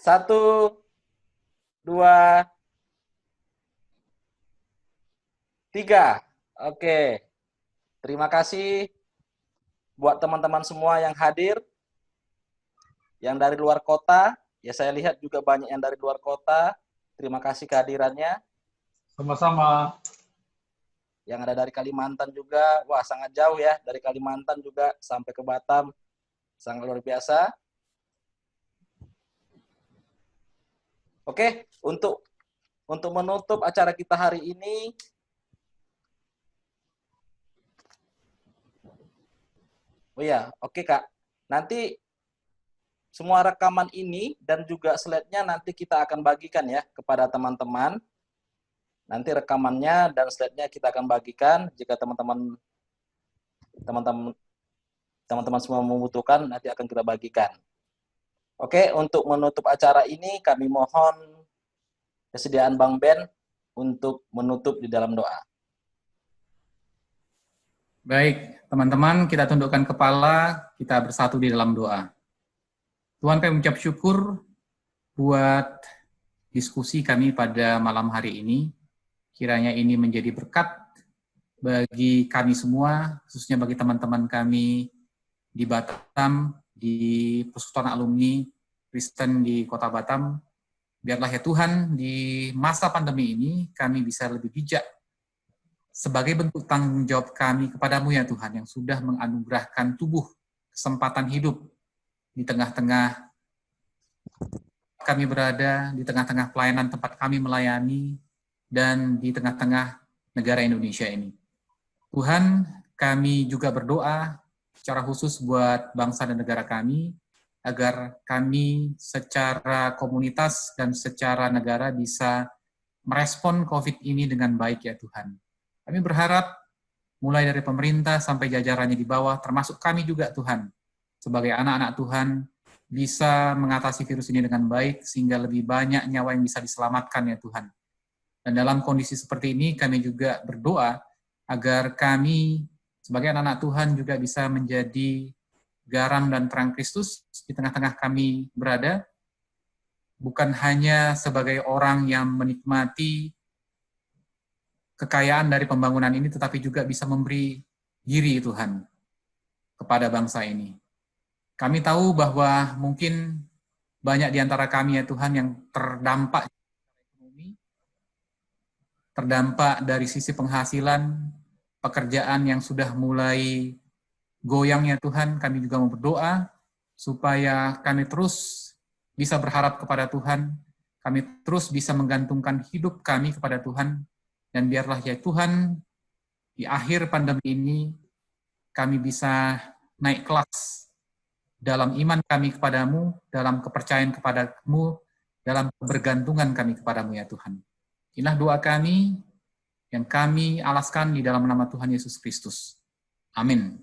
1, 2, 3. Oke. Terima kasih buat teman-teman semua yang hadir. Yang dari luar kota, ya saya lihat juga banyak yang dari luar kota. Terima kasih kehadirannya. Sama-sama. yang ada dari Kalimantan juga, wah sangat jauh ya, dari Kalimantan juga sampai ke Batam, sangat luar biasa. Oke, untuk menutup acara kita hari ini, oh ya, oke Kak, nanti semua rekaman ini dan juga slide-nya nanti kita akan bagikan ya kepada teman-teman. Nanti rekamannya dan slide-nya kita akan bagikan. Jika teman-teman semua membutuhkan, nanti akan kita bagikan. Oke, untuk menutup acara ini kami mohon kesediaan Bang Ben untuk menutup di dalam doa. Baik, teman-teman, kita tundukkan kepala, kita bersatu di dalam doa. Tuhan, kami mengucap syukur buat diskusi kami pada malam hari ini. Kiranya ini menjadi berkat bagi kami semua, khususnya bagi teman-teman kami di Batam, di Persekutuan Alumni Kristen di Kota Batam. Biarlah ya Tuhan, di masa pandemi ini kami bisa lebih bijak sebagai bentuk tanggung jawab kami kepadamu ya Tuhan, yang sudah menganugerahkan tubuh kesempatan hidup di tengah-tengah kami berada, di tengah-tengah pelayanan tempat kami melayani, dan di tengah-tengah negara Indonesia ini. Tuhan, kami juga berdoa secara khusus buat bangsa dan negara kami, agar kami secara komunitas dan secara negara bisa merespon COVID ini dengan baik ya Tuhan. Kami berharap mulai dari pemerintah sampai jajarannya di bawah, termasuk kami juga Tuhan, sebagai anak-anak Tuhan, bisa mengatasi virus ini dengan baik, sehingga lebih banyak nyawa yang bisa diselamatkan ya Tuhan. Dan dalam kondisi seperti ini, kami juga berdoa agar kami sebagai anak-anak Tuhan juga bisa menjadi garam dan terang Kristus di tengah-tengah kami berada, bukan hanya sebagai orang yang menikmati kekayaan dari pembangunan ini, tetapi juga bisa memberi diri Tuhan kepada bangsa ini. Kami tahu bahwa mungkin banyak di antara kami ya Tuhan yang terdampak ekonomi, terdampak dari sisi penghasilan, pekerjaan yang sudah mulai goyang ya Tuhan. Kami juga mau berdoa supaya kami terus bisa berharap kepada Tuhan, kami terus bisa menggantungkan hidup kami kepada Tuhan, dan biarlah ya Tuhan, di akhir pandemi ini, kami bisa naik kelas dalam iman kami kepadamu, dalam kepercayaan kepadamu, dalam kebergantungan kami kepadamu ya Tuhan. Inilah doa kami yang kami alaskan di dalam nama Tuhan Yesus Kristus. Amin.